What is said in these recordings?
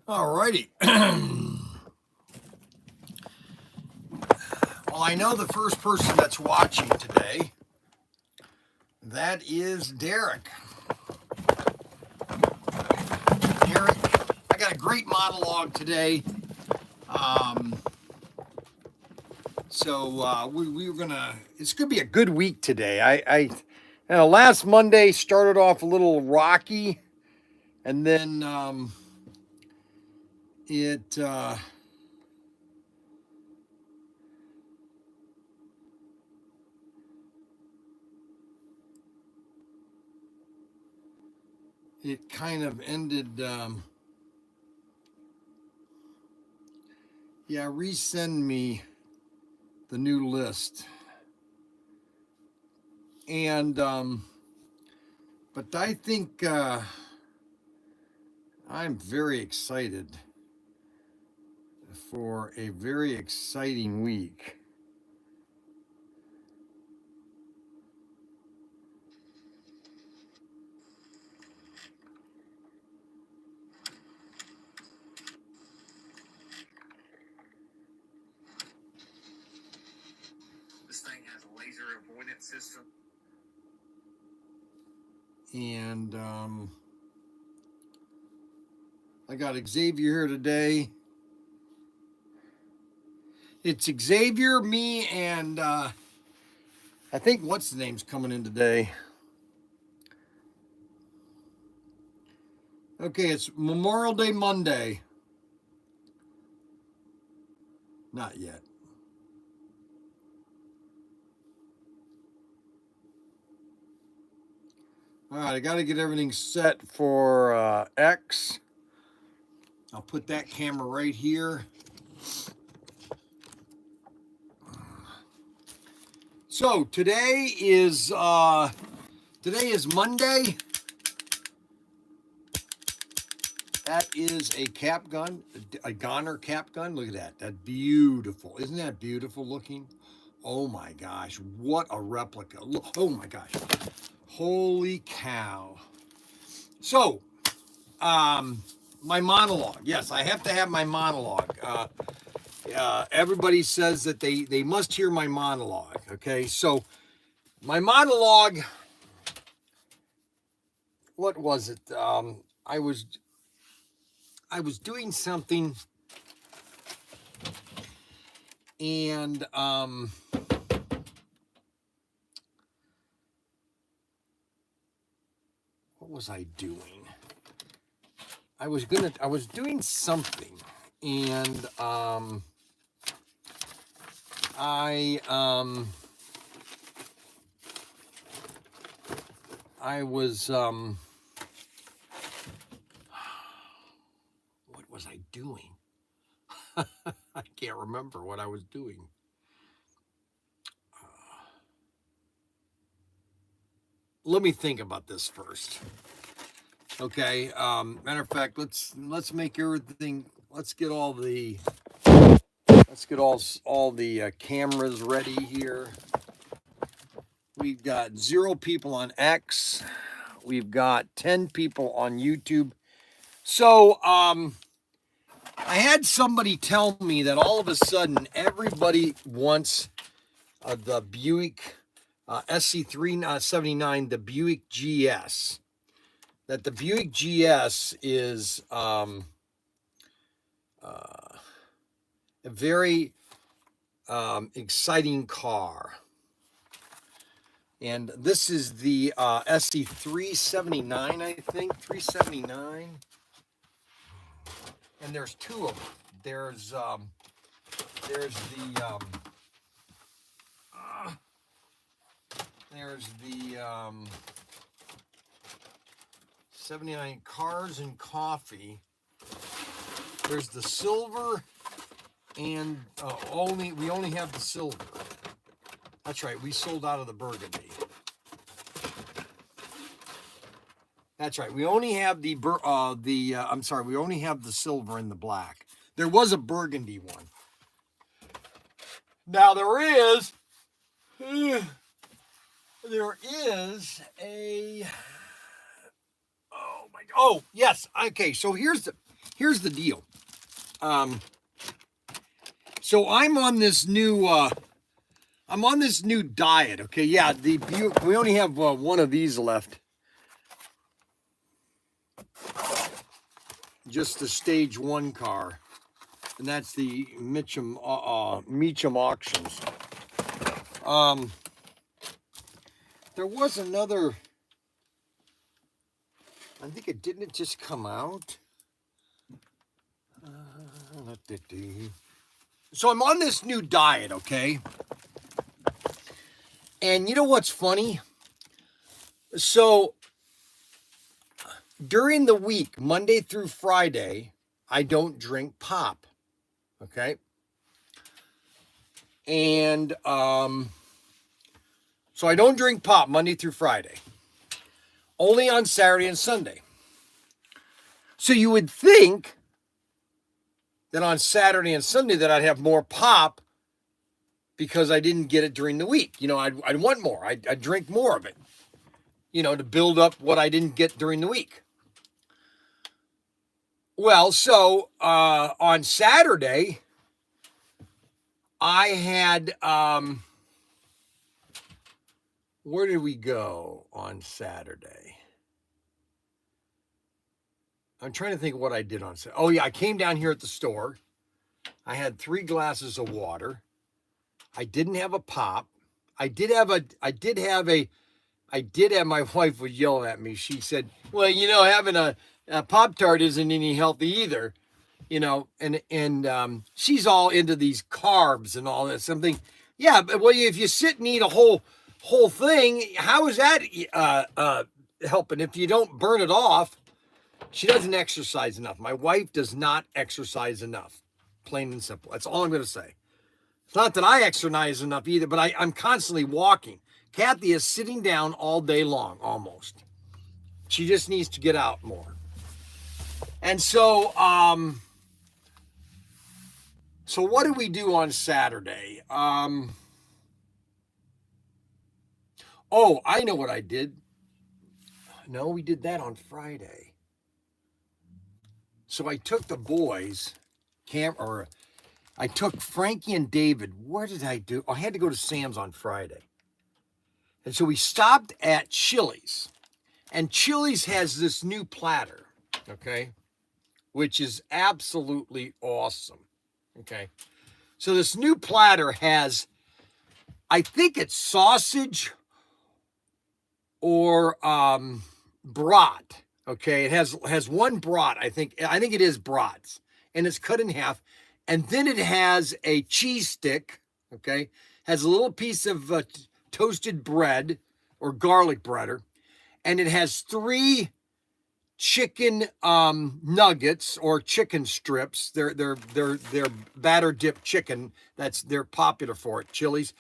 All righty. Well, I know the first person that's watching today. That is Derek. Derek, I got a great monologue today. So we were gonna. It's gonna be a good week today. Last Monday started off a little rocky, and then it. It kind of ended. Yeah, resend me the new list. And but I think I'm very excited for a very exciting week. This thing has a laser avoidance system. And I got Xavier here today. It's Xavier, me, and I think what's the name's coming in today. Okay, it's Memorial Day Monday. Not yet. All right, I got to get everything set for X. I'll put that camera right here. So today is Monday. That is a cap gun, a Goner cap gun. Look at that. That's beautiful. Isn't that beautiful looking? Oh my gosh, what a replica. Look, oh my gosh. Holy cow. So, my monologue. Yes, I have to have my monologue. Everybody says that they must hear my monologue. Okay, so my monologue, what was it? I was doing something, and what was I doing? I was doing something, and I was what was I doing? I can't remember what I was doing. Let me think about this first. Okay. Matter of fact, let's make everything. Let's get all the cameras ready here. We've got 0 people on X. We've got 10 people on YouTube. So I had somebody tell me that all of a sudden everybody wants the Buick SC379, the Buick GS. That the Buick GS is a very exciting car. And this is the SC379, I think, 379. And there's 2 of them. There's the 79 Cars and Coffee. There's the silver, and we only have the silver. That's right, we sold out of the burgundy. That's right, we only have we only have the silver and the black. There was a burgundy one. Now there is a, oh yes, okay, so here's the here's the deal. So I'm on this new diet. Okay, yeah. We only have one of these left. Just the stage 1 car, and that's the Meacham auctions. There was another. I think it didn't just come out. So I'm on this new diet, okay? And you know what's funny? So during the week, Monday through Friday, I don't drink pop, okay? And so I don't drink pop Monday through Friday. Only on Saturday and Sunday. So you would think that on Saturday and Sunday that I'd have more pop because I didn't get it during the week. You know, I'd want more. I'd drink more of it, you know, to build up what I didn't get during the week. Well, so on Saturday, I had, where did we go on Saturday? I'm trying to think of what I did on Saturday. Oh, yeah, I came down here at the store. I had 3 glasses of water. I didn't have a pop. I did have my wife was yelling at me. She said, well, you know, having a Pop-Tart isn't any healthy either, you know, and she's all into these carbs and all that. Something, yeah, but well, if you sit and eat a whole thing, how is that helping if you don't burn it off? She doesn't exercise enough. My wife does not exercise enough, plain and simple. That's all I'm going to say. It's not that I exercise enough either, but I'm constantly walking. Kathy is sitting down all day long, almost. She just needs to get out more. And so, so what did we do on Saturday? Oh, I know what I did. No, we did that on Friday. So I took the boys, I took Frankie and David. Where did I do? I had to go to Sam's on Friday. And so we stopped at Chili's. And Chili's has this new platter, okay, which is absolutely awesome, okay. So this new platter has, I think it's sausage or brat, okay. It has one brat, I think it is brats, and it's cut in half. And then it has a cheese stick, okay, has a little piece of toasted bread or garlic bread, and it has 3 chicken nuggets or chicken strips. They're batter dipped chicken. They're popular for it, Chili's.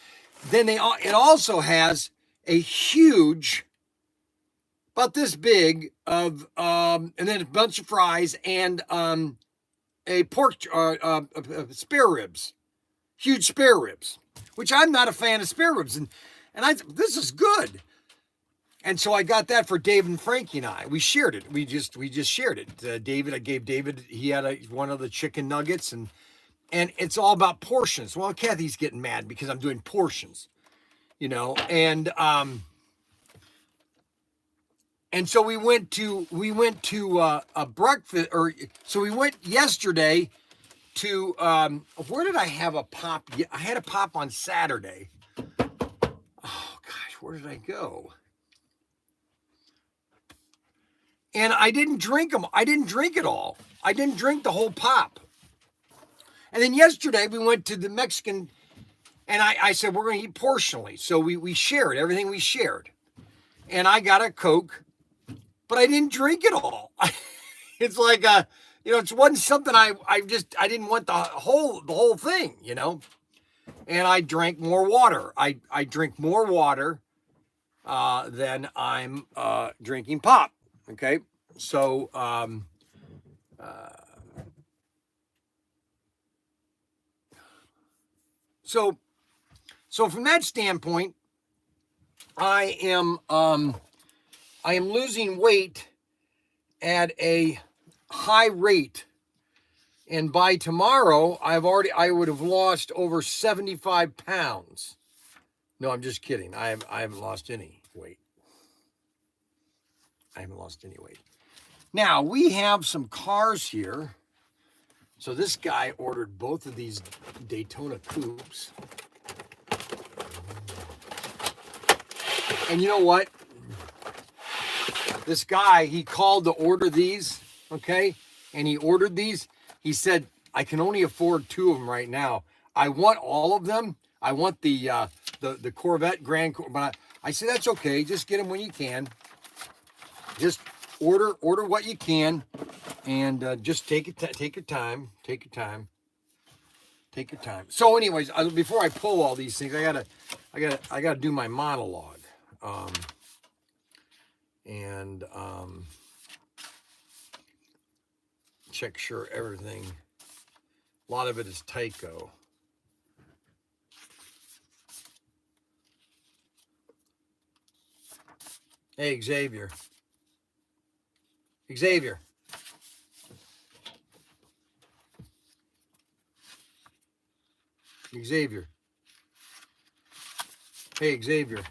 Then it also has a huge, about this big of and then a bunch of fries and a pork spare ribs, huge spare ribs, which I'm not a fan of spare ribs, and this is good. And so I got that for Dave and Frankie and I. We shared it. We just shared it. I gave David. He had one of the chicken nuggets, and it's all about portions. Well, Kathy's getting mad because I'm doing portions, you know. And so we went to a breakfast, so we went yesterday to where did I have a pop? I had a pop on Saturday. Oh gosh, where did I go? And I didn't drink them. I didn't drink it all. I didn't drink the whole pop. And then yesterday we went to the Mexican, and I said, we're going to eat portionally. So we shared everything we shared. And I got a Coke, but I didn't drink it all. It's like, it wasn't something I didn't want the whole thing, you know. And I drank more water. I drink more water than I'm drinking pop. Okay, so so from that standpoint, I am losing weight at a high rate And by tomorrow, I would have lost over 75 pounds. No, I'm just kidding. I haven't lost any weight. I haven't lost any weight. Now, we have some cars here. So this guy ordered both of these Daytona coupes. And you know what? This guy, he called to order these, okay? And he ordered these. He said, I can only afford 2 of them right now. I want all of them. I want the Corvette Grand, but I said, that's okay. Just get them when you can. Just order what you can, and just take your time. Take your time. So, anyways, before I pull all these things, I gotta do my monologue. Check sure everything. A lot of it is Tyco. Hey, Xavier. Xavier. Xavier. Hey, Xavier.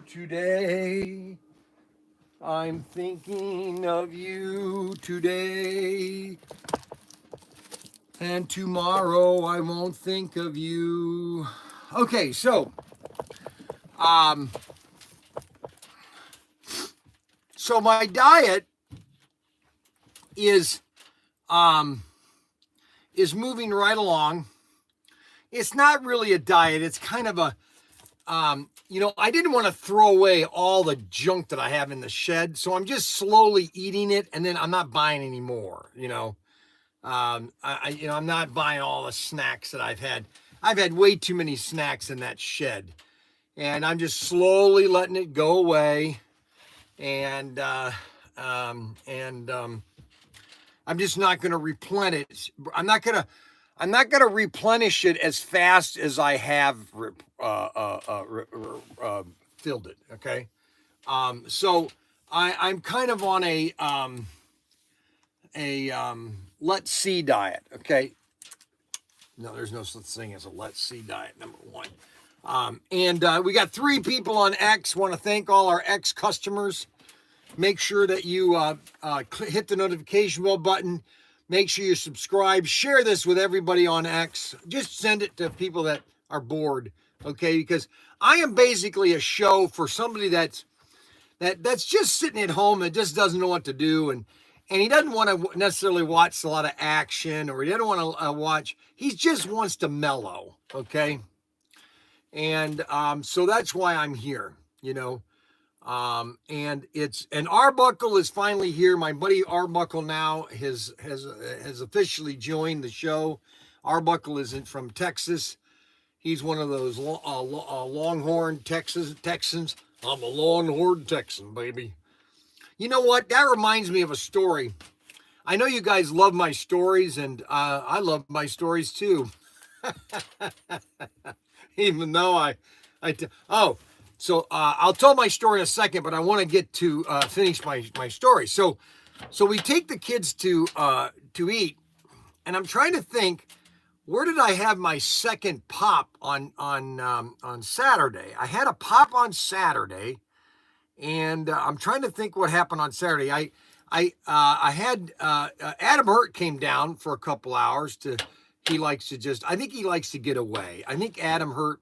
Today, I'm thinking of you today, and tomorrow I won't think of you. Okay, so my diet is moving right along. It's not really a diet. It's kind of a I didn't want to throw away all the junk that I have in the shed, so I'm just slowly eating it, and then I'm not buying any more. I'm not buying all the snacks that I've had. I've had way too many snacks in that shed, and I'm just slowly letting it go away, and I'm just not going to replenish. I'm not going to replenish it as fast as I have filled it. Okay, so I'm kind of on a let's see diet. Okay, no, there's no such thing as a let's see diet. Number one, and we got 3 people on X. Want to thank all our X customers. Make sure that you hit the notification bell button. Make sure you subscribe. Share this with everybody on X. Just send it to people that are bored, okay? Because I am basically a show for somebody that's just sitting at home and just doesn't know what to do, and he doesn't want to necessarily watch a lot of action, or he doesn't want to watch. He just wants to mellow, okay? And so that's why I'm here, and Arbuckle is finally here. My buddy Arbuckle now has officially joined the show. Arbuckle is from Texas. He's one of those Longhorn Texans. I'm a Longhorn Texan, baby. You know what? That reminds me of a story. I know you guys love my stories, and I love my stories too. Even though So I'll tell my story in a second, but I want to get to finish my story. So we take the kids to eat, and I'm trying to think, where did I have my second pop on Saturday? I had a pop on Saturday, and I'm trying to think what happened on Saturday. I had Adam Hurt came down for a couple hours I think he likes to get away. I think Adam Hurt.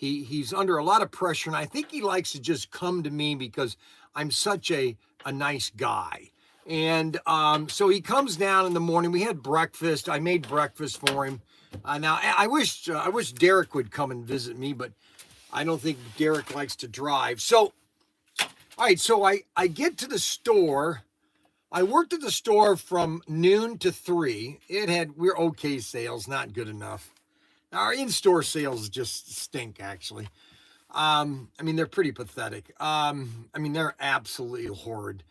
He's under a lot of pressure, and I think he likes to just come to me because I'm such a nice guy. And so he comes down in the morning. We had breakfast. I made breakfast for him. Now I wish Derek would come and visit me, but I don't think Derek likes to drive. So, all right. So I get to the store. I worked at the store from noon to 3. We're okay sales, not good enough. Our in-store sales just stink, actually. I mean, they're pretty pathetic. I mean, they're absolutely horrid.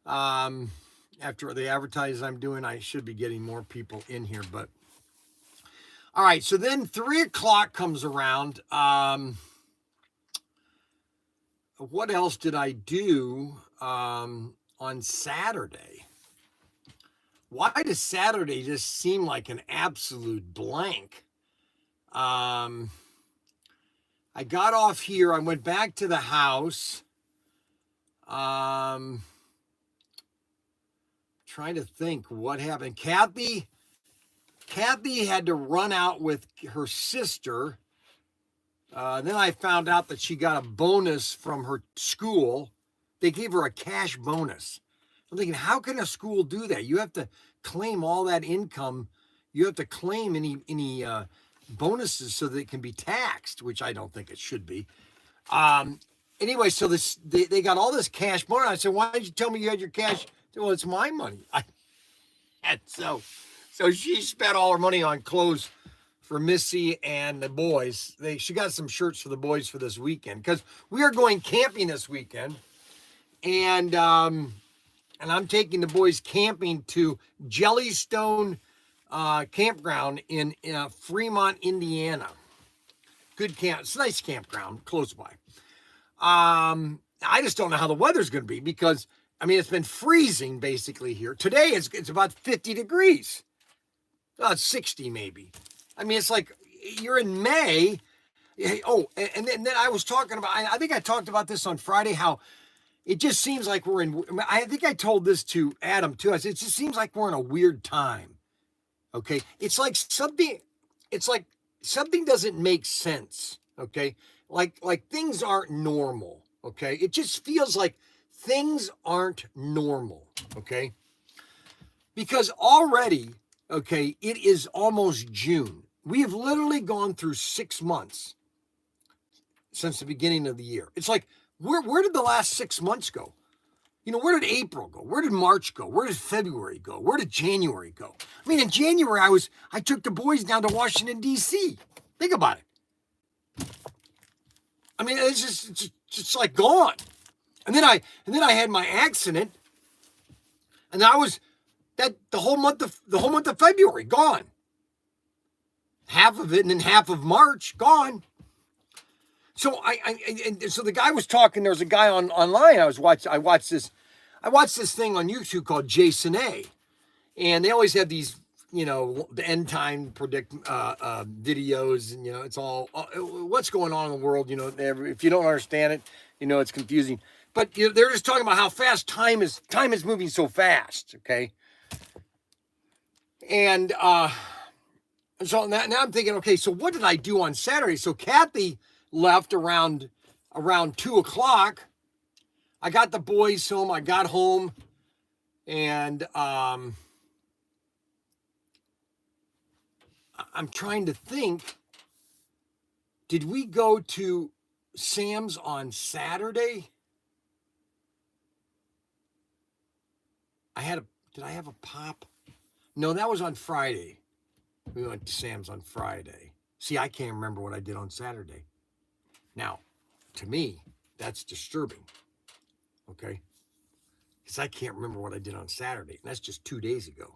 After the advertising I'm doing, I should be getting more people in here, but all right. So then 3:00 comes around. What else did I do on Saturday? Why does Saturday just seem like an absolute blank? I got off here. I went back to the house. Trying to think what happened. Kathy had to run out with her sister. Then I found out that she got a bonus from her school. They gave her a cash bonus. I'm thinking, how can a school do that? You have to claim all that income. You have to claim any bonuses so that it can be taxed, which I don't think it should be. Anyway, so they got all this cash bonus. I said, why did you tell me you had your cash? Said, well, it's my money. So she spent all her money on clothes for Missy and the boys. She got some shirts for the boys for this weekend because we are going camping this weekend, and I'm taking the boys camping to Jellystone campground in Fremont, Indiana. Good camp. It's a nice campground close by. I just don't know how the weather's going to be because, I mean, it's been freezing basically here. Today it's about 50 degrees. It's 60 maybe. I mean, it's like you're in May. Oh, and then I was talking about, I think I talked about this on Friday, how it just seems like I think I told this to Adam too. I said, it just seems like we're in a weird time. Okay. It's like something doesn't make sense. Okay. Like things aren't normal. Okay. It just feels like things aren't normal. Okay. Because already, okay, it is almost June. We have literally gone through 6 months since the beginning of the year. It's like, where did the last 6 months go? You know, where did April go? Where did March go? Where did February go? Where did January go? I mean, in January, I took the boys down to Washington, D.C. Think about it. I mean, it's just like gone. And then I had my accident, and the whole month of February gone. Half of it, and then half of March gone. So so the guy was talking. There was a guy online. I watched this thing on YouTube called Jason A. And they always have these, you know, the end time predict videos, and you know, it's all what's going on in the world. You know, if you don't understand it, you know, it's confusing. But you know, they're just talking about how fast time is moving so fast. Okay. And so now I'm thinking, okay, so what did I do on Saturday? So Kathy left around 2:00. I got the boys home. I got home, and I'm trying to think. Did we go to Sam's on Saturday? Did I have a pop? No, that was on Friday. We went to Sam's on Friday. See, I can't remember what I did on Saturday. Now, to me, that's disturbing. Okay? Because I can't remember what I did on Saturday. And that's just 2 days ago.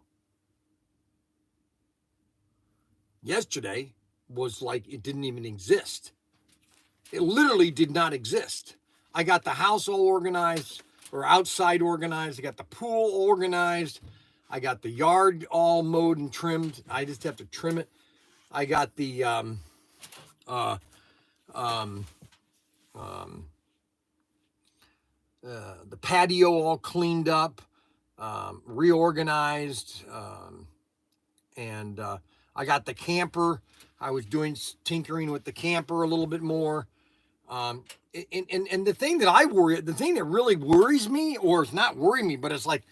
Yesterday was like it didn't even exist. It literally did not exist. I got the house all organized, or outside organized. I got the pool organized. I got the yard all mowed and trimmed. I just have to trim it. I got the patio all cleaned up, reorganized, and I got the camper. I was doing tinkering with the camper a little bit more. And the thing that really worries me, or it's not worrying me, but it's like,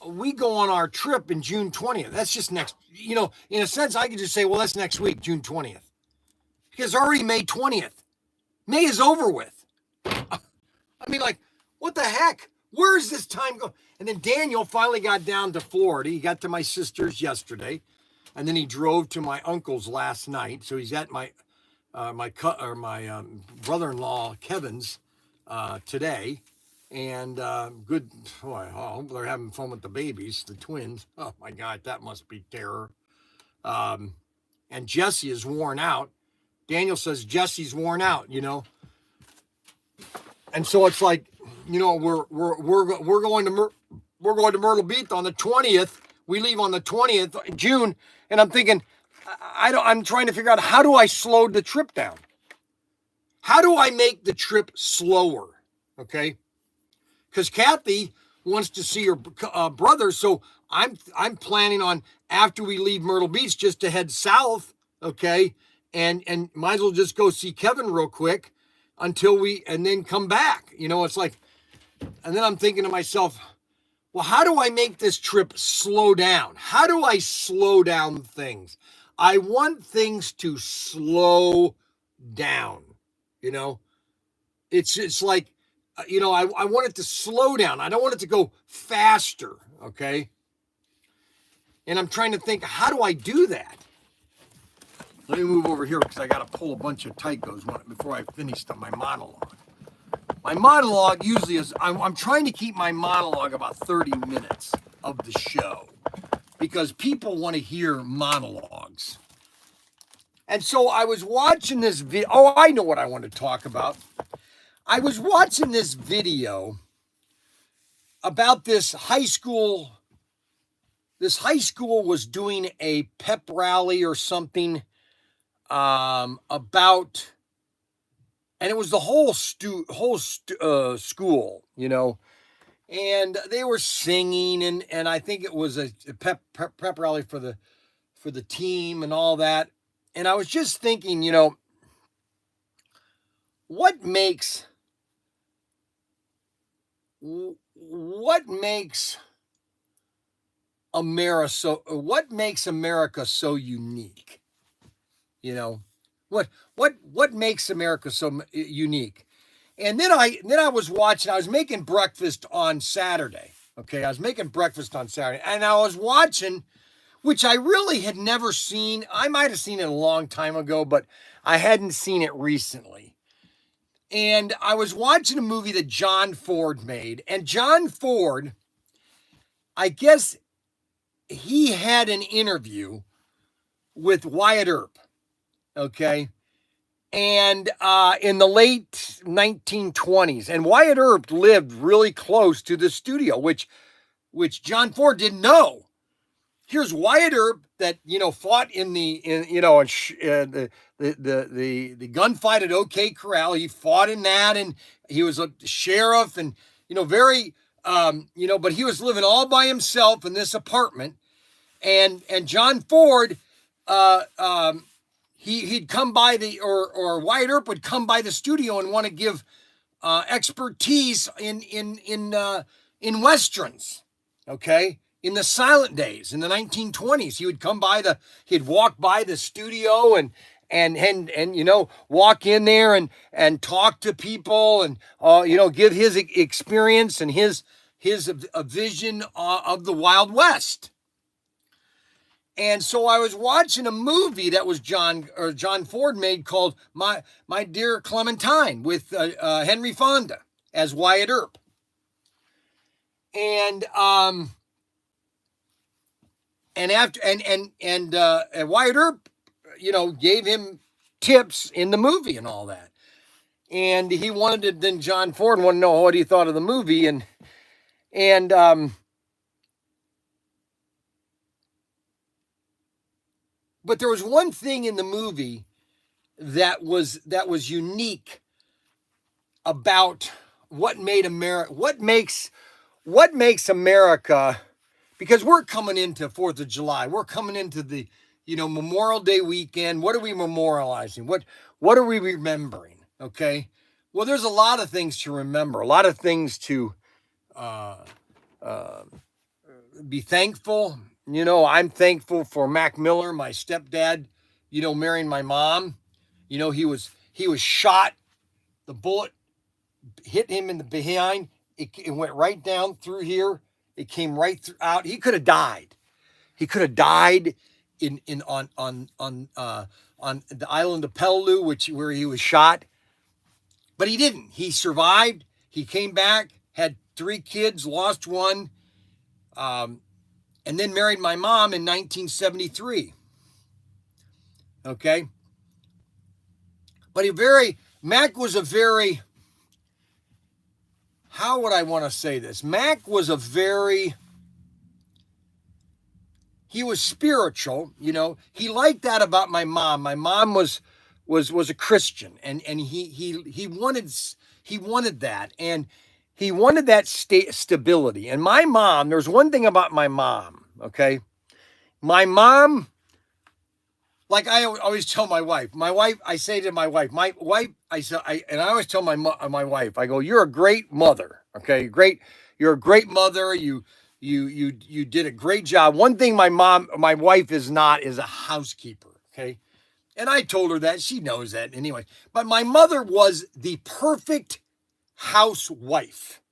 we go on our trip in June 20th. That's just next, in a sense, I could just say, well, that's next week, June 20th. Because it's already May 20th. May is over with. I mean, like, what the heck? Where is this time going? And then Daniel finally got down to Florida. He got to my sister's yesterday. And then he drove to my uncle's last night. So he's at my brother-in-law Kevin's today. And good, boy, I hope they're having fun with the babies, the twins. Oh my God, that must be terror. And Jesse is worn out. Daniel says Jesse's worn out, and so it's like, we're going to Myrtle Beach on the 20th. We leave on the 20th of June, and I'm thinking, I'm trying to figure out, how do I slow the trip down? How do I make the trip slower? Okay. Because Kathy wants to see her brother, so I'm planning on, after we leave Myrtle Beach, just to head south, okay, and might as well just go see Kevin real quick and then come back. It's like, and then I'm thinking to myself, well, how do I make this trip slow down? How do I slow down things? I want things to slow down. It's like, I want it to slow down. I don't want it to go faster, okay? And I'm trying to think, how do I do that? Let me move over here because I got to pull a bunch of Tychos before I finish my monologue. My monologue usually is, I'm trying to keep my monologue about 30 minutes of the show because people want to hear monologues. And so I was watching this video. Oh, I know what I want to talk about. I was watching this video about this high school. This high school was doing a pep rally or something about, and it was the whole school, and they were singing, and I think it was a pep rally for the team and all that. And I was just thinking, what makes America so unique? What makes America so unique? And then I was watching. I was making breakfast on Saturday. Okay, I was making breakfast on Saturday, and I was watching, which I really had never seen. I might have seen it a long time ago, but I hadn't seen it recently. And I was watching a movie that John Ford made. And John Ford, I guess he had an interview with Wyatt Earp, okay? And in the late 1920s. And Wyatt Earp lived really close to the studio, which John Ford didn't know. Here's Wyatt Earp that, fought in the gunfight at OK Corral. He fought in that, and he was a sheriff, and, very, but he was living all by himself in this apartment. And John Ford, he'd come by or Wyatt Earp would come by the studio and want to give expertise in Westerns, okay? In the silent days, in the 1920s, he would come by he'd walk by the studio and walk in there and talk to people and, give his experience and his vision of the Wild West. And so I was watching a movie that was John Ford made called My Dear Clementine with Henry Fonda as Wyatt Earp. And Wyatt Earp, gave him tips in the movie and all that. And he then John Ford wanted to know what he thought of the movie. But there was one thing in the movie that was unique about what makes America, because we're coming into 4th of July. We're coming into the, Memorial Day weekend. What are we memorializing? What are we remembering? Okay. Well, there's a lot of things to remember, a lot of things to be thankful. You know, I'm thankful for Mac Miller, my stepdad, you know, marrying my mom. You know, he was shot. The bullet hit him in the behind. It went right down through here. It came right through out. He could have died. He could have died in on the island of Peleliu, where he was shot, but he didn't. He survived. He came back, had 3 kids, lost one, and then married my mom in 1973. Okay, but Mac was a very, how would I want to say this? Mac was a very, he was spiritual, you know. He liked that about my mom. My mom was a Christian, and he wanted that, and he wanted that stability. And my mom, there's one thing about my mom, okay? My mom, like I always tell my wife, I say to my wife, and I always tell my wife, I go, you're a great mother, okay? You're a great mother. You did a great job. One thing my wife is not is a housekeeper, okay? And I told her that. She knows that anyway. But my mother was the perfect housewife,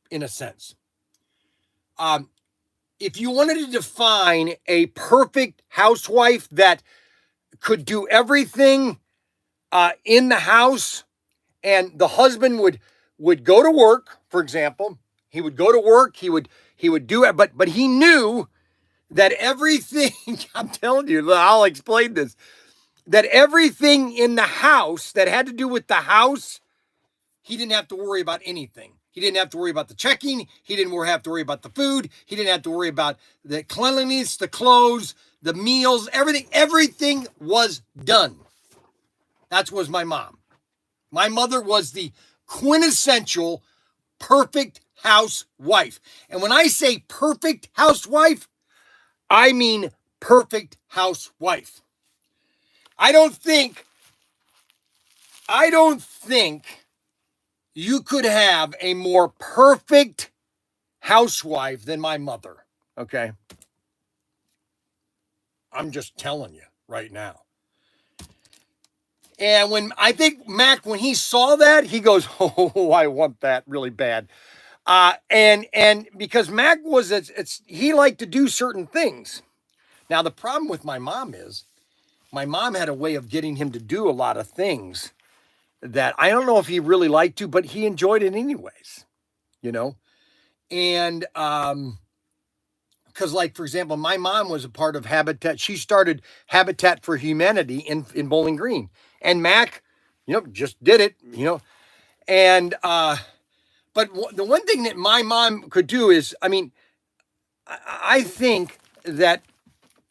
in a sense. If you wanted to define a perfect housewife that could do everything in the house, and the husband would go to work, for example, he would go to work, he would do it, but he knew that everything, I'm telling you, I'll explain this, that everything in the house that had to do with the house, he didn't have to worry about anything. He didn't have to worry about the checking. He didn't have to worry about the food. He didn't have to worry about the cleanliness, the clothes, the meals, everything. Everything was done. That was my mom. My mother was the quintessential perfect housewife. And when I say perfect housewife, I mean perfect housewife. I don't think you could have a more perfect housewife than my mother, okay? I'm just telling you right now. And when I think Mac, when he saw that, he goes, "Oh, I want that really bad." And because Mac was, he liked to do certain things. Now the problem with my mom is, my mom had a way of getting him to do a lot of things that I don't know if he really liked to, but he enjoyed it anyways, you know? And, because, like, for example, my mom was a part of Habitat. She started Habitat for Humanity in Bowling Green. And Mac, you know, just did it, you know? And, but the one thing that my mom could do is, I mean, I think that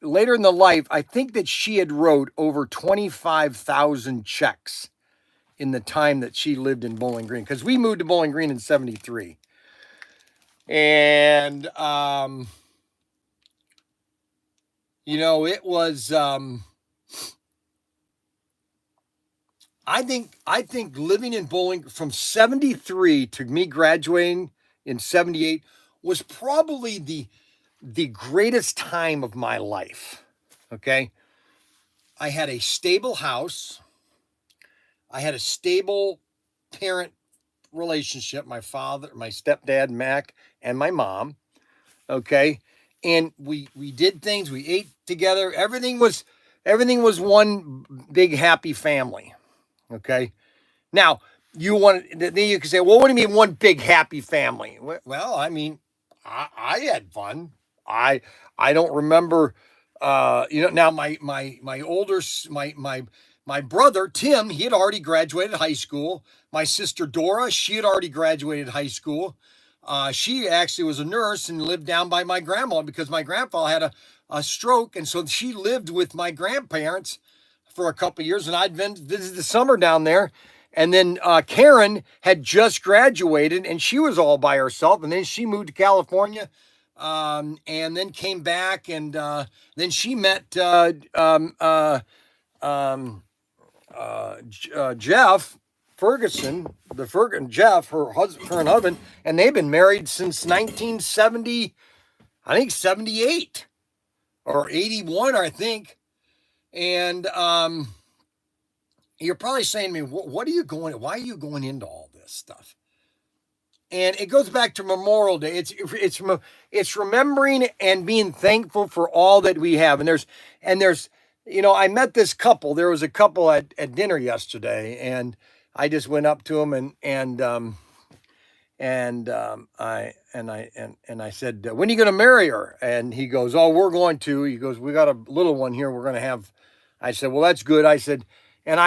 later in the life, I think that she had wrote over 25,000 checks in the time that she lived in Bowling Green, because we moved to Bowling Green in 73. And, you know, it was, I think living in Bowling from 73 to me graduating in 78 was probably the greatest time of my life. Okay. I had a stable house. I had a stable parent relationship, my father, my stepdad, Mac, and my mom. Okay. And we did things, we ate together. Everything was one big happy family. Okay. Now, then you can say, well, what do you mean one big happy family? Well, I mean, I had fun. I don't remember, you know, now my older, my brother, Tim, he had already graduated high school. My sister, Dora, she had already graduated high school. She actually was a nurse and lived down by my grandma because my grandpa had a stroke. And so she lived with my grandparents for a couple of years, and I'd been visit the summer down there. And then Karen had just graduated, and she was all by herself. And then she moved to California, and then came back, and then she met Jeff. Ferguson, Jeff, her current husband, and they've been married since 1970, I think 78 or 81, I think. And you're probably saying to me, what are you going? Why are you going into all this stuff? And it goes back to Memorial Day. It's remembering and being thankful for all that we have. And there's I met this couple. There was a couple at dinner yesterday, and I just went up to them I said, when are you going to marry her? And he goes, oh, we're going to. He goes, we got a little one here. We're going to have. I said, well, that's good. I said, can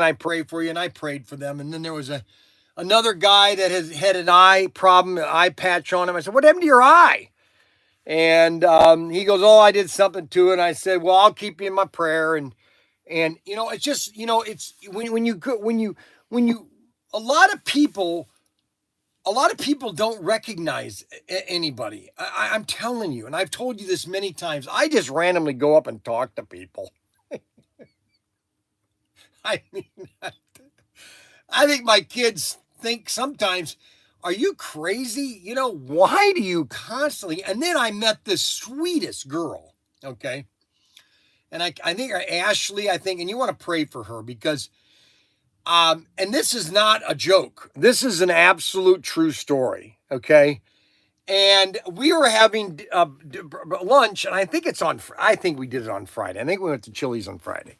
I pray for you? And I prayed for them. And then there was another guy that has had an eye problem, an eye patch on him. I said, what happened to your eye? And he goes, oh, I did something to it. And I said, well, I'll keep you in my prayer. And it's just, it's when you a lot of people don't recognize anybody. I'm telling you, and I've told you this many times. I just randomly go up and talk to people. I mean, I think my kids think sometimes, are you crazy? Why do you constantly? And then I met the sweetest girl, okay? And I think Ashley, and you want to pray for her because, and this is not a joke. This is an absolute true story, okay? And we were having lunch, and I think we did it on Friday. I think we went to Chili's on Friday.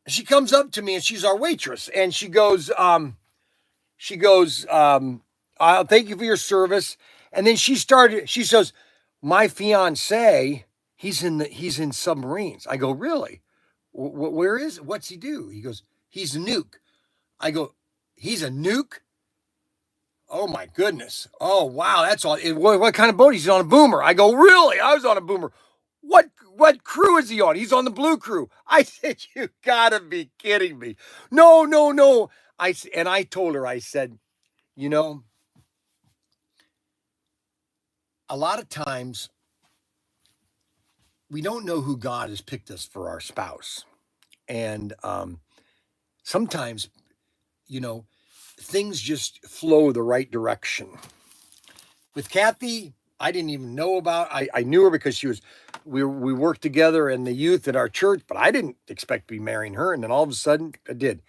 She comes up to me, and she's our waitress, and she goes, I'll thank you for your service. And then she says, my fiance, he's in submarines. I go, really? What's he do? He goes, he's a nuke. I go, he's a nuke? Oh my goodness. Oh wow, that's all. What kind of boat? He's on a boomer. I go, really? I was on a boomer. What crew is he on? He's on the blue crew. I said, you gotta be kidding me. No. I told her, I said, a lot of times we don't know who God has picked us for our spouse. And sometimes, things just flow the right direction. With Kathy, I didn't even know about. I knew her because we worked together in the youth at our church, but I didn't expect to be marrying her. And then all of a sudden, I did.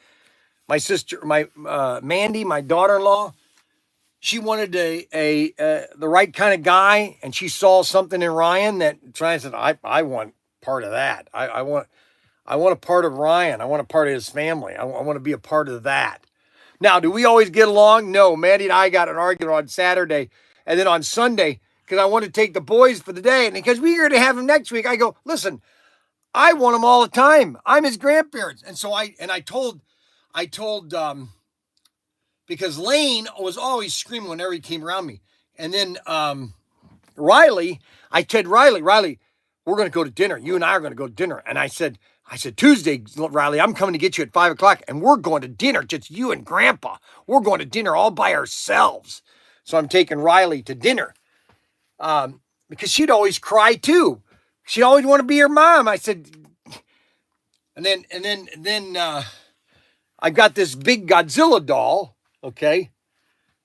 My sister, Mandy, my daughter-in-law, she wanted the right kind of guy, and she saw something in Ryan that I said, I want part of that. I want a part of Ryan. I want a part of his family. I want to be a part of that. Now, do we always get along? No. Mandy and I got an argument on Saturday, and then on Sunday, because I wanted to take the boys for the day, and because we're going to have them next week, I go, listen, I want them all the time. I'm his grandparents. And so I told, because Lane was always screaming whenever he came around me. And then Riley, I said, Riley, we're going to go to dinner. You and I are going to go to dinner. And I said, Tuesday, Riley, I'm coming to get you at 5:00, and we're going to dinner, just you and Grandpa. We're going to dinner all by ourselves. So I'm taking Riley to dinner because she'd always cry too. She'd always want to be her mom. I said, and then I got this big Godzilla doll, okay?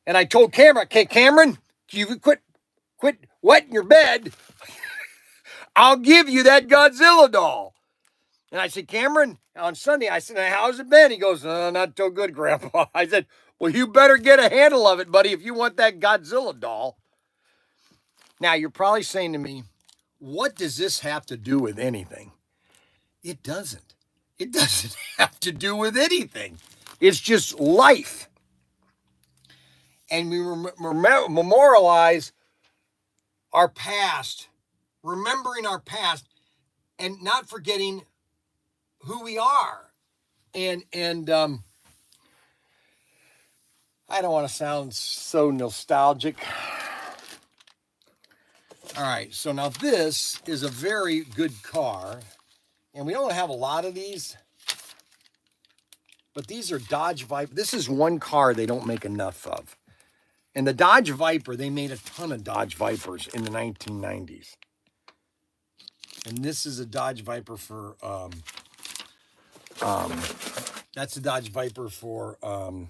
And I told Cameron, okay, Cameron, you quit wetting your bed. I'll give you that Godzilla doll. And I said, Cameron, on Sunday, I said, how's it been? He goes, not so good, Grandpa. I said, well, you better get a handle of it, buddy, if you want that Godzilla doll. Now, you're probably saying to me, what does this have to do with anything? It doesn't. It doesn't have to do with anything. It's just life. And we memorialize our past, remembering our past, and not forgetting who we are. And I don't want to sound so nostalgic. All right, so now this is a very good car, and we don't have a lot of these, but these are Dodge Viper. This is one car they don't make enough of. And the Dodge Viper, they made a ton of Dodge Vipers in the 1990s. And this is a Dodge Viper for, that's a Dodge Viper for, now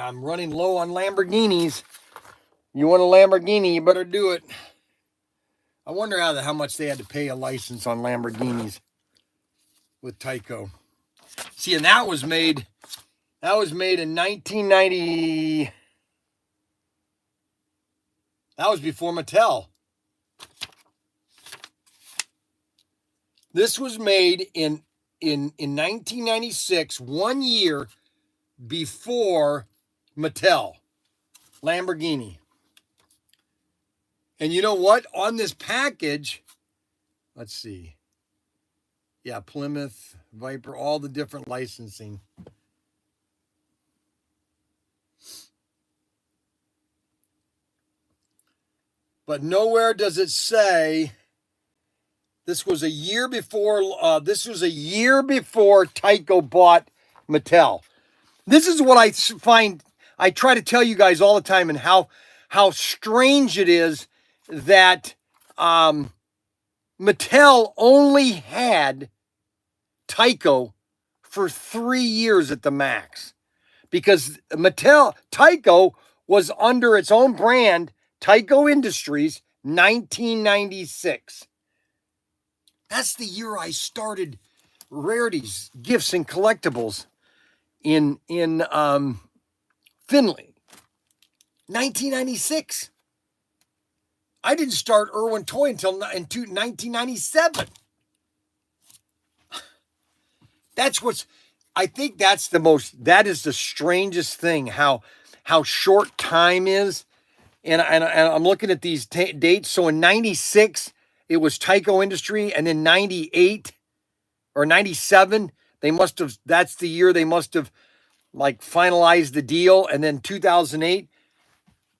I'm running low on Lamborghinis. You want a Lamborghini, you better do it. I wonder how much they had to pay a license on Lamborghinis with Tyco. See, and that was made in 1990. That was before Mattel. This was made in 1996, 1 year before Mattel. Lamborghini. And you know what? On this package, let's see. Yeah, Plymouth, Viper, all the different licensing. But nowhere does it say this was a year before. This was a year before Tyco bought Mattel. This is what I find. I try to tell you guys all the time, and how strange it is that Mattel only had Tyco for 3 years at the max, because Tyco was under its own brand, Tyco Industries, 1996. That's the year I started rarities, gifts, and collectibles in Finley. 1996. I didn't start Irwin Toy until 1997. I think that is the strangest thing, how short time is. And I'm looking at these dates. So in 96, it was Tyco Industry, and then 98 or 97, that's the year they must have like finalized the deal. And then 2008,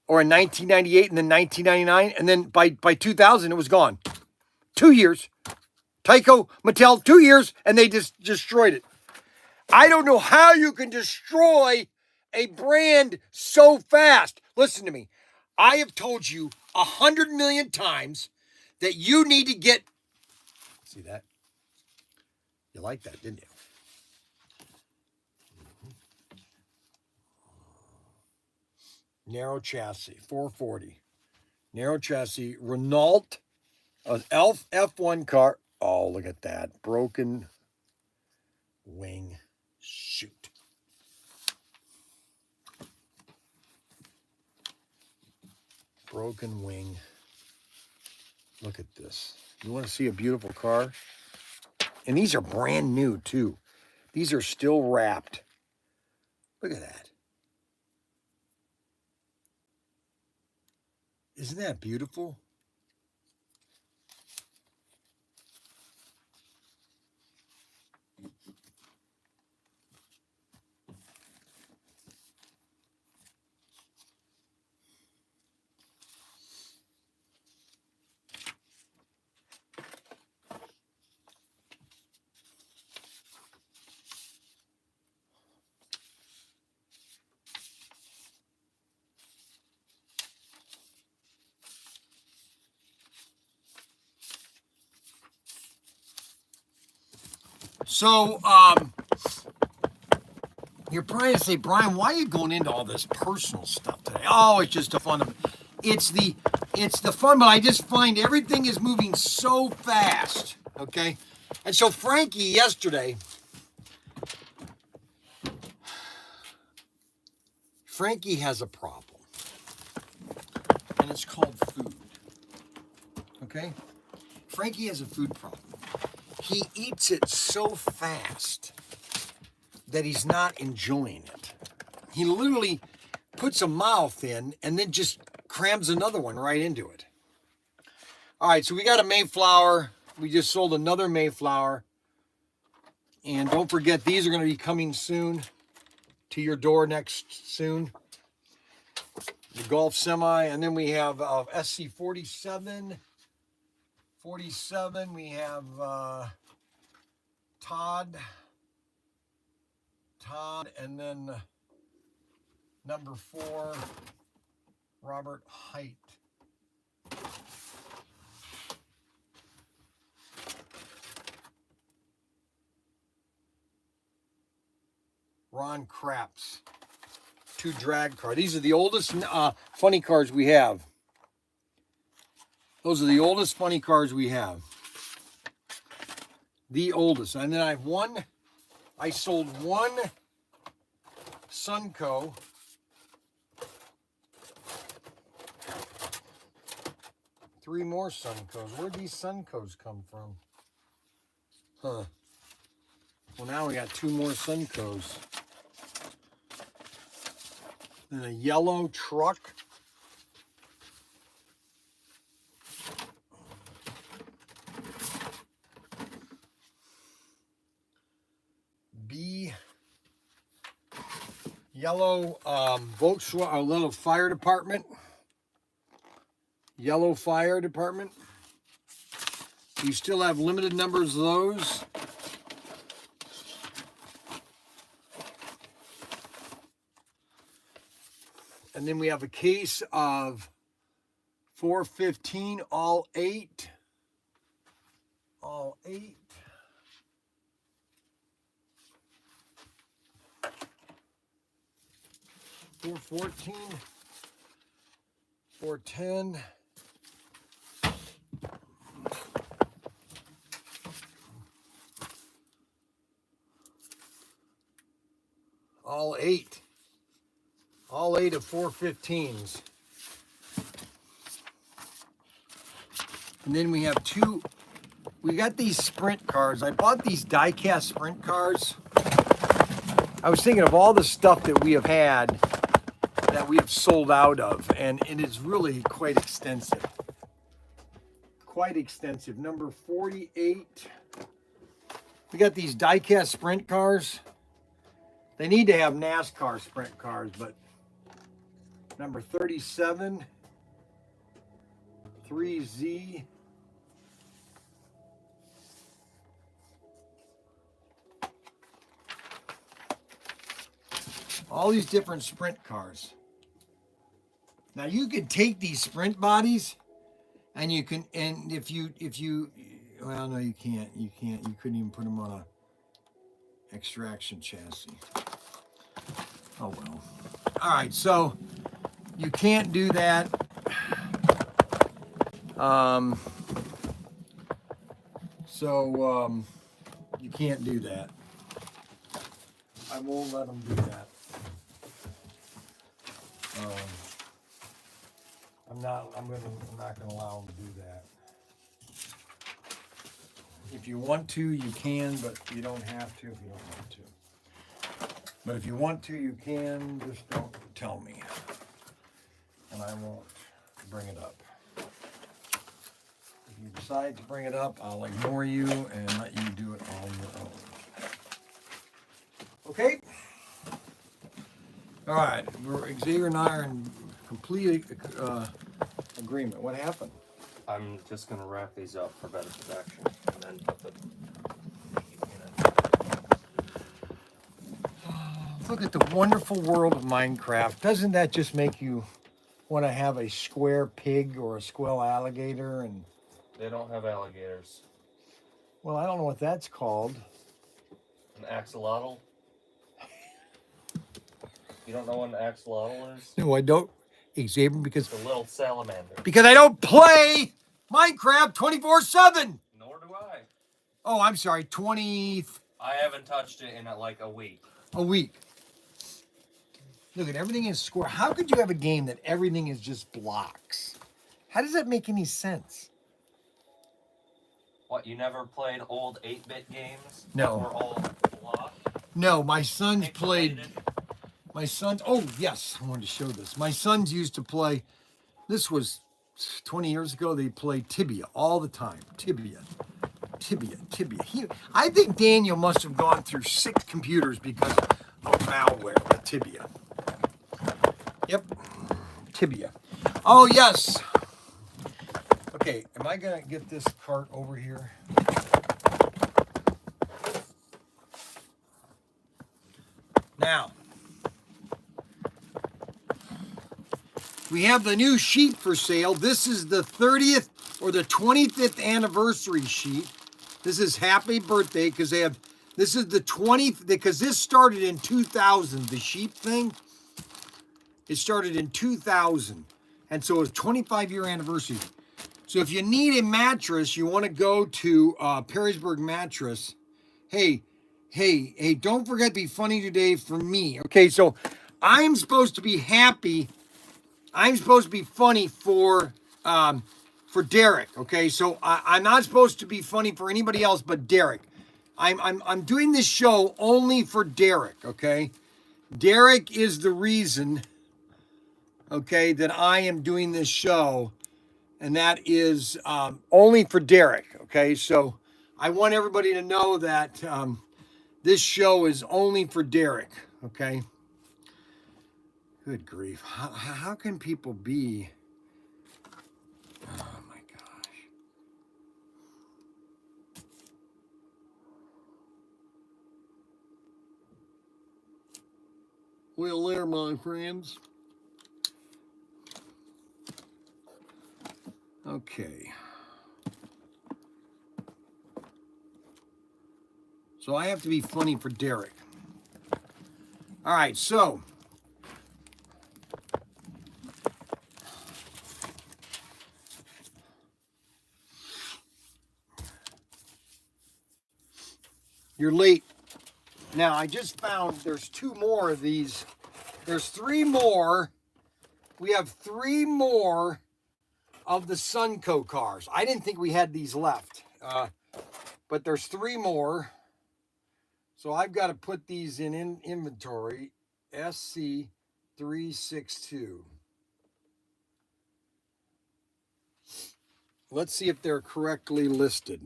or in 1998, and then 1999, and then by 2000, it was gone. 2 years. Tyco, Mattel, 2 years, and they just destroyed it. I don't know how you can destroy a brand so fast. Listen to me. I have told you 100 million times that you need to get. See that? You like that, didn't you? Narrow chassis, 440. Narrow chassis, Renault, F1 car. Oh, look at that. Broken wing. Shoot. Broken wing. Look at this. You want to see a beautiful car? And these are brand new, too. These are still wrapped. Look at that. Isn't that beautiful? So, you're probably going to say, Brian, why are you going into all this personal stuff today? Oh, it's just the fun of it. It's the fun, but I just find everything is moving so fast, okay? And so Frankie yesterday, Frankie has a problem, and it's called food, okay? Frankie has a food problem. He eats it so fast that he's not enjoying it. He literally puts a mouth in and then just crams another one right into it. All right, so we got a Mayflower. We just sold another Mayflower. And don't forget, these are going to be coming soon to your door next soon. The Golf Semi. And then we have SC47. 47. We have Todd, and then number 4, Robert Height. Ron Craps. 2 drag cards. These are the oldest funny cards we have. Those are the oldest funny cards we have. The oldest. And then I have one. I sold 1 Sunco. Three more Suncos. Where'd these Suncos come from? Huh. Well, now we got 2 more Suncos. Then a yellow truck. B. Yellow Volkswagen, a little fire department. Yellow fire department. You still have limited numbers of those. And then we have a case of 415, all 8. All 8. $414, $410. All 8. All 8 of 415s. And then we have 2. We got these sprint cars. I bought these die-cast sprint cars. I was thinking of all the stuff that we have had that we have sold out of, and it is really quite extensive. Quite extensive. Number 48. We got these die-cast sprint cars. They need to have NASCAR sprint cars, but number 37, 3Z. All these different sprint cars. Now you could take these sprint bodies and you can, and if you, well, no, you can't, you couldn't even put them on a extraction chassis. Oh, well. All right, so you can't do that. You can't do that. I won't let them do that. I'm not gonna allow them to do that. If you want to, you can, but you don't have to if you don't want to. But if you want to, you can. Just don't tell me, and I won't bring it up. If you decide to bring it up, I'll ignore you and let you do it on your own. Okay? All right. Xavier and I are in complete agreement. What happened? I'm just going to wrap these up for better protection and then put the Look at the wonderful world of Minecraft. Doesn't that just make you want to have a square pig or a square alligator? And They don't have alligators. well, I don't know what that's called. An axolotl? You don't know what an axolotl is? No, I don't, Xavier, because It's a little salamander. I don't play Minecraft 24/7. Nor do I. Oh, I'm sorry, 20 I haven't touched it in like a week. a week. Look at everything is square. How could you have a game that everything is just blocks? How does that make any sense? What, you never played old 8-bit games? No. That were all block? No, my sons played. Pixelated? My sons. Oh yes, I wanted to show this. My sons used to play. This was 20 years ago. They played Tibia all the time. Tibia. I think Daniel must have gone through 6 computers because of malware with Tibia. Yep, Tibia. Oh yes. Okay, am I gonna get this cart over here? Now, we have the new sheet for sale. This is the 30th or the 25th anniversary sheet. This is happy birthday because they have, this is the 20th, because this started in 2000, the sheep thing. It started in 2000. And so it's 25-year anniversary. So if you need a mattress, you want to go to Perrysburg Mattress. Hey, don't forget to be funny today for me. Okay, so I'm supposed to be happy. I'm supposed to be funny for Derek. Okay, so I'm not supposed to be funny for anybody else but Derek. I'm doing this show only for Derek. Okay, Derek is the reason. Okay, that I am doing this show, and that is only for Derek. Okay, so I want everybody to know that this show is only for Derek. Okay. Good grief. How can people be? Oh my gosh. Well, there, my friends. Okay. So I have to be funny for Derek. All right, so you're late. Now, I just found there's 2 more of these. There's 3 more. We have 3 more of the Sunco cars. I didn't think we had these left, but there's 3 more. So I've got to put these in inventory. SC362. Let's see if they're correctly listed.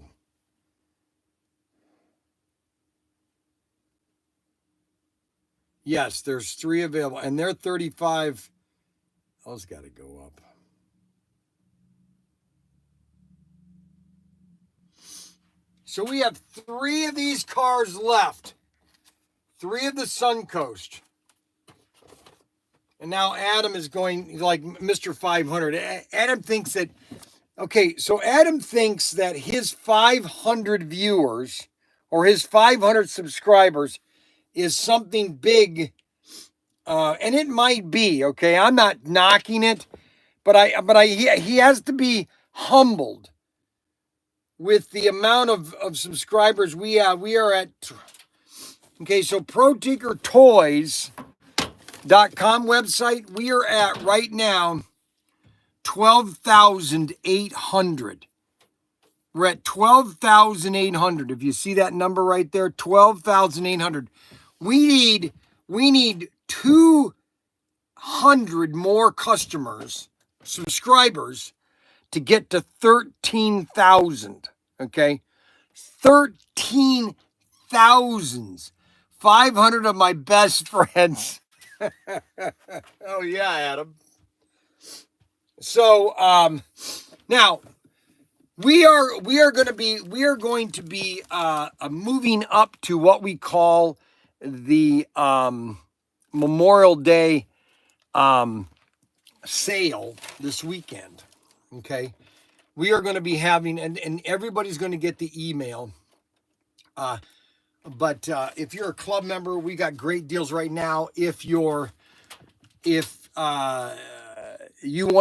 Yes, there's 3 available, and they're 35. Oh, it's got to go up. So we have 3 of these cars left. 3 of the Suncoast. And now Adam is going like Mr. 500. Adam thinks that, okay, so Adam thinks that his 500 viewers or his 500 subscribers is something big. And it might be, okay? I'm not knocking it, but he has to be humbled with the amount of subscribers we have. We are at, okay, so ProTinkerToys.com website, we are at right now 12,800. We're at 12,800. If you see that number right there, 12,800. We need 200 more customers, subscribers, to get to 13,000. Okay, 13,000. 500 of my best friends. Oh yeah, Adam. So now we are going to be moving up to what we call the Memorial Day sale this weekend. Okay, we are going to be having, and everybody's going to get the email. But if you're a club member, we got great deals right now. If you want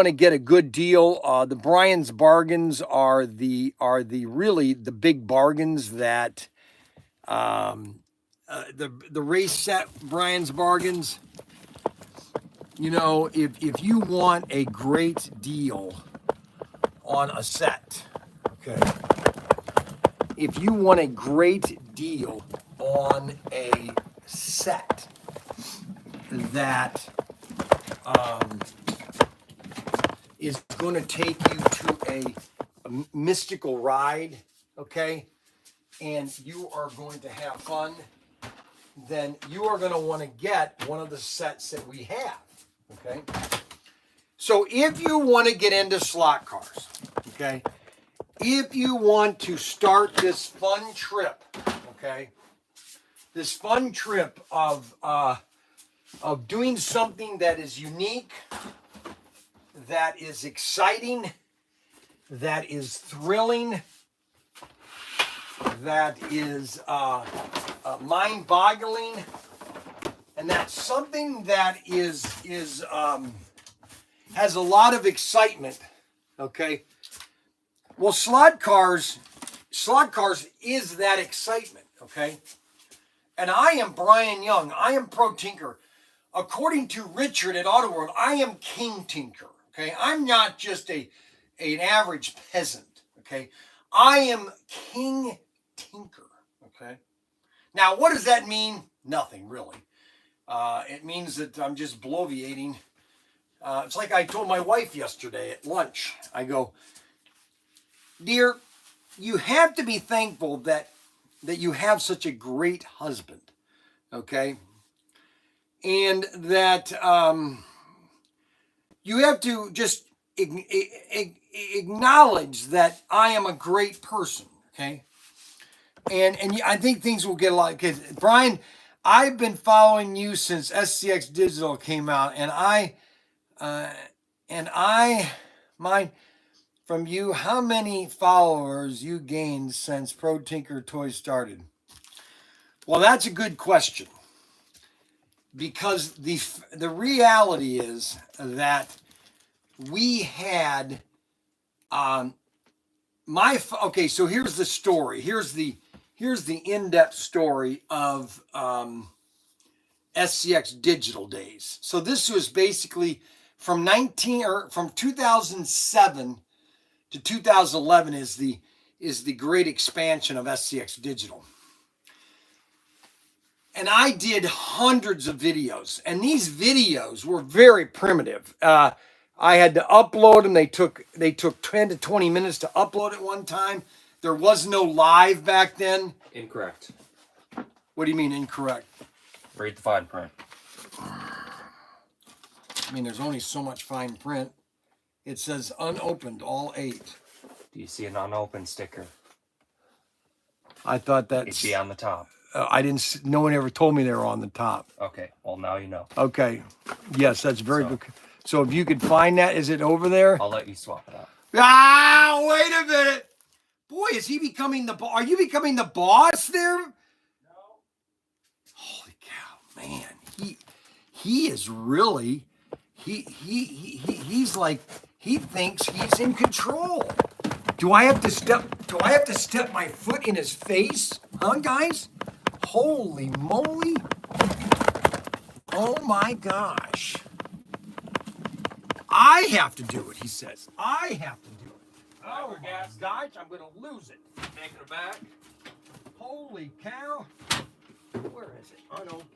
to get a good deal, the Bryan's bargains are the really the big bargains that the race set Bryan's bargains. You know, if you want a great deal on a set, okay. If you want a great deal on a set that is going to take you to a mystical ride, okay, and you are going to have fun, then you are going to want to get one of the sets that we have, okay? So if you want to get into slot cars, okay, if you want to start this fun trip, okay, this fun trip of of doing something that is unique, that is exciting, that is thrilling, that is mind-boggling, and that's something that has a lot of excitement. Okay. Well, slot cars is that excitement. Okay. And I am Bryan Young. I am Pro Tinker. According to Richard at Auto World, I am King Tinker. Okay. I'm not just an average peasant. Okay. I am King Tinker. Okay. Now, what does that mean? Nothing really. It means that I'm just bloviating. It's like I told my wife yesterday at lunch. I go, dear, you have to be thankful that you have such a great husband, okay? And that you have to just acknowledge that I am a great person, okay? And I think things will get a lot, because Bryan, I've been following you since SCX Digital came out, and mind from you how many followers you gained since ProTinkerToys started. Well, that's a good question, because the reality is that we had okay. So here's the story. Here's the in-depth story of SCX Digital days. So this was basically from 2007 to 2011 is the great expansion of SCX Digital. And I did hundreds of videos, and these videos were very primitive. I had to upload them. They took 10 to 20 minutes to upload at one time. There was no live back then. Incorrect. What do you mean incorrect? Read the fine print. I mean, there's only so much fine print. It says unopened, all 8. Do you see an unopened sticker? I thought It'd that's... be on the top. I didn't... No one ever told me they were on the top. Okay, well, now you know. Okay. Yes, that's very good. So if you could find that, is it over there? I'll let you swap it out. Ah, wait a minute. Boy, is he becoming the boss? Are you becoming the boss there? No. Holy cow, man. He is really... He's like... He thinks he's in control. Do I have to step my foot in his face? Huh, guys? Holy moly. Oh my gosh. I have to do it, he says. I have to do it. Oh my gosh, I'm going to lose it. Take it back. Holy cow. Where is it? Unopened.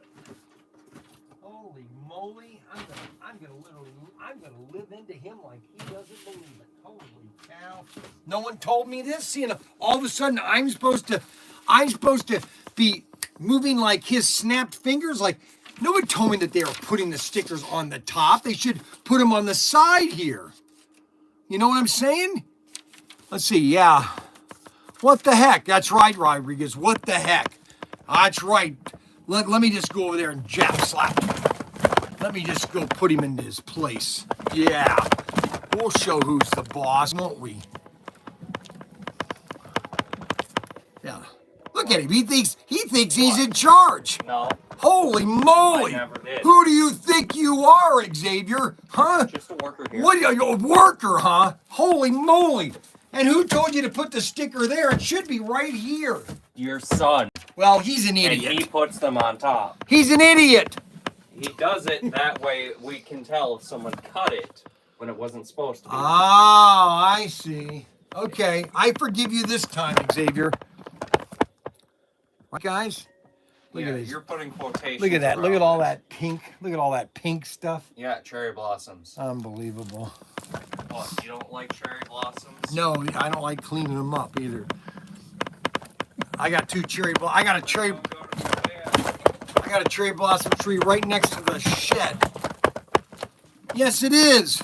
Holy moly. I'm gonna live into him like he doesn't believe it. Holy cow. No one told me this. See, and all of a sudden I'm supposed to be moving like his snapped fingers. Like, no one told me that they were putting the stickers on the top. They should put them on the side here. You know what I'm saying? Let's see, yeah. What the heck? That's right, Rodriguez. What the heck? That's right. Let me just go over there and jab slap him. Let me just go put him in his place. Yeah. We'll show who's the boss, won't we? Yeah. Look at him. He thinks he's in charge. No. Holy moly. I never did. Who do you think you are, Xavier? Huh? Just a worker here. What are you, a worker, huh? Holy moly. And who told you to put the sticker there? It should be right here. Your son. Well, he's an And idiot. he puts them on top. He's an idiot. He does it that way we can tell if someone cut it when it wasn't supposed to be. Oh, I see. Okay, I forgive you this time, Xavier. Right, guys? Look Yeah, at this. you're putting quotations. Look at that. Look at around all it. that pink. Look at all that pink stuff. Yeah, cherry blossoms. Unbelievable. What, you don't like cherry blossoms? No, I don't like cleaning them up either. I got two cherry. I got a cherry blossom tree right next to the shed. Yes, it is.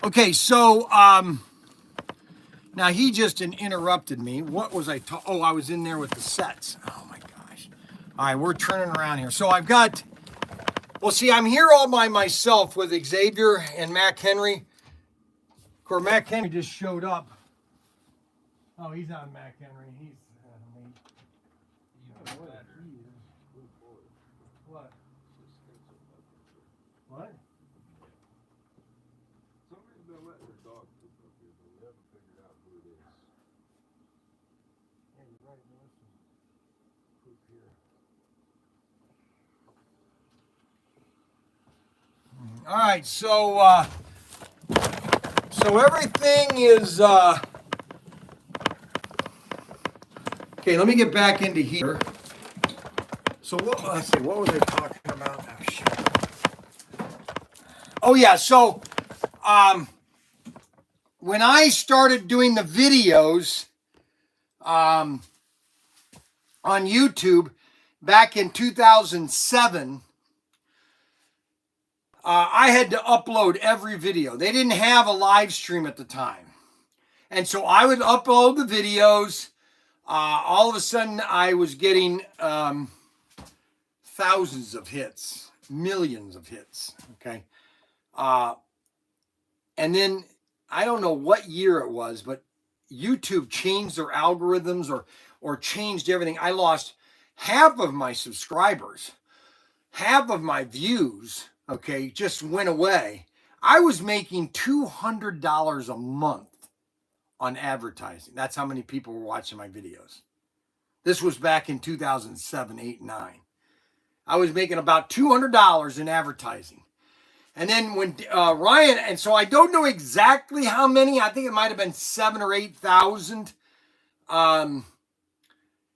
Okay, so now he just interrupted me. What was I? Oh, I was in there with the sets. Oh my gosh! All right, we're turning around here. So I've got Well, see, I'm here all by myself with Xavier and Mac Henry. Of course, Mac Henry just showed up. Oh, he's not Mac Henry. He's late. What? What? Somebody's been letting their dog poop up here, but we haven't figured out who it is. Yeah, you're right. There's some poop here. All right, so everything is okay. Let me get back into here. So let's see, what was I talking about? Oh shit. Oh yeah, so when I started doing the videos on YouTube back in 2007. I had to upload every video. They didn't have a live stream at the time. And so I would upload the videos. All of a sudden, I was getting thousands of hits, millions of hits. Okay. And then I don't know what year it was, but YouTube changed their algorithms or changed everything. I lost half of my subscribers, half of my views. Okay, just went away. I was making $200 a month on advertising. That's how many people were watching my videos. This was back in 2007, 8, 9. I was making about $200 in advertising. And then when Ryan, and so I don't know exactly how many, I think it might have been 7,000 or 8,000. And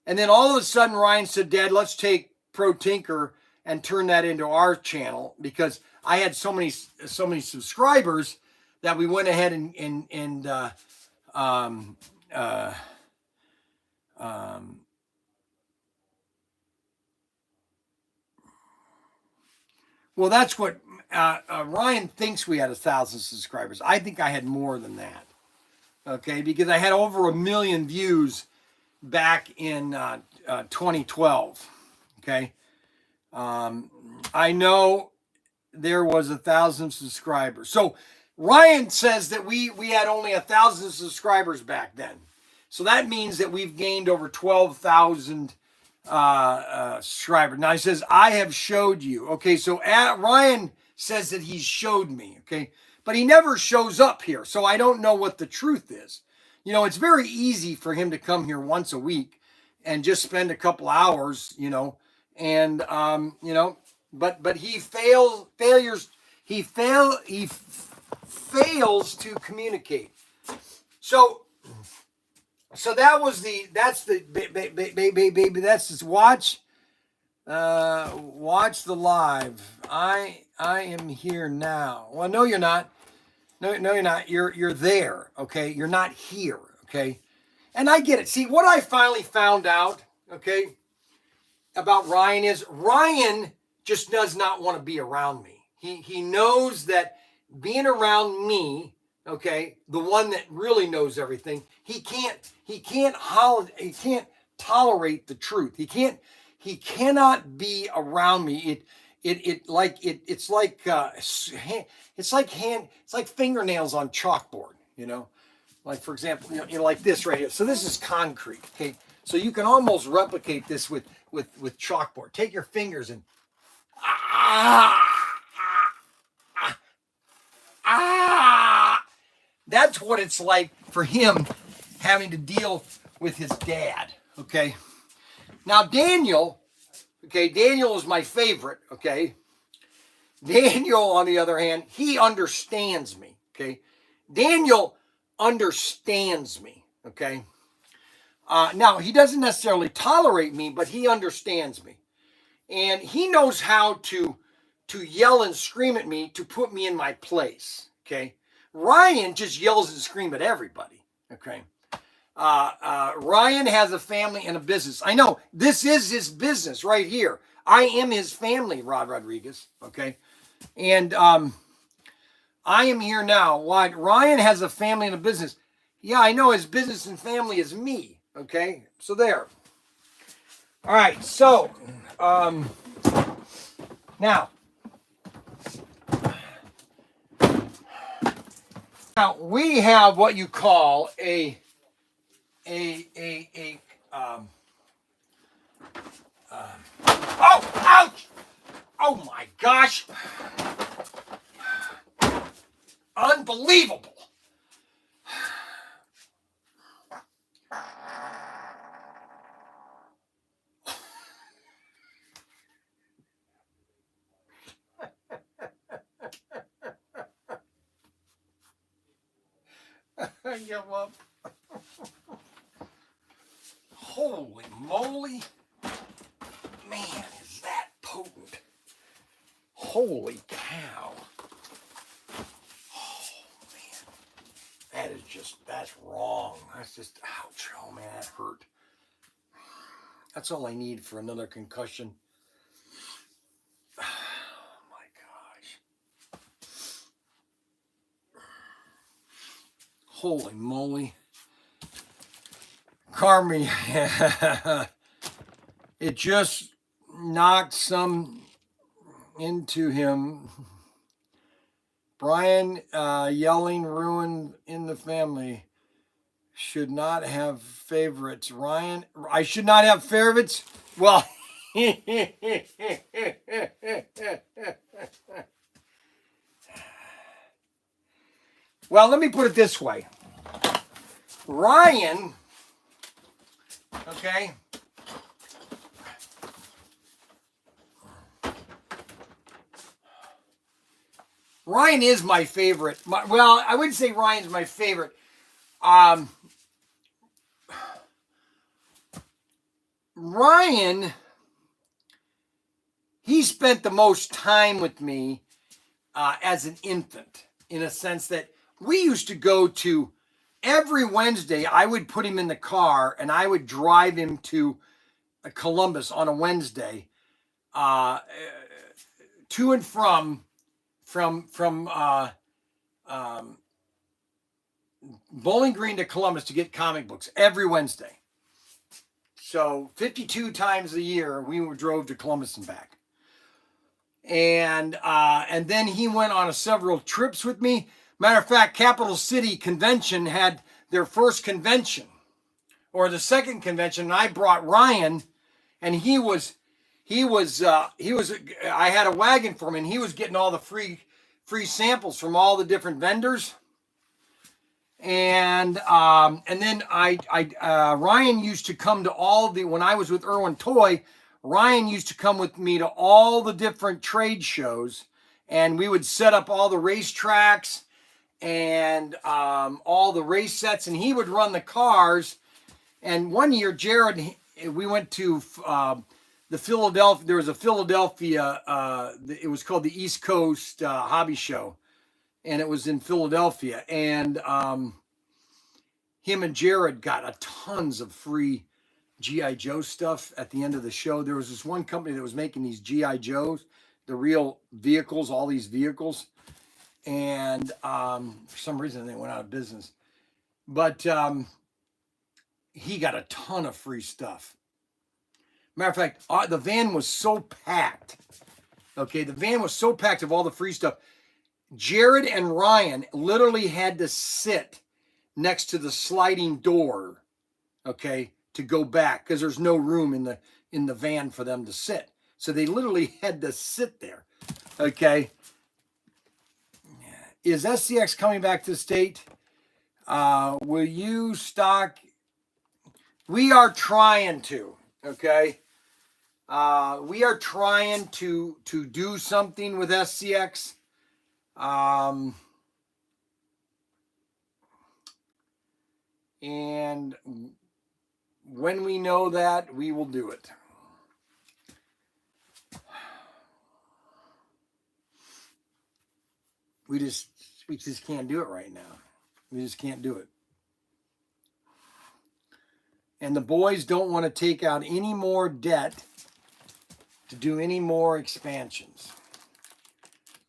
then all of a sudden Ryan said, Dad, let's take ProTinker and turn that into our channel, because I had so many subscribers that we went ahead and well, that's what Ryan thinks we had 1,000 subscribers. I think I had more than that. Okay, because I had over 1 million views back in 2012. Okay. I know there was 1,000 subscribers. So Ryan says that we had only 1,000 subscribers back then. So that means that we've gained over 12,000 subscribers. Now he says, I have showed you. Okay, so Ryan says that he showed me. Okay, but he never shows up here. So I don't know what the truth is. You know, it's very easy for him to come here once a week and just spend a couple hours, you know, and you know, but he fails to communicate. So that's just watch the live. I am here now. Well, no, you're not. No, you're not. You're there. Okay, you're not here. Okay, and I get it. See, what I finally found out, okay, about Ryan is Ryan just does not want to be around me. He knows that being around me, okay, the one that really knows everything, he can't tolerate the truth. He cannot be around me. It's like fingernails on chalkboard, you know. Like, for example, you know, like this right here. So this is concrete, okay? So you can almost replicate this with chalkboard. Take your fingers and that's what it's like for him having to deal with his dad, okay? Now Daniel is my favorite, okay? Daniel, on the other hand, he understands me, okay? Daniel understands me, okay? Now, he doesn't necessarily tolerate me, but he understands me. And he knows how to yell and scream at me to put me in my place, okay? Ryan just yells and screams at everybody, okay? Ryan has a family and a business. I know, this is his business right here. I am his family, Rod Rodriguez, okay? And I am here now. Why? Ryan has a family and a business. Yeah, I know his business and family is me, okay? So there. All right, so now Now we have what you call a oh, ouch! Oh my gosh! Unbelievable! I give up. Holy moly! Man, is that potent! Holy cow! Oh man, that's wrong. That's just ouch! Oh man, that hurt. That's all I need for another concussion. Oh my gosh! Holy moly! Carmi, it just knocked some into him. Bryan yelling ruin in the family. Should not have favorites. Ryan, I should not have favorites? Well, well, let me put it this way. Ryan, okay, Ryan is my favorite. Well, I wouldn't say Ryan's my favorite. Ryan, he spent the most time with me as an infant, in a sense that we used to go to every Wednesday. I would put him in the car and I would drive him to Columbus on a Wednesday, to and from Bowling Green to Columbus to get comic books every Wednesday. So 52 times a year we drove to Columbus and back. And then he went on several trips with me. Matter of fact, Capital City Convention had their first convention, or the second convention, and I brought Ryan, and he was I had a wagon for him, and he was getting all the free samples from all the different vendors. And then Ryan used to come to when I was with Irwin Toy, Ryan used to come with me to all the different trade shows, and we would set up all the racetracks and all the race sets, and he would run the cars. And one year, Jared, we went to the Philadelphia. There was a Philadelphia. It was called the East Coast Hobby Show, and it was in Philadelphia. And him and Jared got tons of free G.I. Joe stuff at the end of the show. There was this one company that was making these G.I. Joes, the real vehicles, all these vehicles. And for some reason, they went out of business. But he got a ton of free stuff. Matter of fact, the van was so packed. Okay, the van was so packed of all the free stuff. Jared and Ryan literally had to sit next to the sliding door, okay, to go back, because there's no room in the van for them to sit. So they literally had to sit there. Okay. Is SCX coming back to the state? Will you stock? We are trying to, okay. We are trying to do something with SCX. And when we know that, we will do it. We just can't do it right now. We just can't do it. And the boys don't want to take out any more debt to do any more expansions.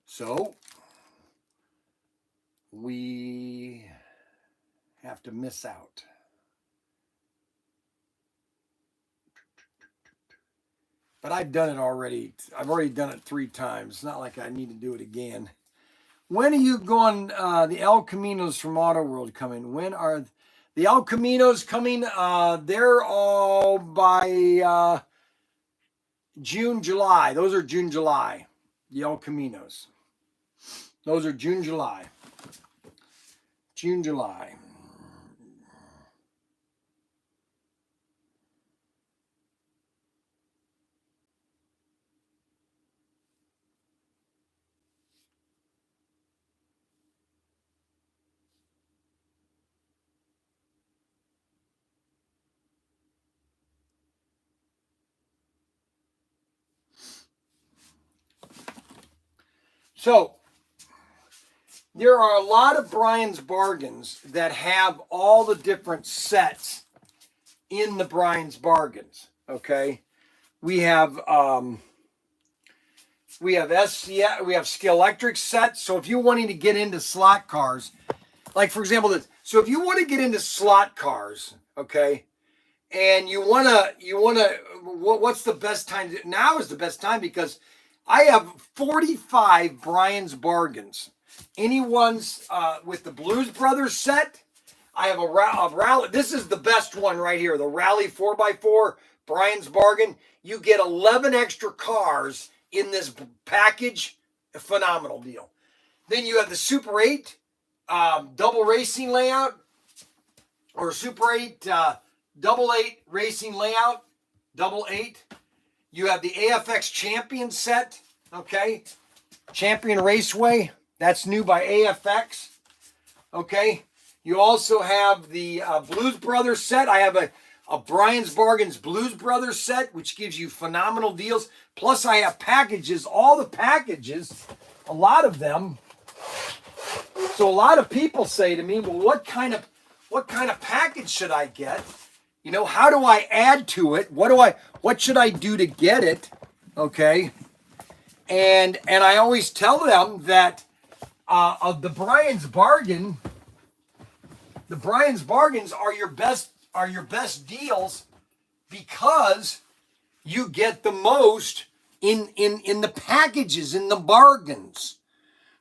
So we have to miss out. But I've done it already. I've already done it 3 times. It's not like I need to do it again. When are you going, the El Caminos from Auto World coming? When are the El Caminos coming? They're all by June, July. Those are June, July. The El Caminos. Those are June, July. June, July. So, there are a lot of Bryan's bargains that have all the different sets in the Bryan's bargains. Okay, we have SCS, we have Scalextric sets. So if you're wanting to get into slot cars, like for example this, so if you want to get into slot cars, okay, and what's the best time? Now is the best time because I have 45 Bryan's bargains. Anyone's with the Blues Brothers set, I have a rally. This is the best one right here, the Rally 4x4 Bryan's bargain. You get 11 extra cars in this package. A phenomenal deal. Then you have the Super 8 double racing layout, or Super 8 double 8 racing layout, double 8. You have the AFX Champion set, okay? Champion Raceway, that's new by AFX, okay? You also have the Blues Brothers set. I have a Bryan's Bargains Blues Brothers set, which gives you phenomenal deals. Plus, I have packages, all the packages, a lot of them. So a lot of people say to me, well, what kind of package should I get? You know, how do I add to it? What should I do to get it? Okay. And I always tell them that of the Bryan's bargains are your best deals because you get the most in the packages, in the bargains.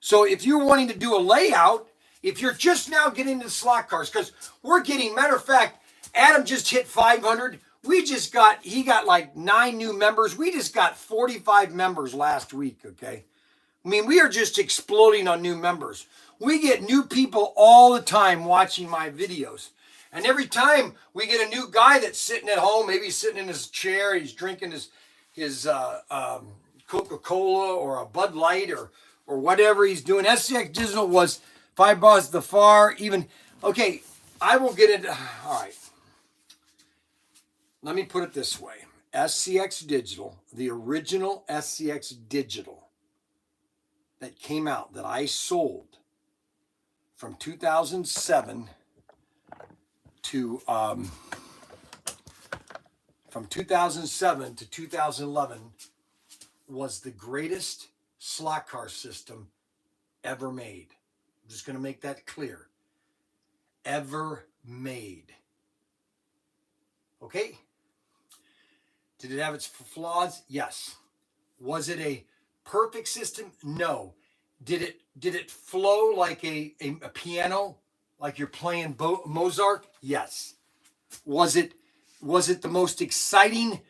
So if you're wanting to do a layout, if you're just now getting into slot cars, because we're getting, matter of fact, Adam just hit 500. He got like 9 new members. We just got 45 members last week, okay? I mean, we are just exploding on new members. We get new people all the time watching my videos. And every time we get a new guy that's sitting at home, maybe he's sitting in his chair, he's drinking his Coca-Cola or a Bud Light or whatever he's doing. SCX Digital was $5 the far, even, okay, I will get it, all right. Let me put it this way. SCX Digital, the original SCX Digital that came out, that I sold from 2007 to 2011 was the greatest slot car system ever made. I'm just going to make that clear. Ever made. Okay? Did it have its flaws? Yes. Was it a perfect system? No. Did it flow like a piano, like you're playing Mozart? Yes. Was it the most exciting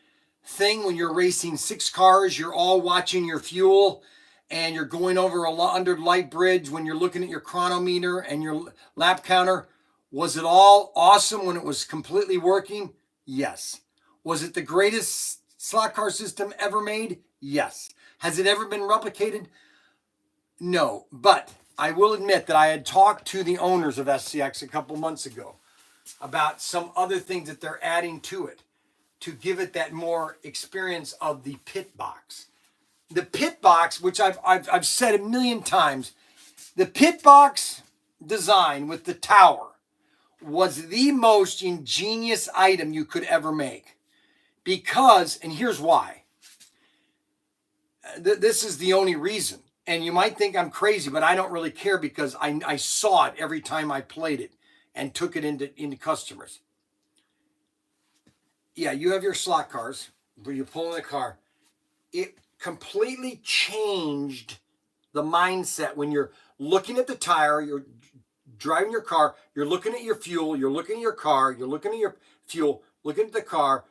thing when you're racing 6 cars, you're all watching your fuel, and you're going over under light bridge when you're looking at your chronometer and your lap counter? Was it all awesome when it was completely working? Yes. Was it the greatest slot car system ever made? Yes. Has it ever been replicated? No. But I will admit that I had talked to the owners of SCX a couple months ago about some other things that they're adding to it to give it that more experience of the pit box. The pit box, which I've said a million times, the pit box design with the tower was the most ingenious item you could ever make. Because, and here's why. This is the only reason. And you might think I'm crazy, but I don't really care because I saw it every time I played it and took it into customers. Yeah, you have your slot cars where you pull in the car. it completely changed the mindset when you're looking at the tire, you're driving your car, you're looking at your fuel, you're looking at your car, you're looking at your fuel, looking at the car,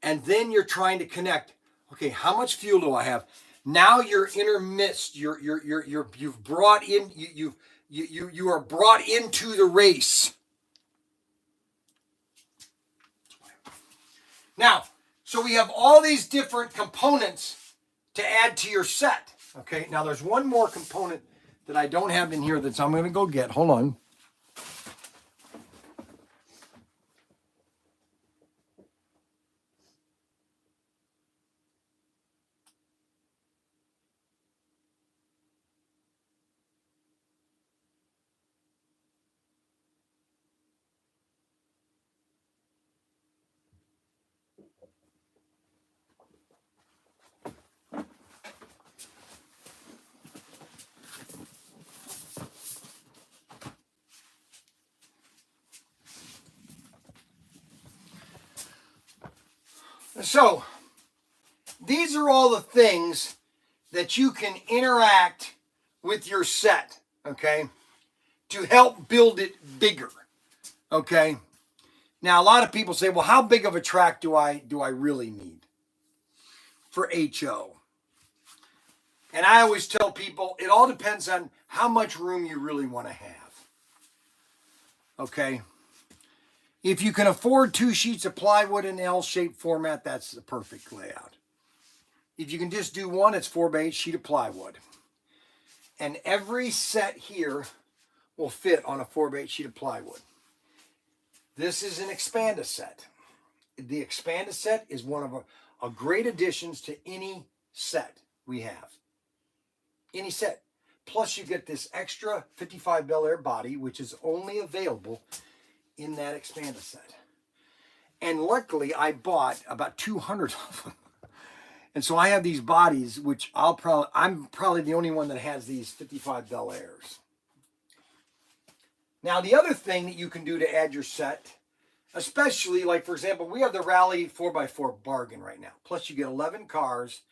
and then you're trying to connect. Okay, how much fuel do I have? Now you're intermixed. You've brought in you are brought into the race. Now, so we have all these different components to add to your set. Okay, now there's one more component that I don't have in here that I'm going to go get. Hold on. So, these are all the things that you can interact with your set, okay, to help build it bigger, okay? Now, a lot of people say, well, how big of a track do I really need for HO? And I always tell people, it all depends on how much room you really want to have, okay? If you can afford 2 sheets of plywood in L-shaped format, that's the perfect layout. If you can just do one, it's 4x8 sheet of plywood. And every set here will fit on a 4x8 sheet of plywood. This is an Expanda set. The Expanda set is one of a great additions to any set we have. Any set. Plus you get this extra 55 Bel Air body, which is only available in that Expanda set. And luckily I bought about 200 of them. And so I have these bodies, which I'm probably the only one that has these 55 Bel Airs. Now the other thing that you can do to add your set, especially like for example, we have the Rally 4x4 bargain right now. Plus you get 11 cars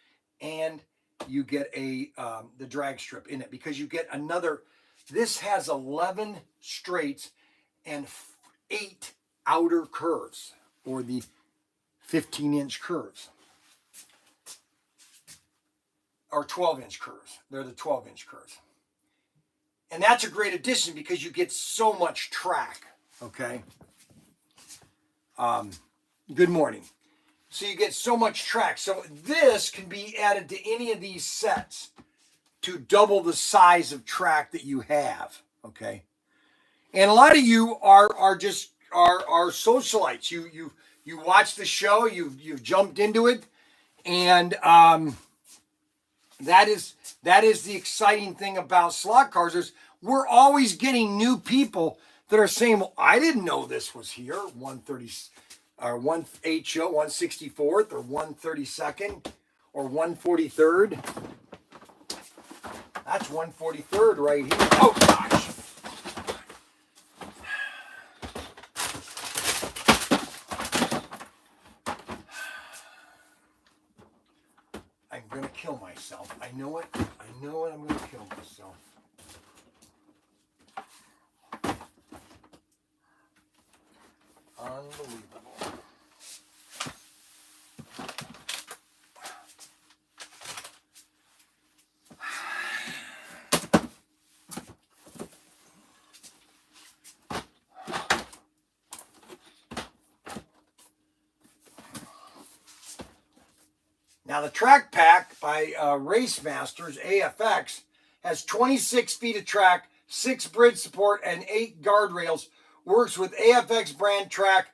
and you get the drag strip in it because you get another, this has 11 straights and 8 outer curves, or the 15-inch curves, or 12-inch curves. They're the 12-inch curves. And that's a great addition because you get so much track, okay? Good morning. So you get so much track. So this can be added to any of these sets to double the size of track that you have, okay? And a lot of you are socialites. You watch the show, you've jumped into it, and that is the exciting thing about slot cars is we're always getting new people that are saying, well, I didn't know this was here, 130 or 1 HO, 164th or 132nd or 143rd. That's 143rd right here. Oh gosh. I'm gonna kill myself. I know it. I know it. I'm gonna kill myself. Unbelievable. Now the Track Pack by Race Masters AFX has 26 feet of track, 6 bridge support, and 8 guardrails. Works with AFX brand track,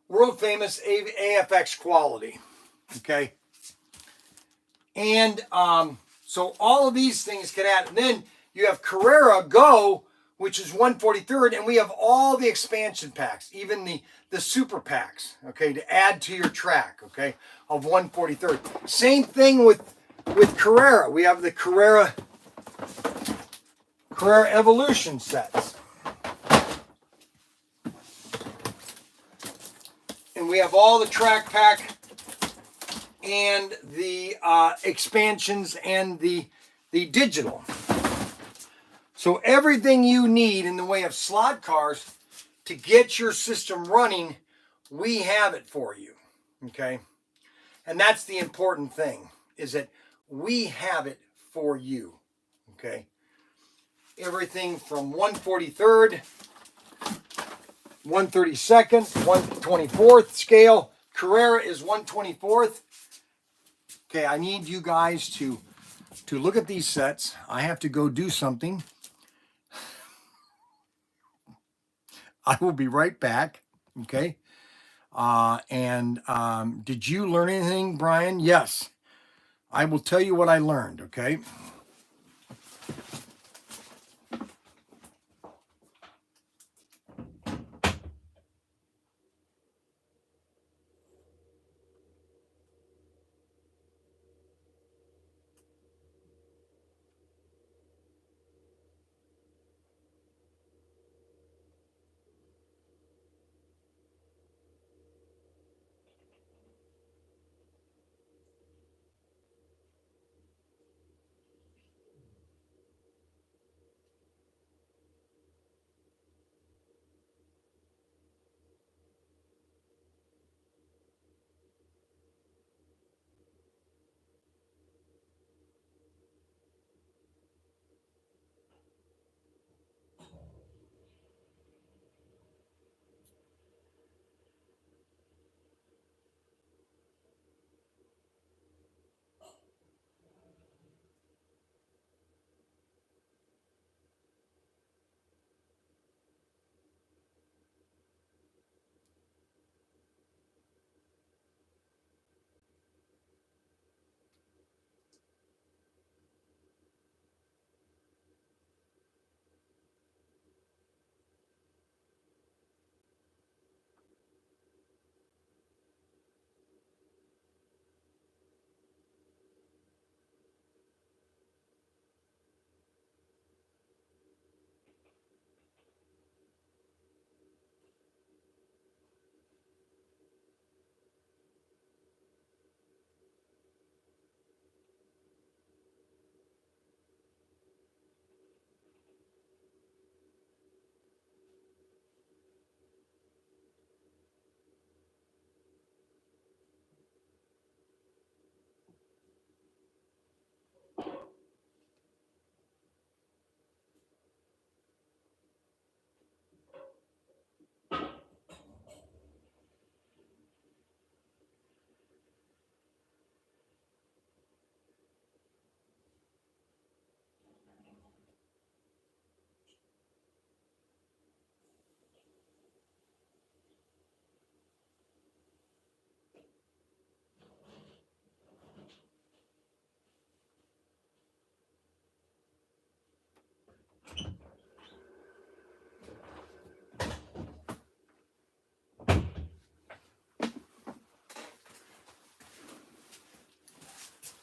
world famous AFX quality. Okay. And so all of these things can add. And then you have Carrera Go, which is 143rd, and we have all the expansion packs, even the super packs, okay, to add to your track, okay, of 143rd. Same thing with Carrera. We have the Carrera Evolution sets. And we have all the track pack and the expansions and the digital. So everything you need in the way of slot cars to get your system running, we have it for you, okay? And that's the important thing, is that we have it for you, okay? Everything from 1/43rd, 1/32nd, 1/24th scale. Carrera is 1/24th. Okay, I need you guys to look at these sets. I have to go do something. I will be right back, okay? Did you learn anything, Brian? Yes. I will tell you what I learned, okay?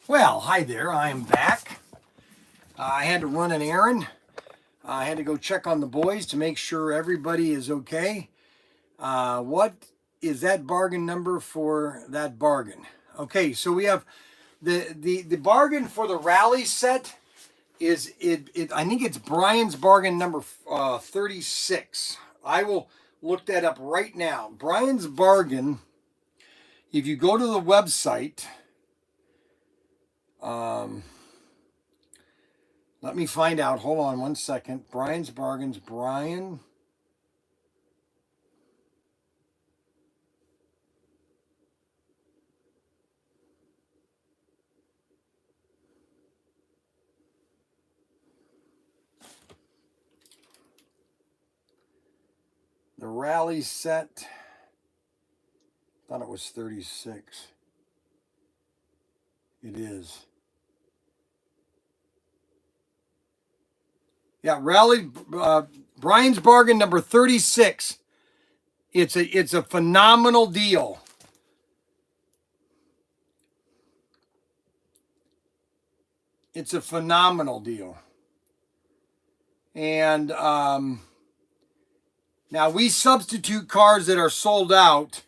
Well, hi there, I am back. I had to run an errand. I had to go check on the boys to make sure everybody is okay. What is that bargain number for that bargain? Okay, so we have the bargain for the rally set is I think it's Bryan's bargain number 36. I will look that up right now. Bryan's bargain, if you go to the website, let me find out. Hold on one second. Bryan's bargains, Bryan. The rally set, thought it was 36. It is. Yeah, rally, Bryan's bargain number 36. It's a phenomenal deal. It's a phenomenal deal. And now we substitute cars that are sold out.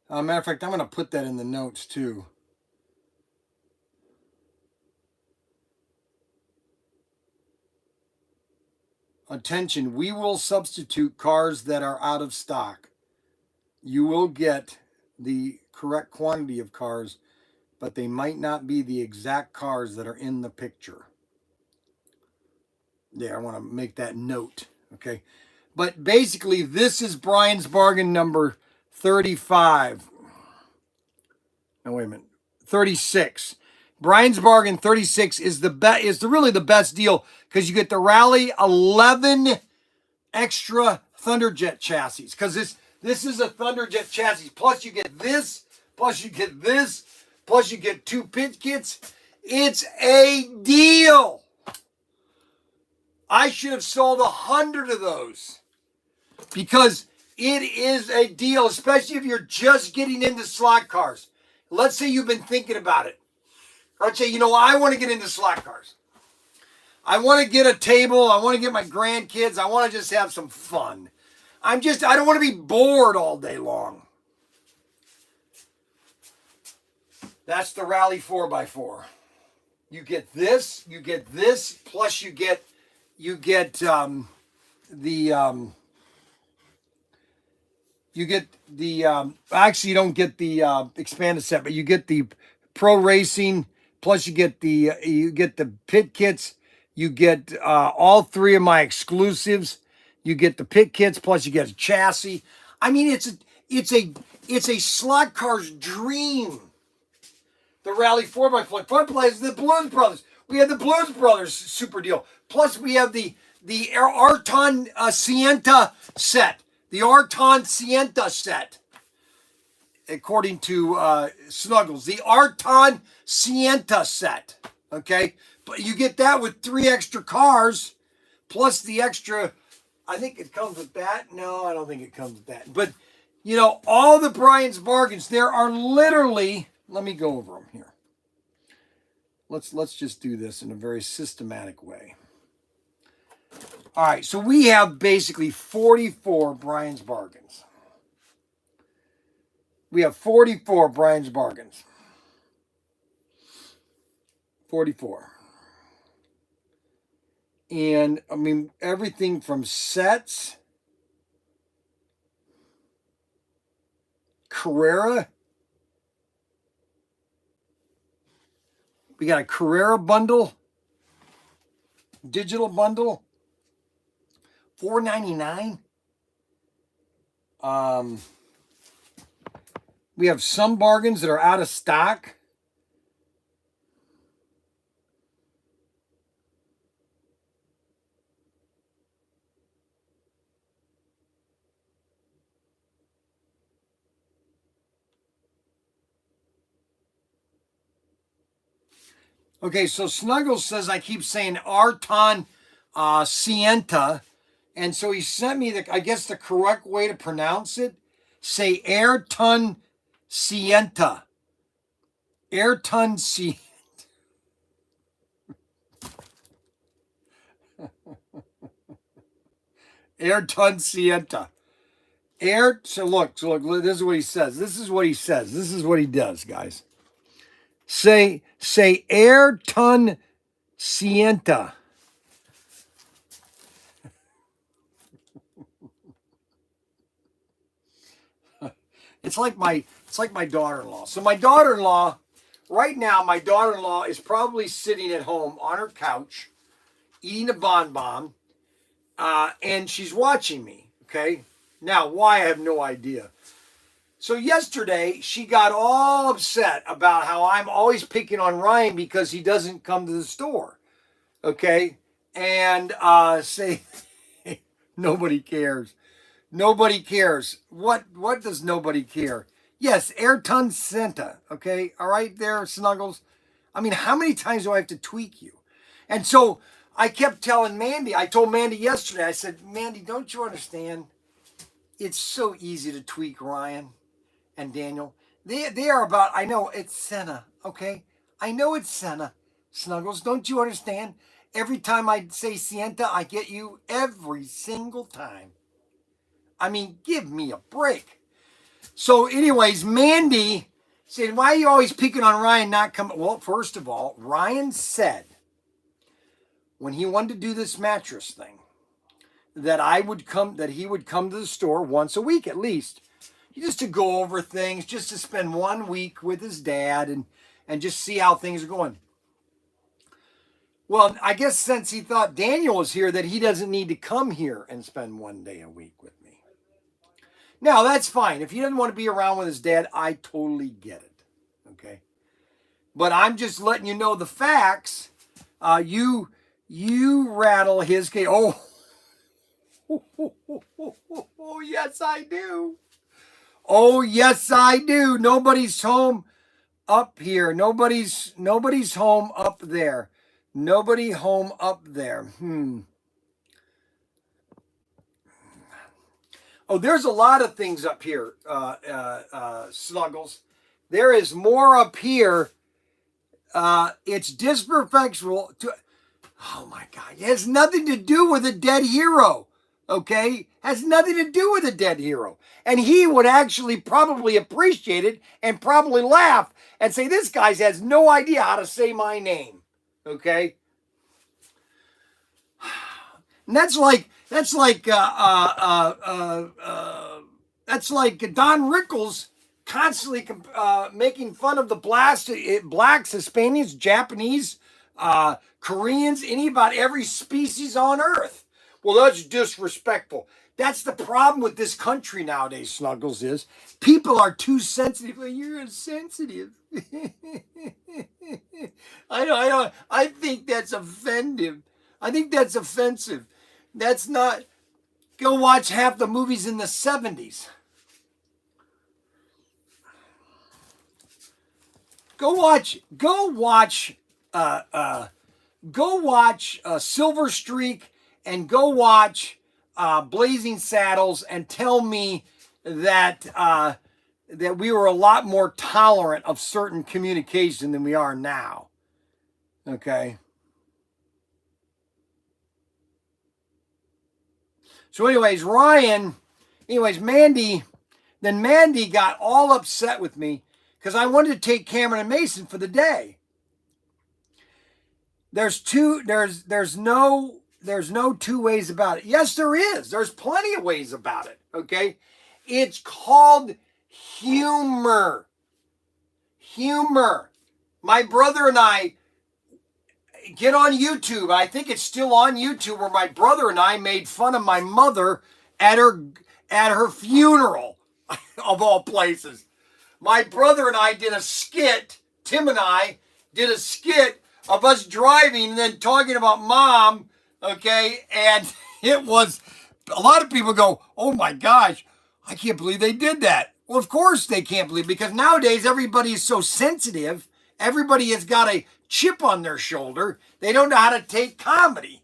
Matter of fact, I'm going to put that in the notes too. attention, we will substitute cars that are out of stock. You will get the correct quantity of cars, but they might not be the exact cars that are in the picture. There, I want to make that note, okay? But basically, this is Bryan's bargain number 35. No, wait a minute. 36. Bryan's bargain 36 is really the best deal because you get the Rally 11 extra Thunderjet chassis. Because this is a Thunderjet chassis. Plus you get this, plus you get this, plus you get 2 pit kits. It's a deal. I should have sold 100 of those because it is a deal, especially if you're just getting into slot cars. Let's say you've been thinking about it. Let's say, I want to get into slot cars. I want to get a table. I want to get my grandkids. I want to just have some fun. I don't want to be bored all day long. That's the Rally 4x4. You get this, plus you get actually you don't get the expanded set, but you get the Pro Racing, plus you get the pit kits, you get all 3 of my exclusives, you get the pit kits, plus you get a chassis. I mean, it's a slot car's dream. The Rally 4x4. Fun plays the Blues Brothers. We have the Blues Brothers super deal. Plus we have the Arton Sienta set. The Arton Sienta set. According to Snuggles. The Arton Sienta set. Okay? But you get that with 3 extra cars. Plus the extra, I think it comes with that. No, I don't think it comes with that. But, all the Bryan's bargains, there are literally, let me go over them here. Let's just do this in a very systematic way. All right, so we have basically 44 Bryan's bargains. We have 44 Bryan's bargains. 44. And, I mean, everything from sets, Carrera. We got a Carrera bundle, digital bundle, $4.99. We have some bargains that are out of stock. Okay, so Snuggles says I keep saying Arton Sienta. And so he sent me, I guess the correct way to pronounce it. Say Ayrton Sienta. Ayrton Sienta. Ayrton Sienta. So look, this is what he says. This is what he says. This is what he does, guys. Say Ayrton Sienta. It's like my daughter-in-law. So my daughter-in-law, right now, is probably sitting at home on her couch, eating a bonbon, and she's watching me. Okay. Now, why, I have no idea. So yesterday, she got all upset about how I'm always picking on Ryan because he doesn't come to the store. Okay? And say, nobody cares. Nobody cares. What does nobody care? Yes, Ayrton Senta. Okay? All right there, Snuggles. I mean, how many times do I have to tweak you? And so I kept telling Mandy, I told Mandy yesterday, I said, Mandy, don't you understand? It's so easy to tweak Ryan and Daniel. They are about, I know it's Senna, okay? I know it's Senna. Snuggles, don't you understand? Every time I say Sienta, I get you every single time. I mean, give me a break. So anyways, Mandy said, why are you always picking on Ryan not coming? Well, first of all, Ryan said when he wanted to do this mattress thing, that he would come to the store once a week at least, just to go over things, just to spend 1 week with his dad and just see how things are going. Well, I guess since he thought Daniel was here, that he doesn't need to come here and spend 1 day a week with me. Now, that's fine. If he doesn't want to be around with his dad, I totally get it. Okay? But I'm just letting you know the facts. You rattle his cage. Oh, yes, I do. Oh, yes, I do. Nobody's home up here. Nobody's home up there. Nobody home up there. Oh, there's a lot of things up here, Snuggles. There is more up here. It's disrespectful to... Oh, my God. It has nothing to do with a dead hero, okay? Has nothing to do with a dead hero. And he would actually probably appreciate it and probably laugh and say, this guy has no idea how to say my name, okay? And that's like Don Rickles constantly making fun of the blacks, Hispanics, Japanese, Koreans, about every species on Earth. Well, that's disrespectful. That's the problem with this country nowadays, Snuggles, is people are too sensitive. Well, you're insensitive. I think that's offensive. I think that's offensive. That's not... Go watch half the movies in the 70s. Go watch Silver Streak and go watch Blazing Saddles and tell me that we were a lot more tolerant of certain communication than we are now. Okay. So Mandy got all upset with me because I wanted to take Cameron and Mason for the day. There's no two ways about it. Yes, there is. There's plenty of ways about it. Okay. It's called humor. Humor. My brother and I get on YouTube. I think it's still on YouTube, where my brother and I made fun of my mother at her funeral, of all places. My brother and I did a skit. Tim and I did a skit of us driving and then talking about mom. Okay, and it was, a lot of people go, oh my gosh, I can't believe they did that. Well, of course they can't believe, because nowadays everybody is so sensitive. Everybody has got a chip on their shoulder. They don't know how to take comedy.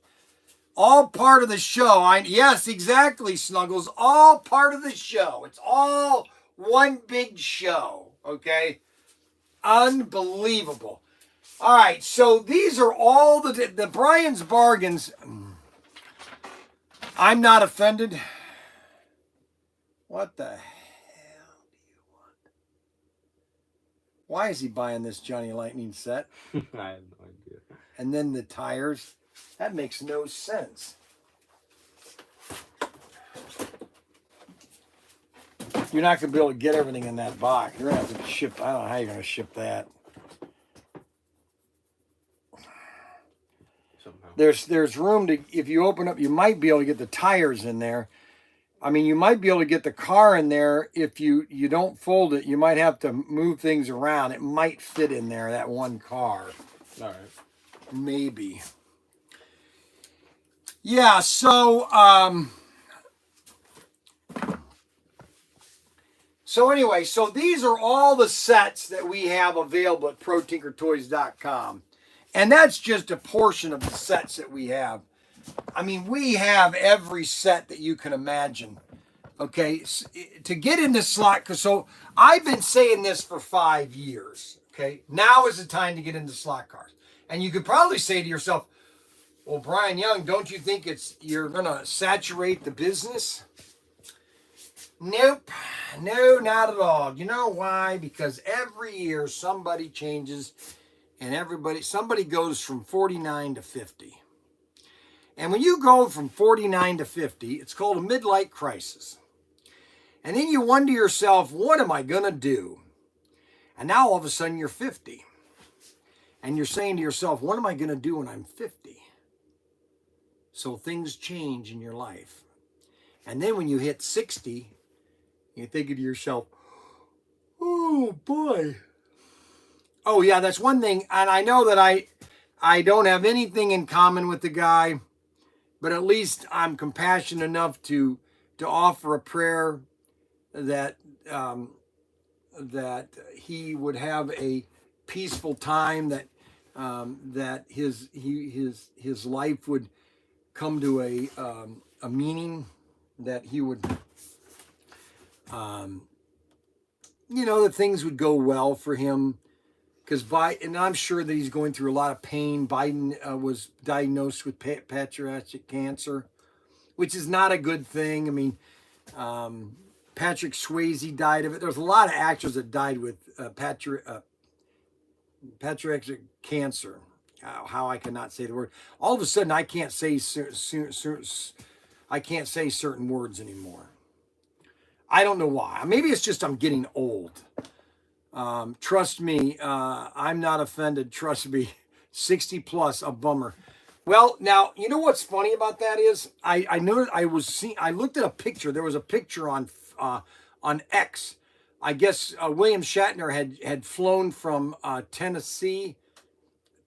All part of the show. Yes, exactly, Snuggles. All part of the show. It's all one big show. Okay? Unbelievable. All right, so these are all the Bryan's bargains. I'm not offended. What the hell do you want? Why is he buying this Johnny Lightning set? I have no idea. And then the tires? That makes no sense. You're not going to be able to get everything in that box. You're going to have to ship. I don't know how you're going to ship that. There's room to, if you open up, you might be able to get the tires in there. I mean, you might be able to get the car in there. If you don't fold it, you might have to move things around. It might fit in there, that one car. All right. Maybe. Yeah, so anyway, so these are all the sets that we have available at ProTinkerToys.com. And that's just a portion of the sets that we have. I mean, we have every set that you can imagine. Okay, to get into slot, so I've been saying this for 5 years. Okay, now is the time to get into slot cars. And you could probably say to yourself, well, Bryan Young, don't you think you're going to saturate the business? Nope. No, not at all. You know why? Because every year somebody changes and somebody goes from 49 to 50. And when you go from 49 to 50, it's called a midlife crisis. And then you wonder yourself, what am I going to do? And now all of a sudden you're 50. And you're saying to yourself, what am I going to do when I'm 50? So things change in your life. And then when you hit 60, you're thinking to yourself, oh boy. Oh yeah, that's one thing. And I know that I don't have anything in common with the guy, but at least I'm compassionate enough to offer a prayer that that he would have a peaceful time, that that his life would come to a meaning, that he would that things would go well for him. Because and I'm sure that he's going through a lot of pain. Biden was diagnosed with patriotic cancer, which is not a good thing. I mean, Patrick Swayze died of it. There's a lot of actors that died with patriotic cancer. How I cannot say the word. All of a sudden, I can't say certain words anymore. I don't know why. Maybe it's just I'm getting old. Trust me, I'm not offended. Trust me, 60 plus, a bummer. Well, now you know what's funny about that is I noticed I looked at a picture. There was a picture on X. I guess William Shatner had flown from Tennessee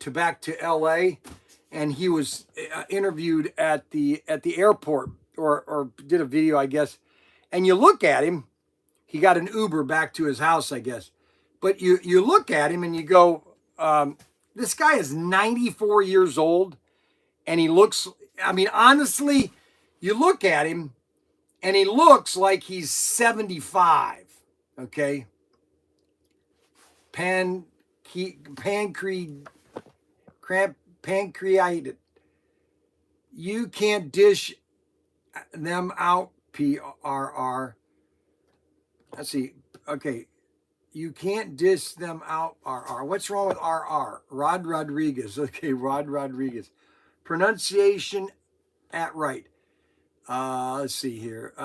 back to L.A. and he was interviewed at the airport or did a video, I guess. And you look at him, he got an Uber back to his house, I guess. But you look at him and you go, this guy is 94 years old, and he looks, I mean, honestly, you look at him and he looks like he's 75, okay? Pancreatic. You can't dish them out, PRR. Let's see, okay. You can't dish them out, RR. What's wrong with RR? Rod Rodriguez. Okay, Rod Rodriguez. Pronunciation at right. Let's see here.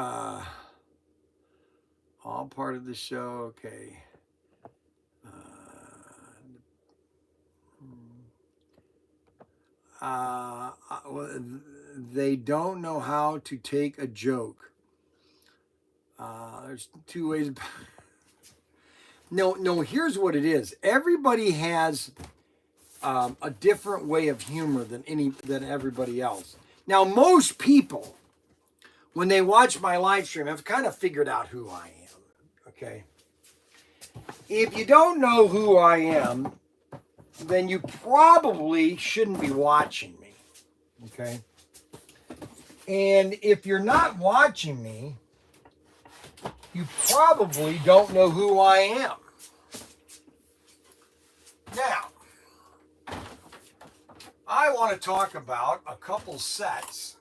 All part of the show. Okay. They don't know how to take a joke. There's two ways. No, here's what it is. Everybody has a different way of humor than everybody else. Now, most people, when they watch my live stream, have kind of figured out who I am, okay? If you don't know who I am, then you probably shouldn't be watching me, okay? And if you're not watching me, you probably don't know who I am. Now, I want to talk about a couple sets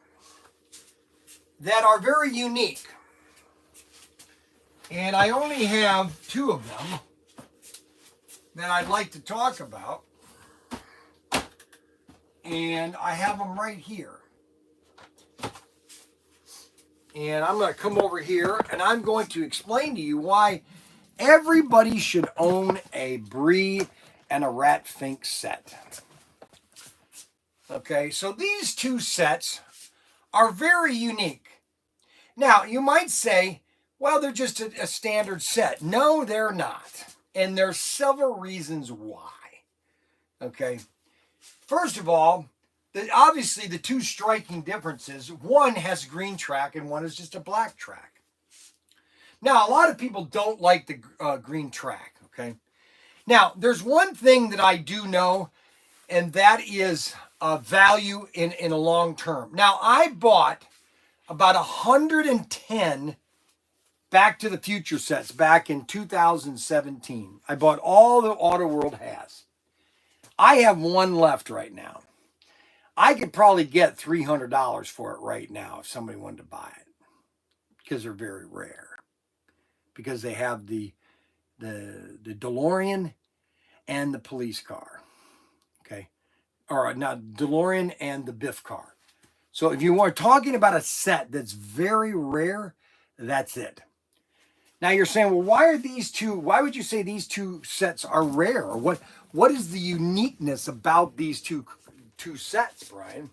that are very unique. And I only have two of them that I'd like to talk about. And I have them right here. And I'm going to come over here and I'm going to explain to you why everybody should own a Bree and a Rat Fink set. Okay, so these two sets are very unique. Now, you might say, well, they're just a standard set. No, they're not. And there's several reasons why. Okay, first of all, obviously the two striking differences, one has green track and one is just a black track. Now, a lot of people don't like the green track, okay? Now, there's one thing that I do know, and that is value in a long term. Now, I bought about 110 Back to the Future sets back in 2017. I bought all the Auto World has. I have one left right now. I could probably get $300 for it right now if somebody wanted to buy it, because they're very rare. Because they have the DeLorean and the police car, okay, or not DeLorean and the Biff car. So if you are talking about a set that's very rare, that's it. Now you're saying, well, why would you say these two sets are rare? Or what is the uniqueness about these two sets, Brian?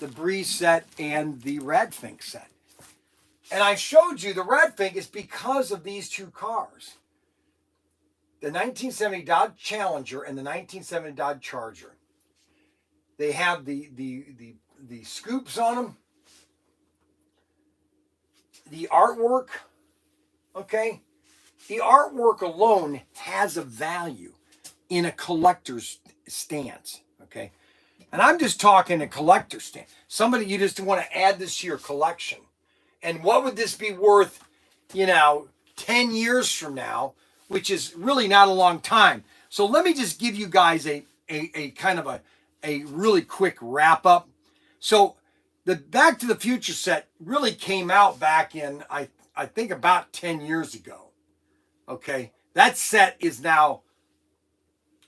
The Bree set and the Radfink set. And I showed you the Radfink is because of these two cars. The 1970 Dodge Challenger and the 1970 Dodge Charger. They have the scoops on them. The artwork, okay? The artwork alone has a value in a collector's stance, okay? And I'm just talking a collector's stance. Somebody you just want to add this to your collection. And what would this be worth, 10 years from now, which is really not a long time. So let me just give you guys a kind of a really quick wrap up. So the Back to the Future set really came out back in, I think about 10 years ago. Okay. That set is now,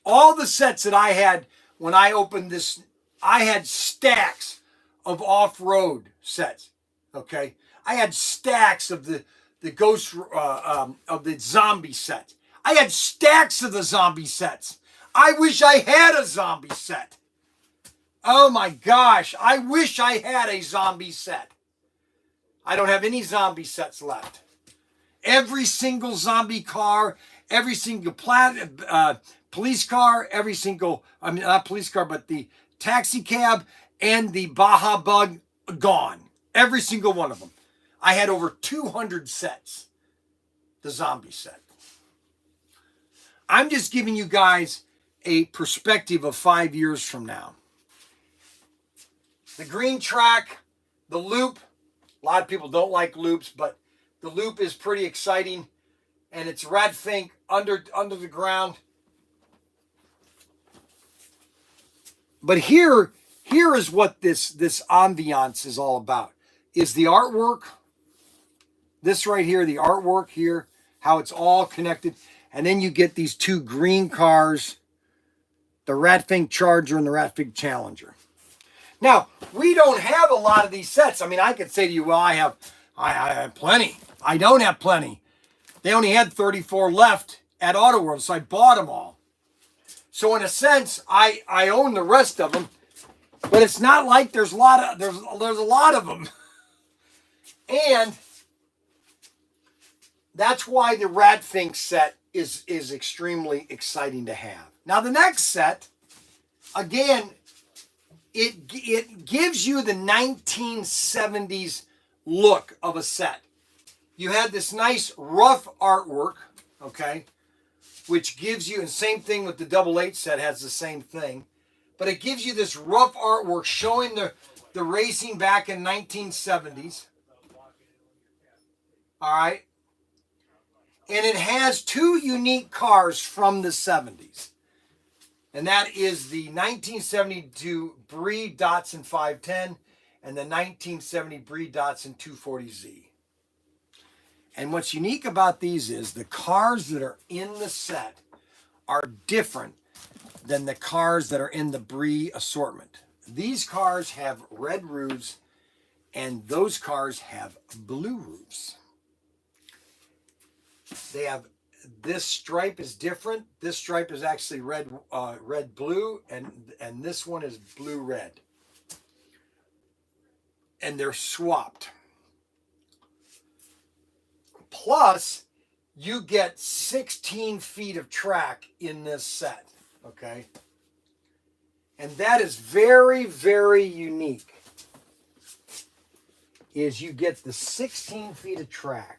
all the sets that I had when I opened this, I had stacks of off-road sets. Okay. I had stacks of the ghost, of the zombie set. I had stacks of the zombie sets. I wish I had a zombie set. Oh my gosh, I wish I had a zombie set. I don't have any zombie sets left. Every single zombie car, every single police car, not police car, but the taxi cab and the Baja Bug gone. Every single one of them. I had over 200 sets. The zombie set. I'm just giving you guys a perspective of 5 years from now. The green track, the loop. A lot of people don't like loops, but the loop is pretty exciting. And it's Radfink under the ground. But here is what this ambiance is all about. Is the artwork. This right here, the artwork here, how it's all connected. And then you get these two green cars, the Radfink Charger and the Radfink Challenger. Now, we don't have a lot of these sets. I mean, I could say to you, well, I have plenty. I don't have plenty. They only had 34 left at Auto World, so I bought them all. So in a sense, I own the rest of them, but it's not like there's a lot of them. And that's why the Radfink set is extremely exciting to have. Now the next set, again, it gives you the 1970s look of a set. You had this nice rough artwork, okay, which gives you, and same thing with the 88 set has the same thing, but it gives you this rough artwork showing the racing back in 1970s. All right. And it has two unique cars from the 70s. And that is the 1972 Bree Datsun 510 and the 1970 Bree Datsun 240Z. And what's unique about these is the cars that are in the set are different than the cars that are in the Bree assortment. These cars have red roofs and those cars have blue roofs. They have, this stripe is different. This stripe is actually red blue, and this one is blue red. And they're swapped. Plus, you get 16 feet of track in this set, okay? And that is very, very unique, is you get the 16 feet of track.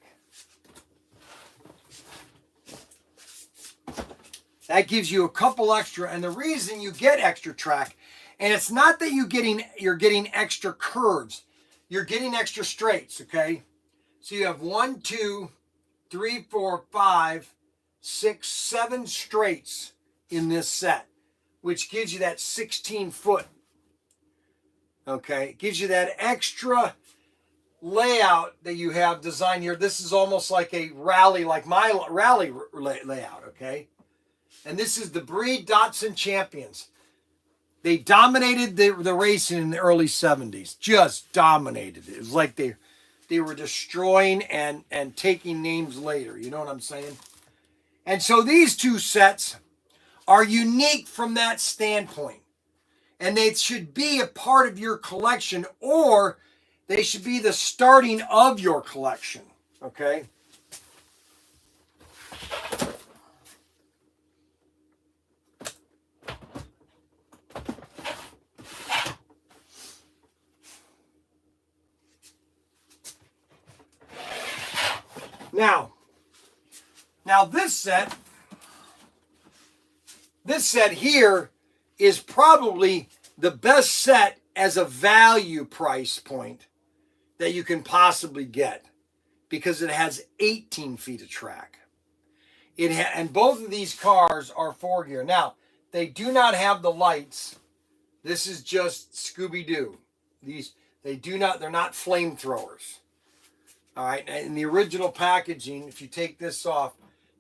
That gives you a couple extra, and the reason you get extra track, and it's not that you're getting extra curves, you're getting extra straights, okay? So you have 1, 2, 3, 4, 5, 6, 7 straights in this set, which gives you that 16 foot, okay? It gives you that extra layout that you have designed here. This is almost like a rally, like my rally layout, okay? And this is the Bree Datsun Champions. They dominated the racing in the early 70s. Just dominated it. It was like they were destroying and taking names later. You know what I'm saying? And so these two sets are unique from that standpoint. And they should be a part of your collection, or they should be the starting of your collection. Okay? Now this set here is probably the best set as a value price point that you can possibly get, because it has 18 feet of track. And both of these cars are 4-gear. Now, they do not have the lights. This is just Scooby-Doo. They're not flamethrowers. All right, in the original packaging, if you take this off,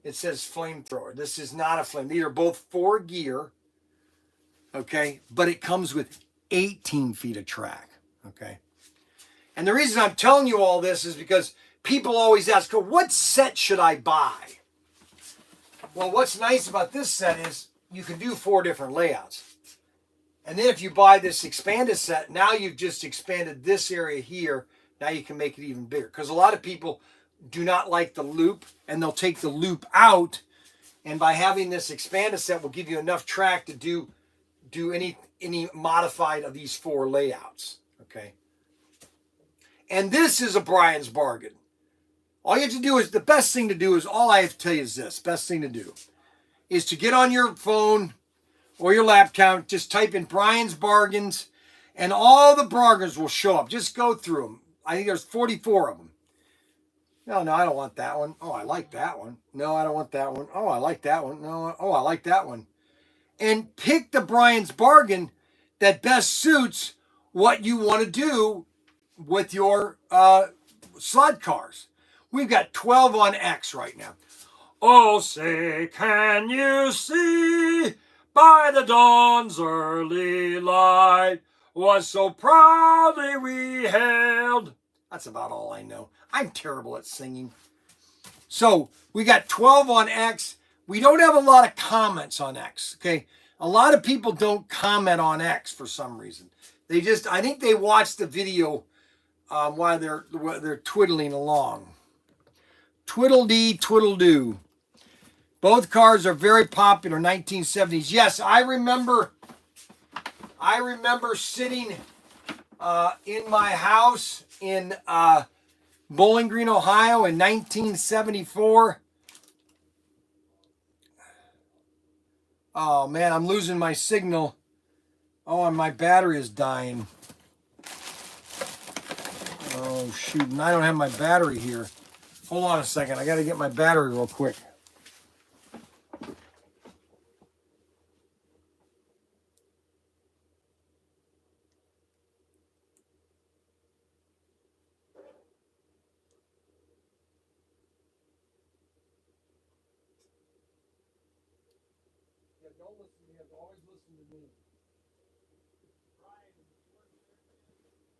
it says flamethrower. This is not a flame. These are both 4-gear, okay? But it comes with 18 feet of track, okay? And the reason I'm telling you all this is because people always ask, oh, what set should I buy? Well, what's nice about this set is you can do 4 different layouts. And then if you buy this expanded set, now you've just expanded this area here. Now you can make it even bigger. Because a lot of people do not like the loop, and they'll take the loop out. And by having this expanded set will give you enough track to do any modified of these 4 layouts. Okay. And this is a Bryan's bargain. All you have to do is, the best thing to do is, all I have to tell you is this, best thing to do is to get on your phone or your laptop, just type in Bryan's bargains, and all the bargains will show up. Just go through them. I think there's 44 of them. No, I don't want that one. Oh, I like that one. No, I don't want that one. Oh, I like that one. No, oh, I like that one. And pick the Bryan's bargain that best suits what you want to do with your sled cars. We've got 12 on X right now. Oh, say, can you see by the dawn's early light was so proudly we hailed. That's about all I know. I'm terrible at singing. So we got 12 on X. We don't have a lot of comments on X, okay? A lot of people don't comment on X for some reason. I think they watch the video while they're twiddling along. Twiddle-dee, twiddle-doo. Both cars are very popular, 1970s. Yes, I remember sitting in my house in Bowling Green, Ohio in 1974. Oh, man, I'm losing my signal. Oh, and my battery is dying. Oh, shoot, and I don't have my battery here. Hold on a second. I got to get my battery real quick. Don't listen to him. Always listen to me.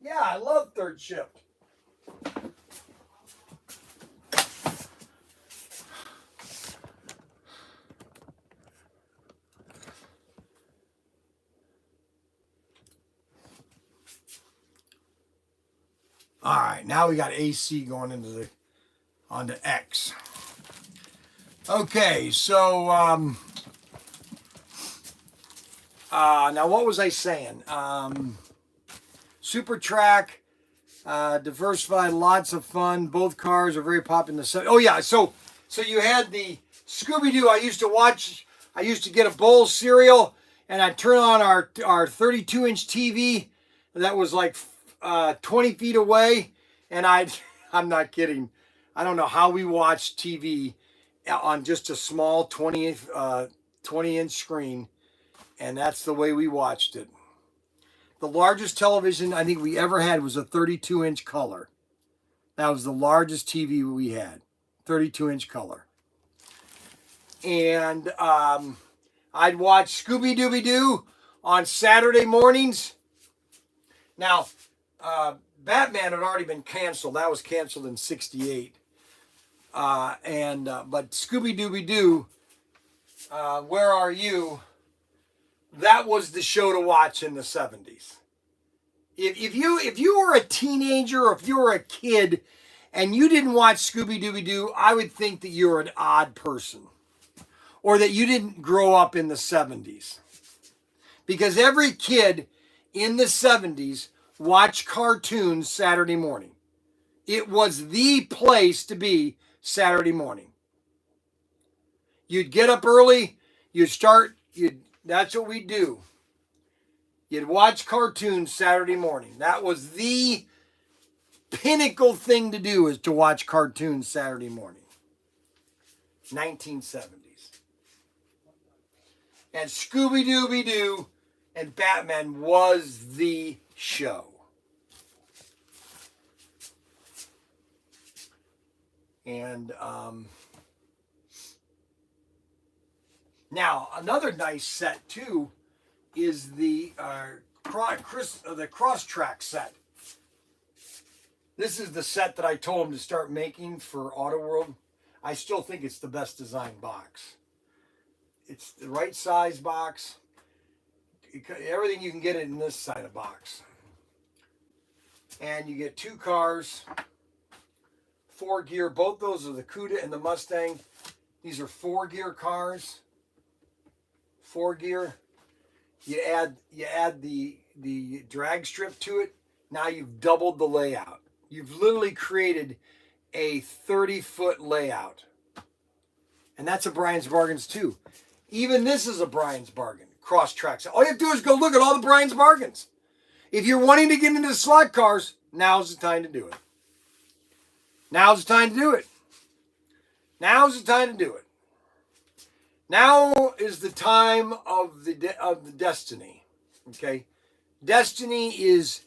Yeah, I love third shift. All right, now we got AC going onto X. Okay, so now what was I saying? Super track, diversified, lots of fun. Both cars are very popular in the set. Oh yeah, so you had the Scooby-Doo. I used to get a bowl of cereal, and I'd turn on our 32-inch TV that was like 20 feet away, and I'm not kidding. I don't know how we watched TV on just a small 20-inch screen, and that's the way we watched it. The largest television I think we ever had was a 32-inch color. That was the largest TV we had, 32-inch color. And I'd watch Scooby-Dooby-Doo on Saturday mornings. Now, Batman had already been canceled. That was canceled in '68. But Scooby Dooby Doo, Where Are You? That was the show to watch in the '70s. If you were a teenager or if you were a kid and you didn't watch Scooby Dooby Doo, I would think that you're an odd person, or that you didn't grow up in the '70s. Because every kid in the '70s watched cartoons Saturday morning. It was the place to be Saturday morning. You'd get up early, that's what we'd do. You'd watch cartoons Saturday morning. That was the pinnacle thing to do, is to watch cartoons Saturday morning. 1970s. And Scooby Dooby Doo and Batman was the show. And now another nice set too is the cross-track set. This is the set that I told him to start making for Auto World. I still think it's the best designed box. It's the right size box. Everything you can get it in this side of box. And you get 2 cars, 4 gear. Both those are the Cuda and the Mustang. These are 4 gear cars. 4 gear. You add the drag strip to it. Now you've doubled the layout. You've literally created a 30-foot layout. And that's a Bryan's Bargains too. Even this is a Bryan's Bargain. Cross tracks. All you have to do is go look at all the Bryan's Bargains. If you're wanting to get into the slot cars, now's the time to do it. Now's the time to do it. Now's the time to do it. Now is the time of the Destiny. Okay, Destiny is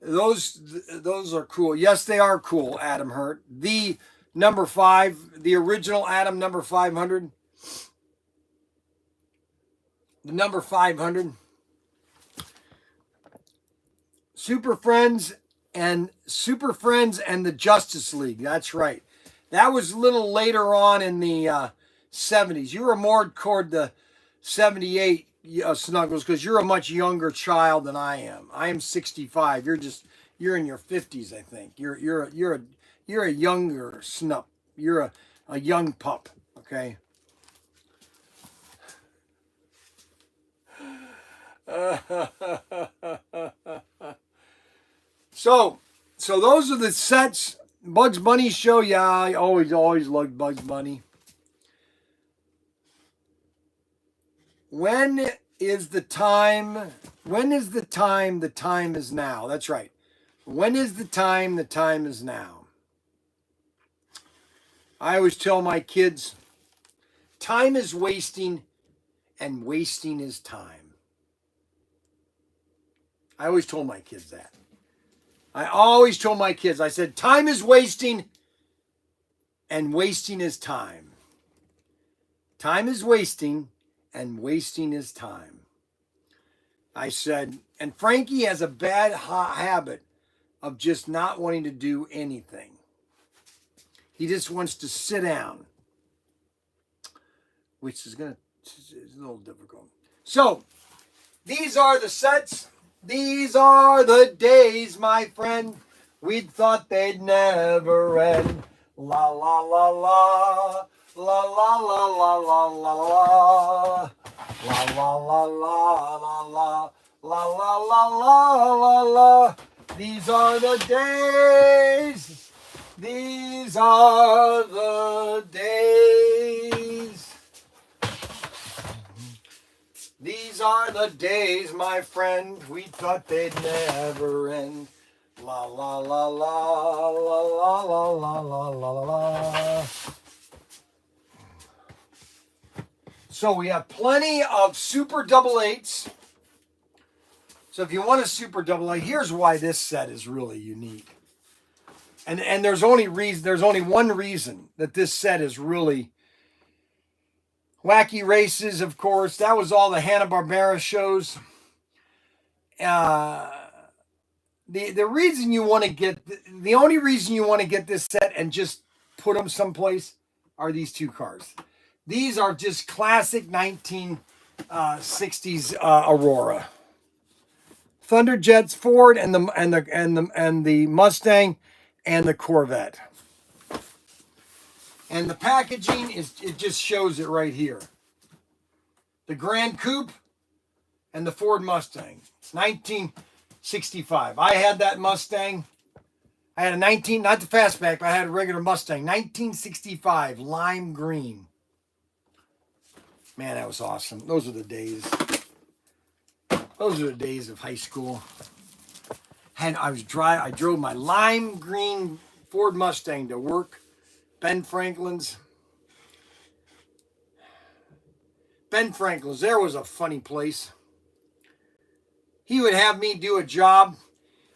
those are cool. Yes, they are cool. Adam Hurt, the number 5, the original Adam number 500. The number 500. Super Friends and the Justice League. That's right. That was a little later on in the 70s. You were more toward the 78 Snuggles, because you're a much younger child than I am. I am 65. You're in your 50s, I think. You're a younger snup. You're a young pup. Okay. So those are the sets. Bugs Bunny show. Yeah, I always loved Bugs Bunny. When is the time? When is the time? The time is now. That's right. When is the time? The time is now. I always tell my kids, time is wasting and wasting is time. I always told my kids that. I always told my kids, I said, time is wasting and wasting is time. Time is wasting and wasting is time. I said, and Frankie has a bad habit of just not wanting to do anything. He just wants to sit down, which is a little difficult. So, these are the sets. These are the days, my friend. We'd thought they'd never end. La la la la. La la la la la la la. La la la la la la. La la la la la la. These are the days. These are the days. These are the days, my friend, we thought they'd never end. La la la la la la la la la la la. So we have plenty of super double eights. So if you want a super double eight, here's why this set is really unique. And there's only one reason that this set is really Wacky Races, of course. That was all the Hanna-Barbera shows. the reason you want to get the only reason you want to get this set and just put them someplace are these two cars. These are just classic 1960s Aurora. Thunderjets Ford and the Mustang and the Corvette. And the packaging it just shows it right here. The Grand Coupe and the Ford Mustang. 1965. I had that Mustang. I had a not the fastback, but I had a regular Mustang. 1965, lime green. Man, that was awesome. Those are the days. Those are the days of high school. And I drove my lime green Ford Mustang to work. Ben Franklin's. There was a funny place. He would have me do a job.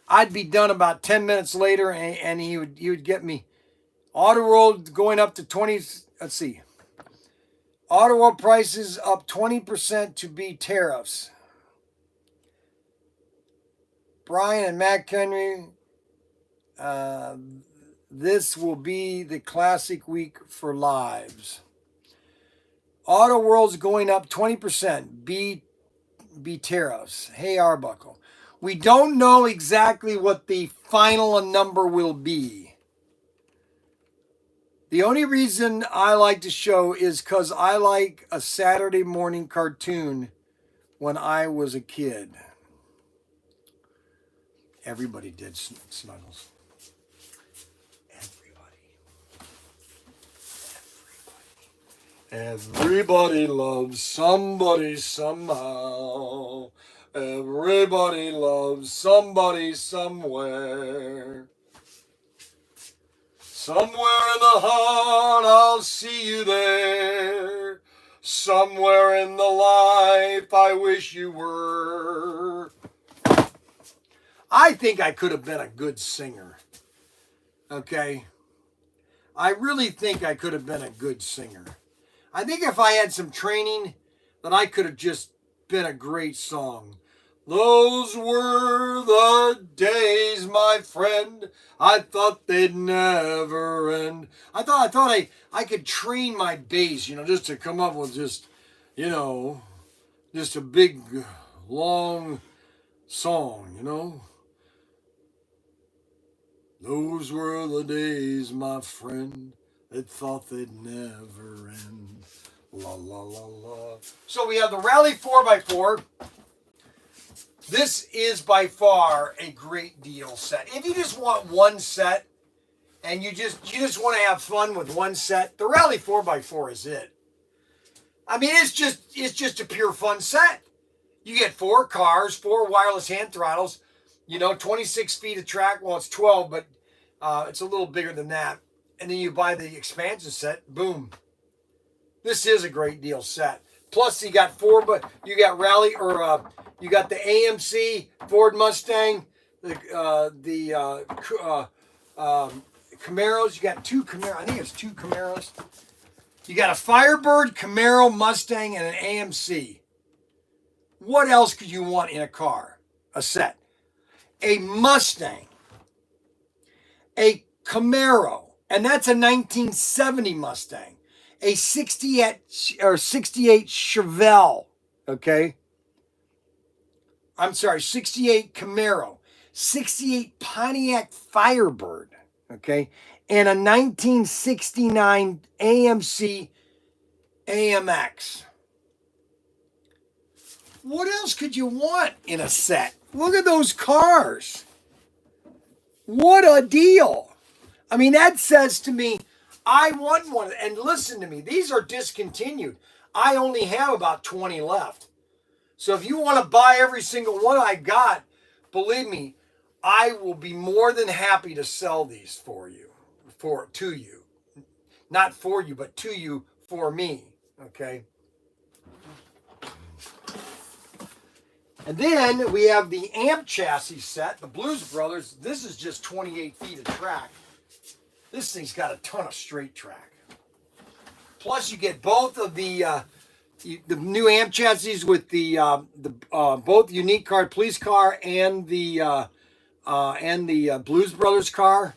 I'd be done about 10 minutes later, and he would get me auto world going up to 20. Let's see. Auto world prices up 20% to beat tariffs. Bryan and Matt Henry. This will be the classic week for lives. Auto World's going up 20%. Be tariffs. Hey Arbuckle. We don't know exactly what the final number will be. The only reason I like to show is because I like a Saturday morning cartoon when I was a kid. Everybody did Snuggles. Everybody loves somebody somehow. Everybody loves somebody somewhere. Somewhere in the heart, I'll see you there. Somewhere in the life, I wish you were. I think I could have been a good singer. Okay? I really think I could have been a good singer. I think if I had some training, that I could have just been a great song. Those were the days, my friend. I thought they'd never end. I thought I could train my bass, just to come up with just a big, long song, Those were the days, my friend. They thought they'd never end. La, la, la, la. So we have the Rally 4x4. This is by far a great deal set. If you just want one set and you just want to have fun with one set, the Rally 4x4 is it. I mean, it's just a pure fun set. You get 4 cars, 4 wireless hand throttles, 26 feet of track. Well, it's 12, but it's a little bigger than that. And then you buy the expansion set, boom. This is a great deal set. Plus, you got you got the AMC Ford Mustang, the Camaros. You got 2 Camaros. I think it's 2 Camaros. You got a Firebird, Camaro, Mustang, and an AMC. What else could you want in a car? A set. A Mustang. A Camaro. And that's a 1970 Mustang. A 68 Chevelle, okay? I'm sorry, 68 Camaro. 68 Pontiac Firebird, okay? And a 1969 AMC AMX. What else could you want in a set? Look at those cars. What a deal. I mean, that says to me, I want one. And listen to me, these are discontinued. I only have about 20 left. So if you want to buy every single one I got, believe me, I will be more than happy to sell these to you. Not for you, but to you, for me. Okay? And then we have the amp chassis set, the Blues Brothers. This is just 28 feet of track. This thing's got a ton of straight track. Plus you get both of the the new amp chassis with the both unique car, police car, and the Blues Brothers car.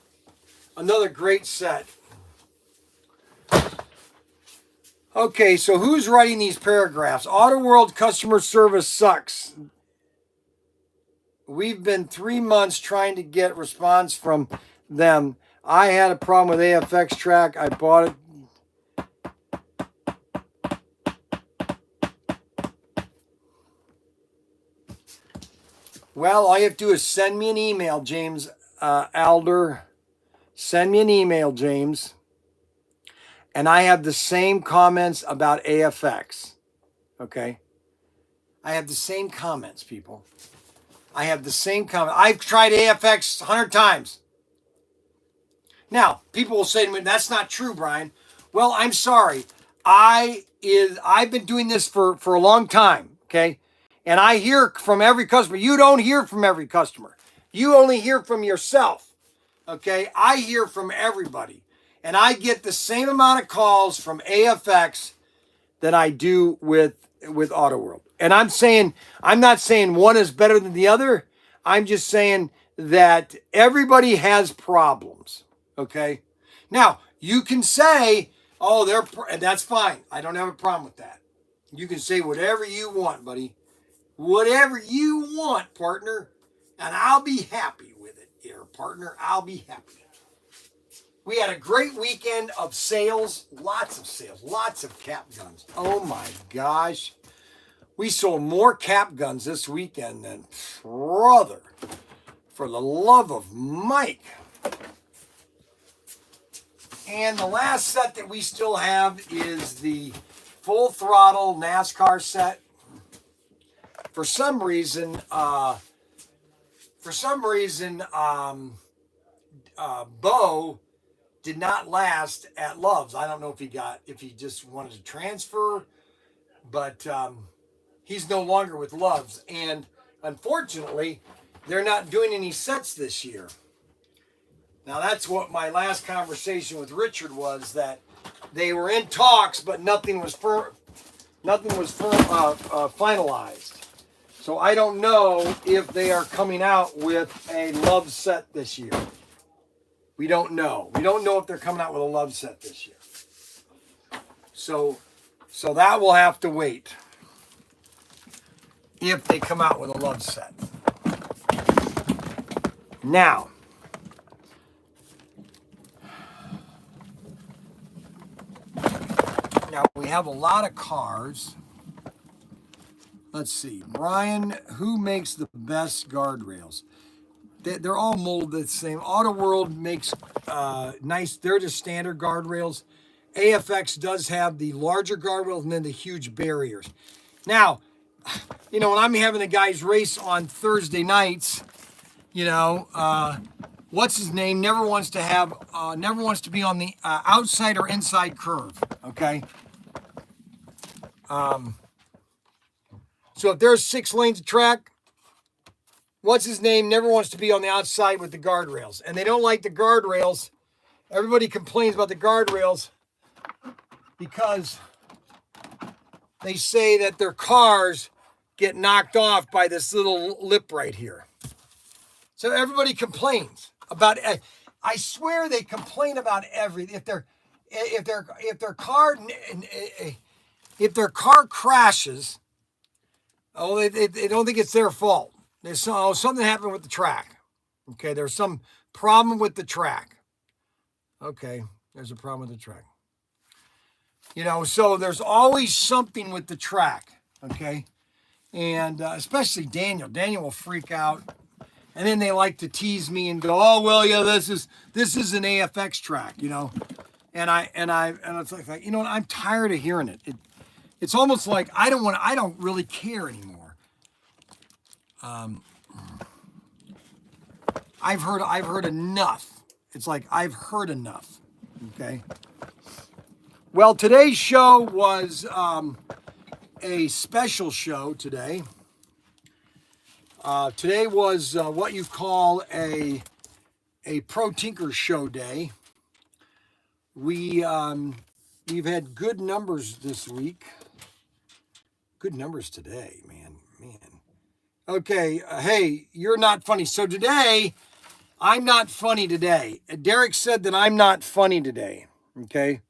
Another great set. Okay, so who's writing these paragraphs? Auto World customer service sucks. We've been 3 months trying to get response from them. I had a problem with AFX track. I bought it. Well, all you have to do is send me an email, James Alder. Send me an email, James. And I have the same comments about AFX. Okay? I have the same comments, people. I have the same comment. I've tried AFX 100 times. Now, people will say to me, that's not true, Bryan. Well, I'm sorry. I've been doing this for a long time, okay? And I hear from every customer. You don't hear from every customer. You only hear from yourself, okay? I hear from everybody. And I get the same amount of calls from AFX that I do with Auto World. And I'm not saying one is better than the other. I'm just saying that everybody has problems, okay? Now, you can say, oh, that's fine. I don't have a problem with that. You can say whatever you want, buddy. Whatever you want, partner. And I'll be happy with it here, partner. I'll be happy. We had a great weekend of sales. Lots of cap guns. Oh my gosh. We sold more cap guns this weekend than brother. For the love of Mike. And the last set that we still have is the full throttle NASCAR set. For some reason, Bo did not last at Love's. I don't know if he just wanted to transfer, but he's no longer with Love's. And unfortunately, they're not doing any sets this year. Now that's what my last conversation with Richard was, that they were in talks, but nothing was finalized. So I don't know if they are coming out with a Love set this year. We don't know. We don't know if they're coming out with a Love set this year. So that will have to wait. If they come out with a Love set. Now we have a lot of cars. Let's see. Bryan, who makes the best guardrails? They're all molded the same. Auto World makes nice, they're just standard guardrails. AFX does have the larger guardrails and then the huge barriers. Now, when I'm having the guys race on Thursday nights, what's his name never wants to be on the outside or inside curve, okay? So if there's 6 lanes of track, what's his name never wants to be on the outside with the guardrails. And they don't like the guardrails. Everybody complains about the guardrails because they say that their cars get knocked off by this little lip right here. So everybody complains about it. I swear they complain about everything. If their car crashes, they don't think it's their fault. There's something happened with the track. Okay, there's some problem with the track. Okay, there's a problem with the track. So there's always something with the track. Okay, and especially Daniel. Daniel will freak out, and then they like to tease me and go, "Oh well, yeah, this is an AFX track," And it's like I'm tired of hearing it. It's almost like I don't really care anymore. I've heard enough. It's like I've heard enough. Okay. Well, today's show was a special show today. Today was what you call a Pro Tinker Show day. We've had good numbers this week. Good numbers today, man. Okay, hey, you're not funny. So today, I'm not funny today. Derek said that I'm not funny today. Okay,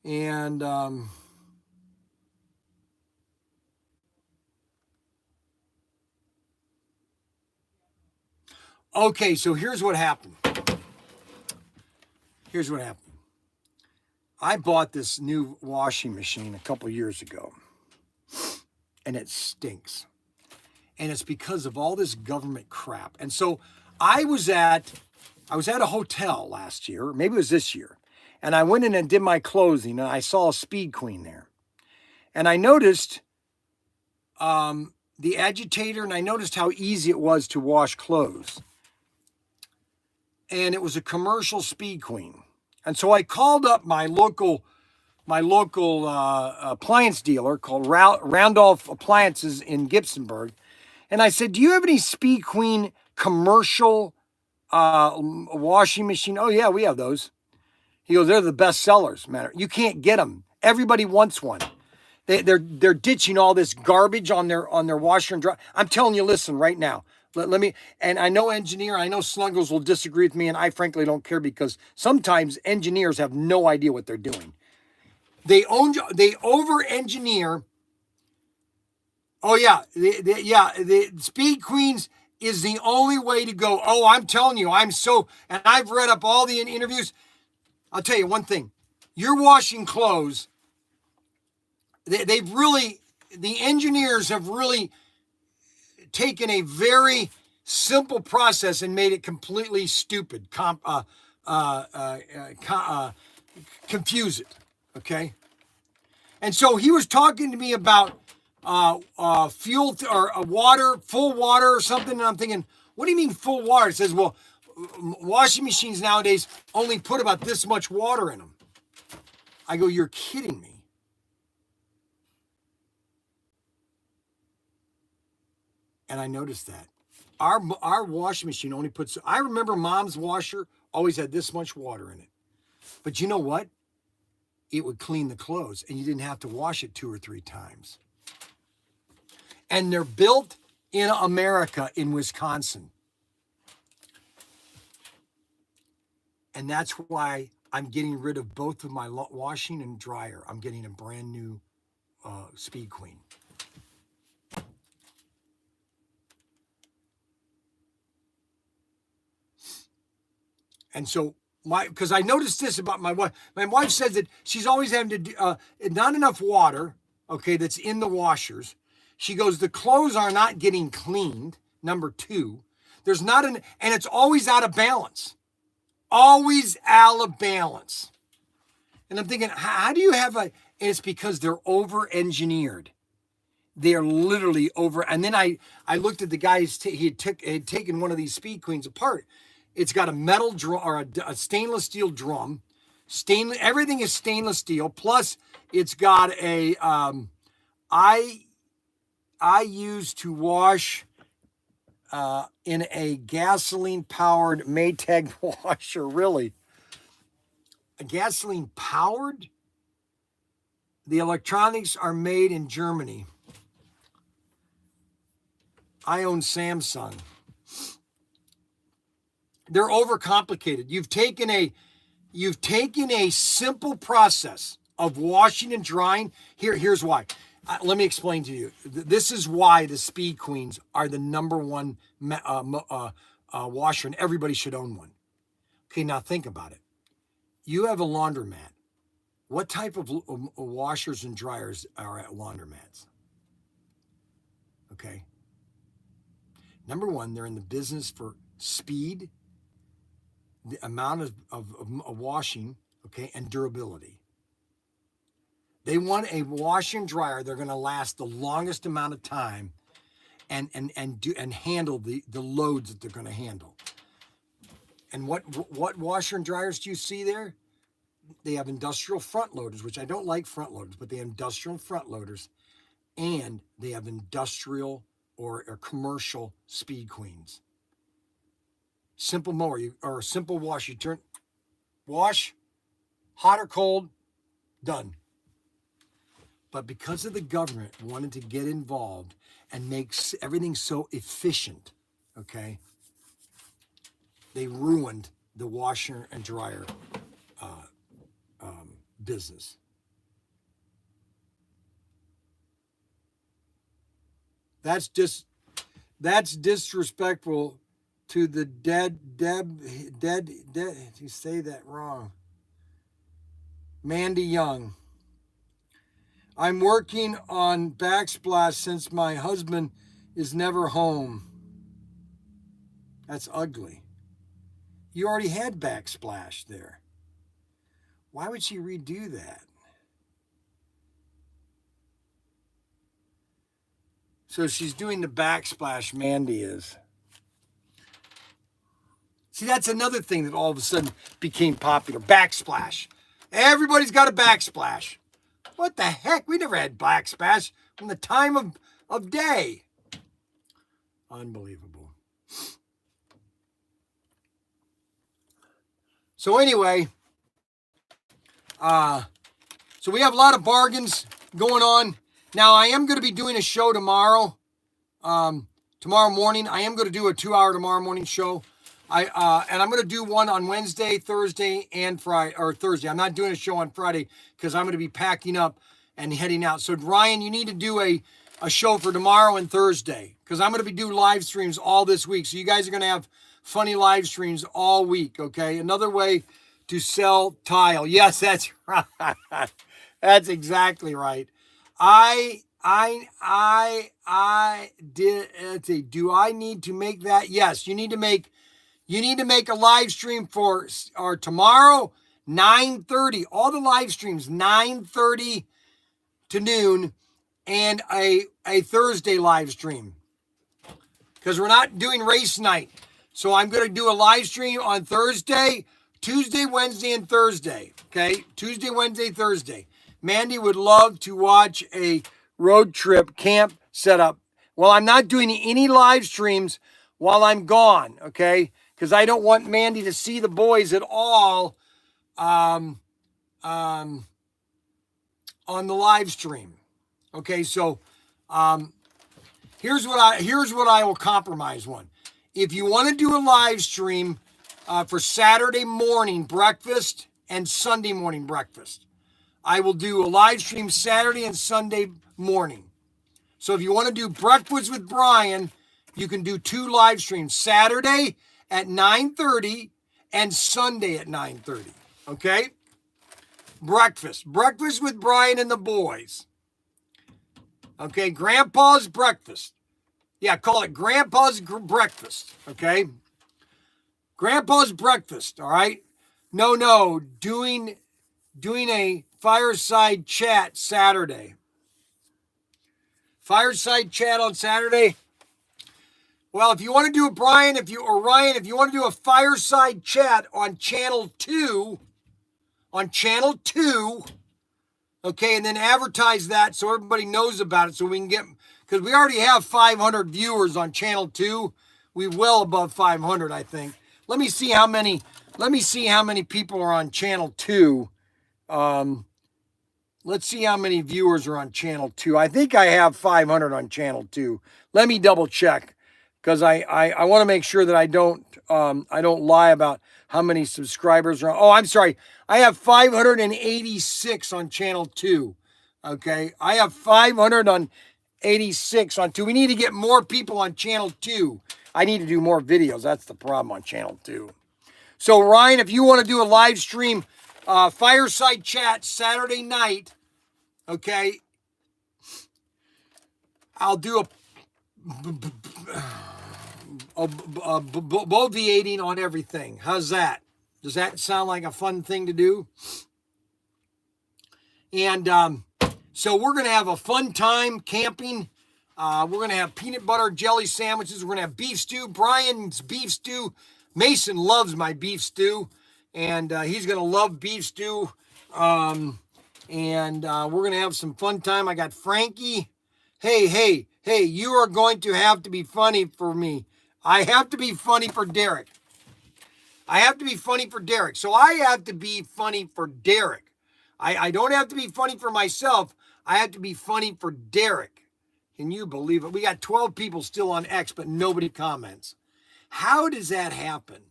and okay, so here's what happened. I bought this new washing machine a couple years ago, and it stinks. And it's because of all this government crap. And so I was at a hotel last year, maybe it was this year, and I went in and did my closing, and I saw a Speed Queen there, and I noticed the agitator, and I noticed how easy it was to wash clothes, and it was a commercial Speed Queen, and so I called up my local appliance dealer called Randolph Appliances in Gibsonburg. And I said, do you have any Speed Queen commercial washing machine? Oh, yeah, we have those. He goes, they're the best sellers, man. You can't get them. Everybody wants one. They're ditching all this garbage on their washer and dryer. I'm telling you, listen, right now. Let me, and I know Sluggles will disagree with me, and I frankly don't care because sometimes engineers have no idea what they're doing. They over-engineer. Oh, yeah. The Speed Queens is the only way to go. Oh, I'm telling you, and I've read up all the interviews. I'll tell you one thing. You're washing clothes. The engineers have really taken a very simple process and made it completely stupid, confuse it, okay? And so he was talking to me about fuel or water, full water or something, and I'm thinking, what do you mean full water? It says, well, washing machines nowadays only put about this much water in them. I go, you're kidding me. And I noticed that. Our washing machine only puts, I remember Mom's washer always had this much water in it. But you know what? It would clean the clothes and you didn't have to wash it 2 or 3 times. And they're built in America, in Wisconsin. And that's why I'm getting rid of both of my washing and dryer. I'm getting a brand new Speed Queen. And so because I noticed this about my wife. My wife says that she's always having to do not enough water, okay, that's in the washers. She goes, the clothes are not getting cleaned. Number 2, there's not and it's always out of balance. Always out of balance. And I'm thinking, how do you have and it's because they're over-engineered. They're literally over. And then I looked at the guy, he had taken one of these Speed Queens apart. It's got a metal drum or a stainless steel drum. Everything is stainless steel. Plus, it's got a. I used to wash in a gasoline-powered Maytag washer. Really, a gasoline-powered. The electronics are made in Germany. I own Samsung. They're overcomplicated. You've taken a simple process of washing and drying. Here's why. Let me explain to you. This is why the Speed Queens are the number one washer, and everybody should own one. Okay, now think about it. You have a laundromat. What type of washers and dryers are at laundromats? Okay. Number 1, they're in the business for speed, the amount of washing, okay, and durability. They want a washer and dryer they're going to last the longest amount of time and handle the loads that they're going to handle. And what washer and dryers do you see there? They have industrial front loaders, which I don't like front loaders, but they have industrial front loaders, and they have industrial or commercial Speed Queens. Simple mower or simple wash. You wash, hot or cold, done. But because of the government wanting to get involved and make everything so efficient, okay, they ruined the washer and dryer business. That's disrespectful to the dead. You say that wrong. Mandy Young. I'm working on backsplash since my husband is never home. That's ugly. You already had backsplash there. Why would she redo that? So she's doing the backsplash, Mandy is. See, that's another thing that all of a sudden became popular. Backsplash. Everybody's got a backsplash. What the heck? We never had backsplash from the time of day. Unbelievable. So anyway, so we have a lot of bargains going on. Now, I am going to be doing a show tomorrow. Tomorrow morning, I am going to do a 2-hour tomorrow morning show. And I'm going to do one on Wednesday, Thursday, and Friday, or Thursday. I'm not doing a show on Friday because I'm going to be packing up and heading out. So, Ryan, you need to do a show for tomorrow and Thursday because I'm going to be doing live streams all this week. So you guys are going to have funny live streams all week, okay? Another way to sell tile. Yes, that's right. That's exactly right. Do I need to make that? Yes, you need to make a live stream for tomorrow, 9:30. All the live streams, 9:30 to noon, and a Thursday live stream. Because we're not doing race night. So I'm going to do a live stream on Thursday, Tuesday, Wednesday, and Thursday. Okay? Tuesday, Wednesday, Thursday. Mandy would love to watch a road trip camp setup. Well, I'm not doing any live streams while I'm gone, okay? Because I don't want Mandy to see the boys at all on the live stream. Okay, so here's what I will compromise one. If you want to do a live stream for Saturday morning breakfast and Sunday morning breakfast, I will do a live stream Saturday and Sunday morning. So if you want to do breakfast with Bryan, you can do 2 live streams, Saturday at 9:30 and Sunday at 9:30. Okay? Breakfast with Bryan and the boys. Okay, Grandpa's breakfast. Yeah, call it Grandpa's breakfast. Okay? Grandpa's breakfast, all right? No, doing a fireside chat Saturday. Fireside chat on Saturday. Well, if you want to do it, Ryan, if you want to do a fireside chat on channel 2, okay, and then advertise that so everybody knows about it so we can get, because we already have 500 viewers on channel 2. We're well above 500, I think. Let me see how many people are on channel 2. Let's see how many viewers are on channel 2. I think I have 500 on channel 2. Let me double check because I want to make sure that I don't lie about how many subscribers are on. Oh, I'm sorry. I have 586 on channel 2. Okay. I have 586 on 2. We need to get more people on channel 2. I need to do more videos. That's the problem on channel 2. So Ryan, if you want to do a live stream fireside chat Saturday night, okay, I'll do a boviating on everything. How's that? Does that sound like a fun thing to do? And so we're going to have a fun time camping. We're going to have peanut butter jelly sandwiches. We're going to have beef stew. Bryan's beef stew. Mason loves my beef stew. And he's going to love beef stew. And we're going to have some fun time. I got Frankie. Hey, you are going to have to be funny for me. I have to be funny for Derek. So I have to be funny for Derek. I don't have to be funny for myself. I have to be funny for Derek. Can you believe it? We got 12 people still on X, but nobody comments. How does that happen?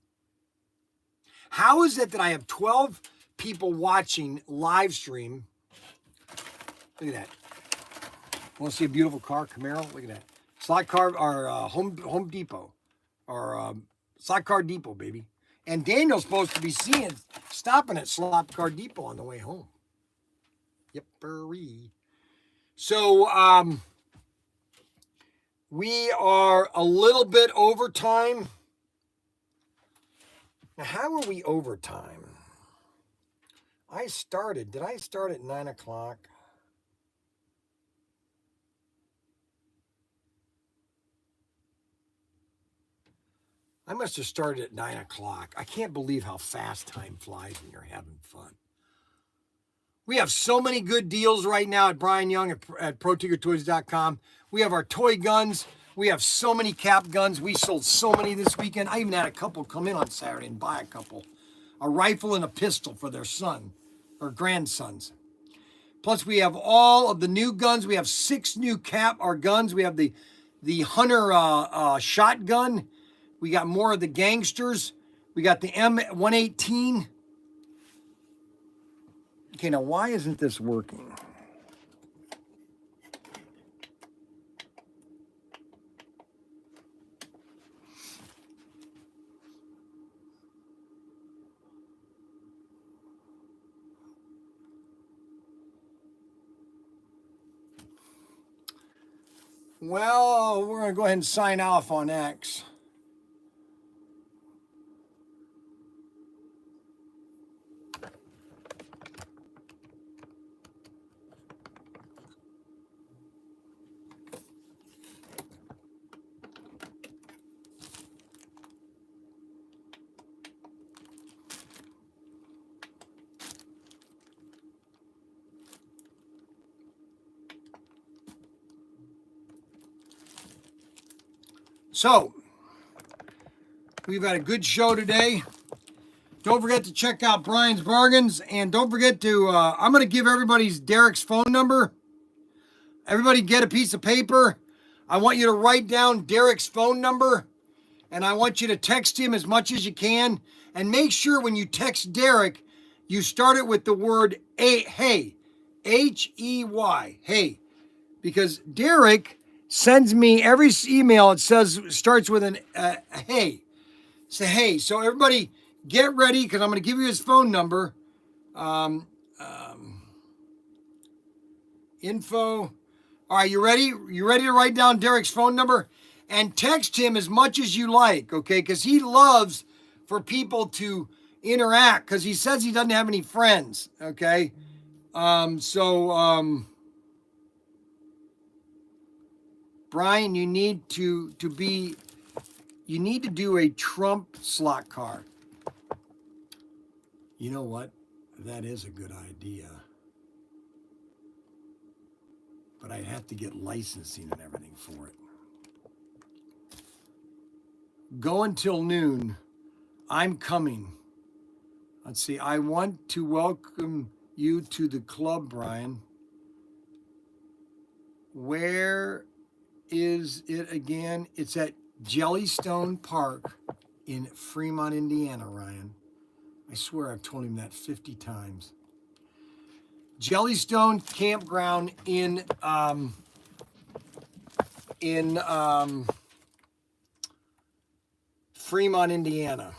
How is it that I have 12 people watching live stream? Look at that. Want to see a beautiful car, Camaro? Look at that. Slot car, or Home Depot, or Slot Car Depot, baby. And Daniel's supposed to be stopping at Slot Car Depot on the way home. Yep-er-ee. So, we are a little bit over time. Now, how are we over time? Did I start at 9 o'clock? I must have started at 9 o'clock. I can't believe how fast time flies when you're having fun. We have so many good deals right now at Bryan Young at ProTinkerToys.com. We have our toy guns. We have so many cap guns. We sold so many this weekend. I even had a couple come in on Saturday and buy a couple. A rifle and a pistol for their son or grandsons. Plus, we have all of the new guns. We have 6 new guns. We have the Hunter shotgun. We got more of the gangsters. We got the M118. Okay, now why isn't this working? Well, we're going to go ahead and sign off on X. So, we've had a good show today. Don't forget to check out Bryan's Bargains. And don't forget to, I'm going to give Derek's phone number. Everybody get a piece of paper. I want you to write down Derek's phone number. And I want you to text him as much as you can. And make sure when you text Derek, you start it with the word hey. H-E-Y. Hey. Because Derek sends me every email. It starts with an hey. Say hey. So everybody get ready because I'm going to give you his phone number. Info. All right, you ready? You ready to write down Derek's phone number? And text him as much as you like, okay? Because he loves for people to interact because he says he doesn't have any friends, okay? Bryan, you need to do a Trump slot car. You know what? That is a good idea. But I have to get licensing and everything for it. Go until noon. I'm coming. Let's see. I want to welcome you to the club, Bryan. Where is it again? It's at Jellystone Park in Fremont, Indiana, Ryan. I swear I've told him that 50 times. Jellystone Campground in Fremont, Indiana.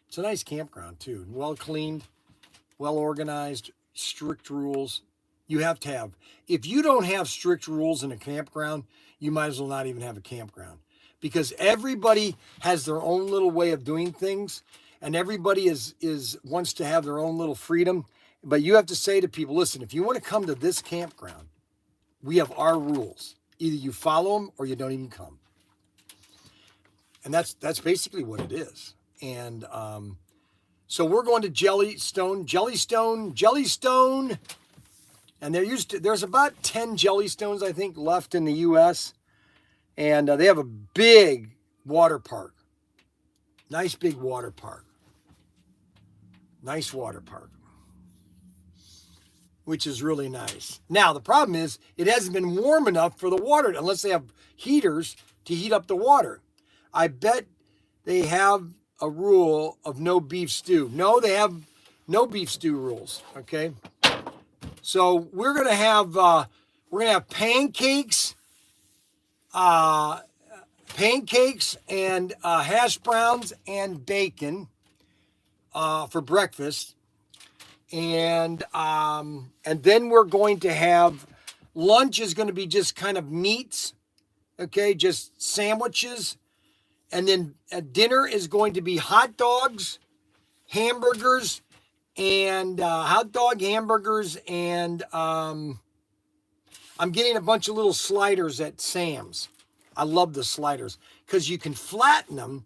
It's a nice campground too. Well cleaned, well organized, strict rules. You have to have. If you don't have strict rules in a campground, you might as well not even have a campground. Because everybody has their own little way of doing things, and everybody wants to have their own little freedom. But you have to say to people, listen, if you want to come to this campground, we have our rules. Either you follow them or you don't even come. And that's basically what it is. And so we're going to Jellystone. And there's about 10 Jellystones, I think, left in the U.S. And they have a big water park. Nice big water park. Nice water park. which is really nice. Now, the problem is it hasn't been warm enough for the water, unless they have heaters to heat up the water. I bet they have a rule of no beef stew. No, they have no beef stew rules, okay? So we're gonna have pancakes, and hash browns and bacon for breakfast, and then we're going to have lunch is going to be just kind of meats, okay, just sandwiches, and then dinner is going to be hot dogs, hamburgers, and I'm getting a bunch of little sliders at Sam's. I love the sliders because you can flatten them.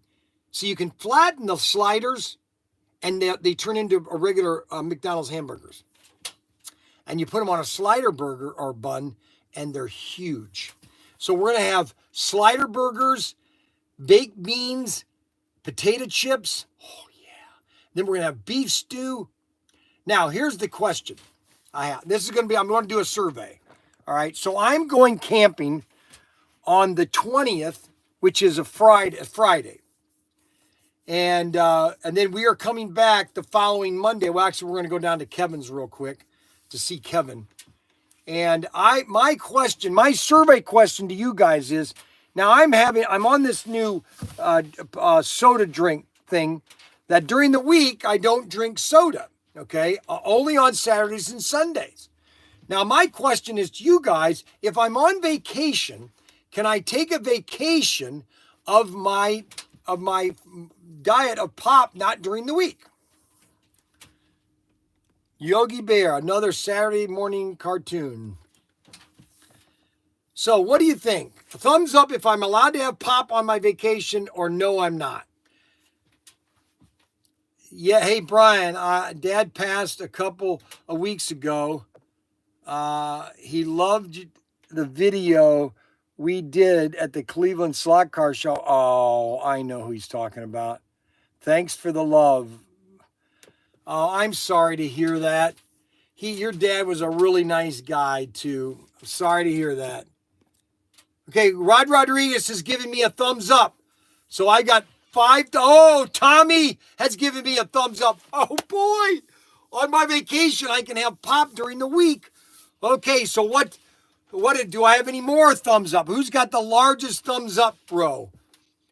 So you can flatten the sliders and they turn into a regular McDonald's hamburgers. And you put them on a slider burger or bun and they're huge. So we're going to have slider burgers, baked beans, potato chips. Oh, yeah. Then we're going to have beef stew. Now, here's the question I have. I'm going to do a survey. All right. So I'm going camping on the 20th, which is a Friday. And then we are coming back the following Monday. Well, actually, we're going to go down to Kevin's real quick to see Kevin. And my survey question to you guys is, now I'm on this new soda drink thing that during the week I don't drink soda, okay? Only on Saturdays and Sundays. Now my question is to you guys, if I'm on vacation, can I take a vacation of my diet of pop not during the week? Yogi Bear, another Saturday morning cartoon. So what do you think? Thumbs up if I'm allowed to have pop on my vacation, or no, I'm not. Yeah, hey, Bryan, Dad passed a couple of weeks ago. He loved the video we did at the Cleveland Slot Car Show. Oh, I know who he's talking about. Thanks for the love. Oh, I'm sorry to hear that. Your dad was a really nice guy, too. I'm sorry to hear that. Okay, Rod Rodriguez has given me a thumbs up. So I got 5. Oh, Tommy has given me a thumbs up. Oh, boy. On my vacation, I can have pop during the week. Okay, so what do I have any more thumbs up? Who's got the largest thumbs up row?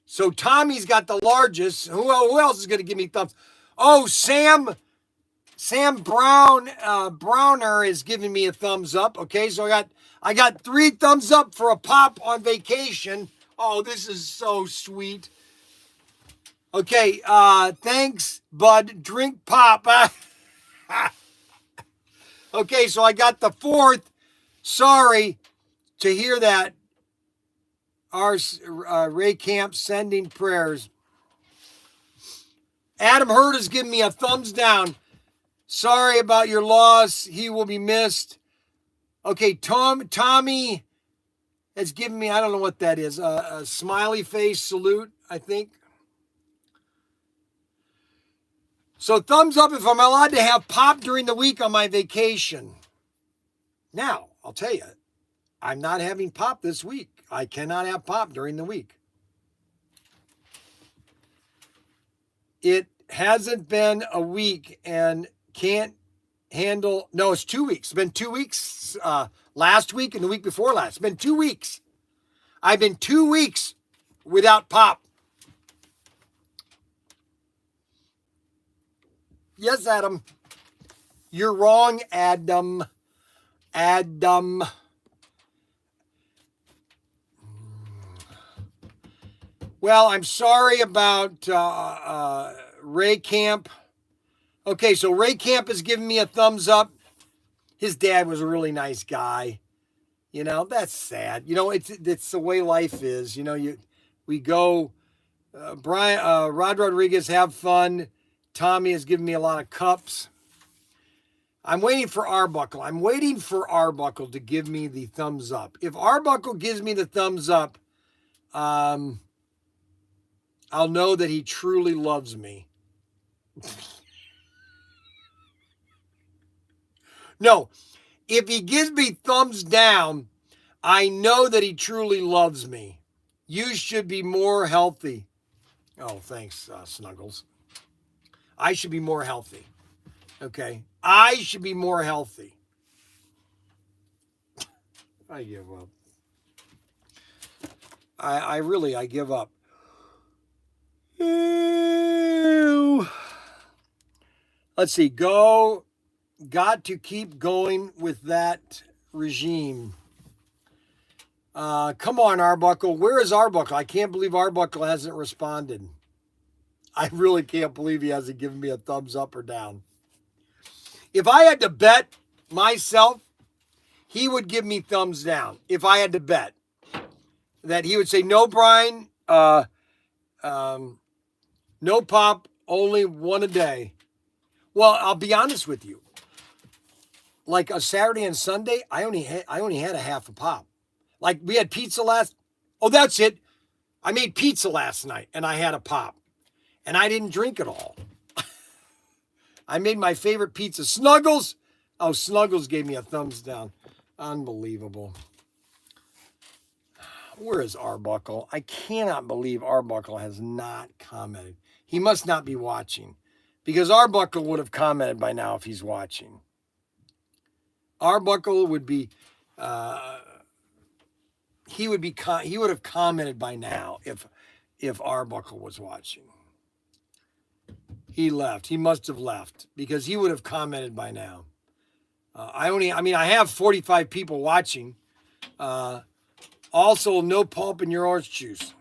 So Tommy's got the largest. Who else is going to give me thumbs? Oh, Sam Browner is giving me a thumbs up. Okay, so I got 3 thumbs up for a pop on vacation. Oh, this is so sweet. Okay, thanks, bud. Drink pop. Okay, so I got the 4th. Sorry to hear that. Our Ray Camp sending prayers. Adam Hurd has given me a thumbs down. Sorry about your loss. He will be missed. Okay, Tommy has given me, I don't know what that is, a smiley face salute, I think. So thumbs up if I'm allowed to have pop during the week on my vacation. Now, I'll tell you, I'm not having pop this week. I cannot have pop during the week. It hasn't been a week and can't handle. No, it's 2 weeks. It's been 2 weeks. Last week and the week before last. It's been 2 weeks. I've been 2 weeks without pop. Yes, Adam. You're wrong, Adam. Adam. Well, I'm sorry about Ray Camp. Okay, so Ray Camp has given me a thumbs up. His dad was a really nice guy. You know, that's sad. You know, it's the way life is. You know, we go. Rod Rodriguez, have fun. Tommy has given me a lot of cups. I'm waiting for Arbuckle. I'm waiting for Arbuckle to give me the thumbs up. If Arbuckle gives me the thumbs up, I'll know that he truly loves me. No, If he gives me thumbs down, I know that he truly loves me. You should be more healthy. Oh, thanks, Snuggles. I should be more healthy. Okay? I should be more healthy. I give up. I really give up. Ew. Let's see. Got to keep going with that regime. Come on, Arbuckle. Where is Arbuckle? I can't believe Arbuckle hasn't responded. I really can't believe he hasn't given me a thumbs up or down. If I had to bet myself, he would give me thumbs down. If I had to bet that he would say, no, Bryan, no pop, only one a day. Well, I'll be honest with you. Like a Saturday and Sunday, I only had a half a pop. Like we had pizza that's it. I made pizza last night and I had a pop. And I didn't drink it all. I made my favorite pizza. Snuggles. Oh, Snuggles gave me a thumbs down. Unbelievable. Where is Arbuckle? I cannot believe Arbuckle has not commented. He must not be watching. Because Arbuckle would have commented by now if he's watching. Arbuckle would be... he would have commented by now if Arbuckle was watching. He left. He must have left because he would have commented by now. I have 45 people watching. Also, no pulp in your orange juice.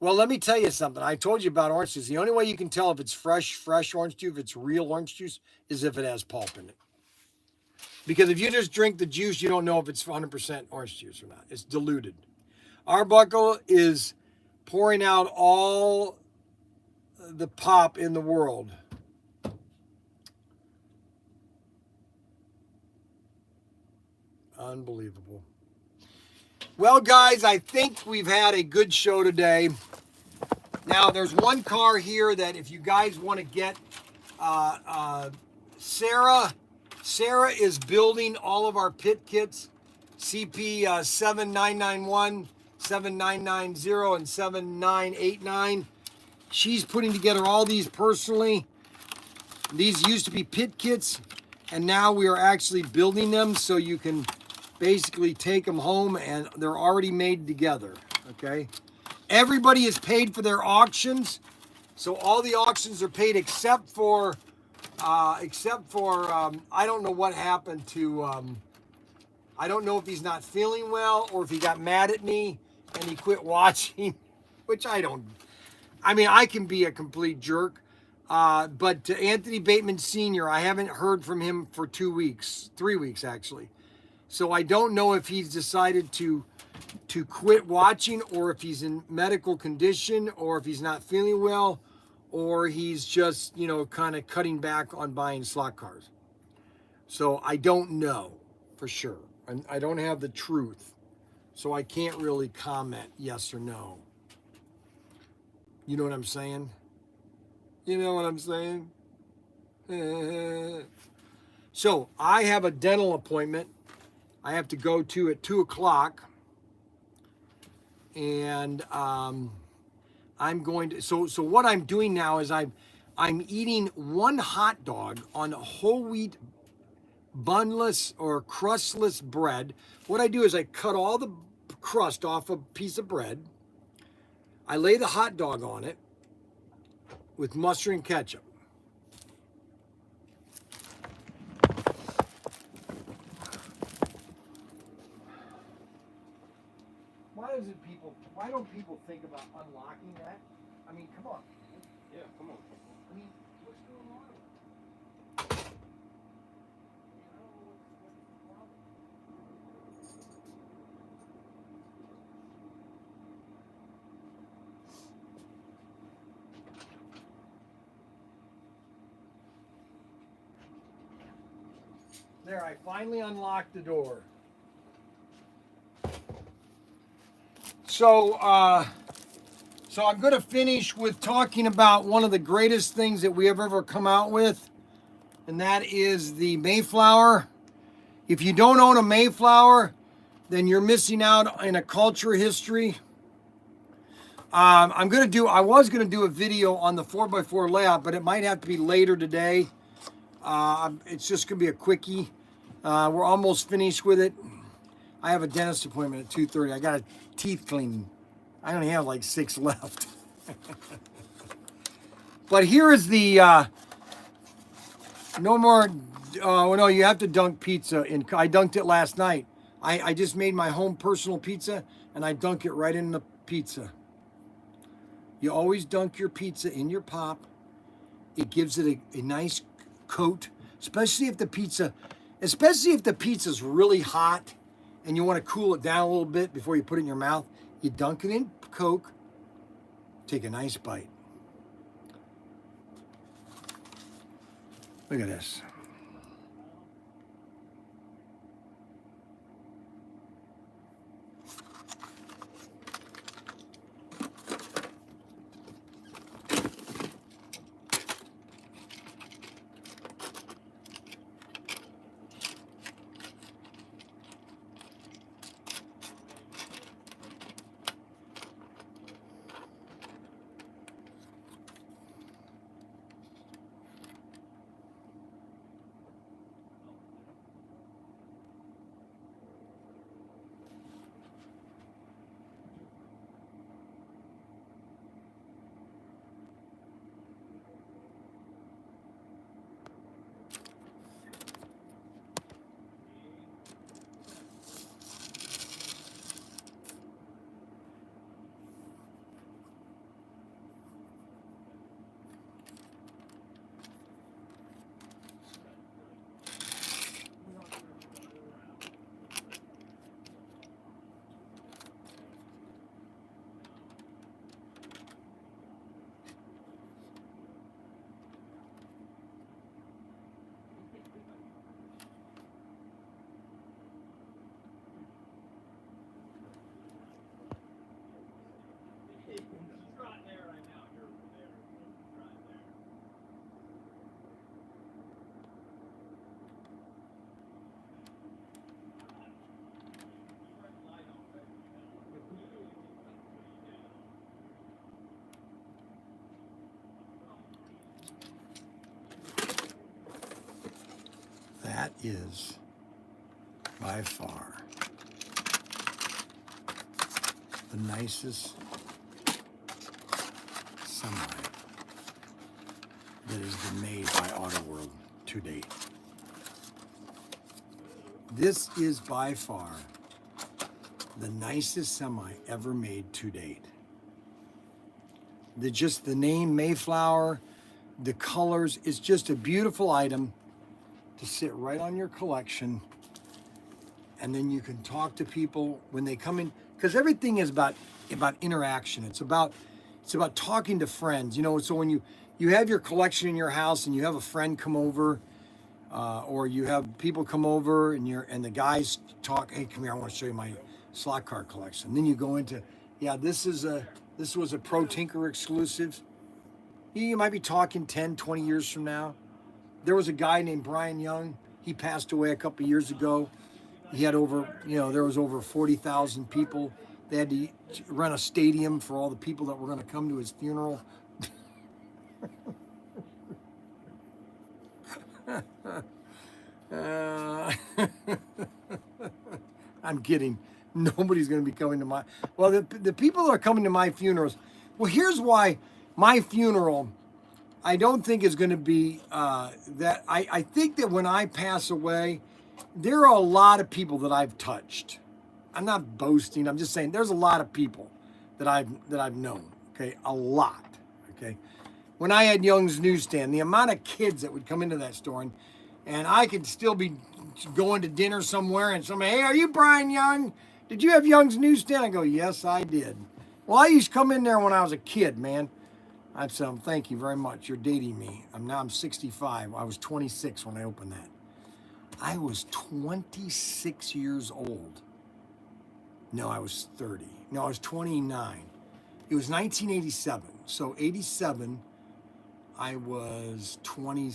Well, let me tell you something. I told you about orange juice. The only way you can tell if it's fresh orange juice, if it's real orange juice, is if it has pulp in it. Because if you just drink the juice, you don't know if it's 100% orange juice or not. It's diluted. Arbuckle is pouring out all the pop in the world. Unbelievable. Well, guys, I think we've had a good show today. Now, there's one car here that if you guys want to get, Sarah is building all of our pit kits, CP 7991, 7990, and 7989. She's putting together all these personally. These used to be pit kits, and now we are actually building them so you can basically take them home and they're already made together, okay? Everybody is paid for their auctions, so all the auctions are paid except for I don't know what happened to, I don't know if he's not feeling well or if he got mad at me and he quit watching, which I can be a complete jerk. But to Anthony Bateman Sr., I haven't heard from him for 3 weeks actually. So I don't know if he's decided to quit watching or if he's in medical condition or if he's not feeling well or he's just, kind of cutting back on buying slot cars. So I don't know for sure. And I don't have the truth. So I can't really comment yes or no. You know what I'm saying? You know what I'm saying? So I have a dental appointment I have to go to at 2 o'clock. And I'm going to, so what I'm doing now is I'm eating one hot dog on whole wheat bunless or crustless bread. What I do is I cut all the crust off a piece of bread. I lay the hot dog on it with mustard and ketchup. Why don't people think about unlocking that? I mean, come on. Yeah, come on. I mean, what's going on? There, I finally unlocked the door. So I'm going to finish with talking about one of the greatest things that we have ever come out with, and that is the Mayflower. If you don't own a Mayflower, then you're missing out in a culture history. I was gonna do a video on the 4x4 layout, but it might have to be later today. It's just gonna be a quickie. We're almost finished with it. I have a dentist appointment at 2:30. I got a teeth cleaning. I only have like 6 left. But here is the no more. Oh no, you have to dunk pizza in. I dunked it last night. I just made my home personal pizza and I dunk it right in the pizza. You always dunk your pizza in your pop. It gives it a nice coat, especially if the pizza's really hot and you want to cool it down a little bit before you put it in your mouth. You dunk it in Coke. Take a nice bite. Look at this. That is by far the nicest semi that has been made by Auto World to date. This is by far the nicest semi ever made to date. The name Mayflower, the colors, it's just a beautiful item to sit right on your collection, and then you can talk to people when they come in, because everything is about interaction. It's about talking to friends, you know. So when you have your collection in your house and you have a friend come over, or you have people come over and the guys talk, hey, come here, I want to show you my slot car collection. And then you go into, yeah, this was a Pro Tinker exclusive. You might be talking 10, 20 years from now. There was a guy named Bryan Young. He passed away a couple years ago. He had there was over 40,000 people. They had to rent a stadium for all the people that were going to come to his funeral. I'm kidding. Nobody's going to be coming to my... Well, the people that are coming to my funerals... Well, here's why my funeral... I don't think is going to be that. I think that when I pass away, there are a lot of people that I've touched. I'm not boasting. I'm just saying there's a lot of people that I've known. Okay, a lot. Okay, when I had Young's Newsstand, the amount of kids that would come into that store, and I could still be going to dinner somewhere, and somebody, hey, are you Bryan Young? Did you have Young's Newsstand? I go, yes, I did. Well, I used to come in there when I was a kid, man. I said, thank you very much. You're dating me. I'm 65. I was 26 when I opened that. I was 26 years old. No, I was 30. No, I was 29. It was 1987. So 87, I was 20.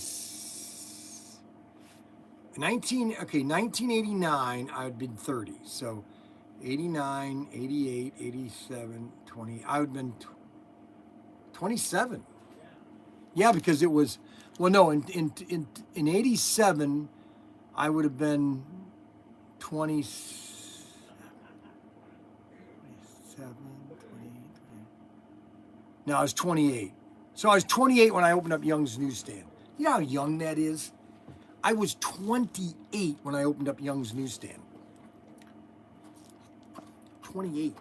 1989, I would have been 30. So 89, 88, 87, 20. I would have been 27. Yeah, because it was, well, no, in 87, I would have been 27, 28. No, I was 28. So I was 28 when I opened up Young's Newsstand. You know how young that is? I was 28 when I opened up Young's Newsstand. 28.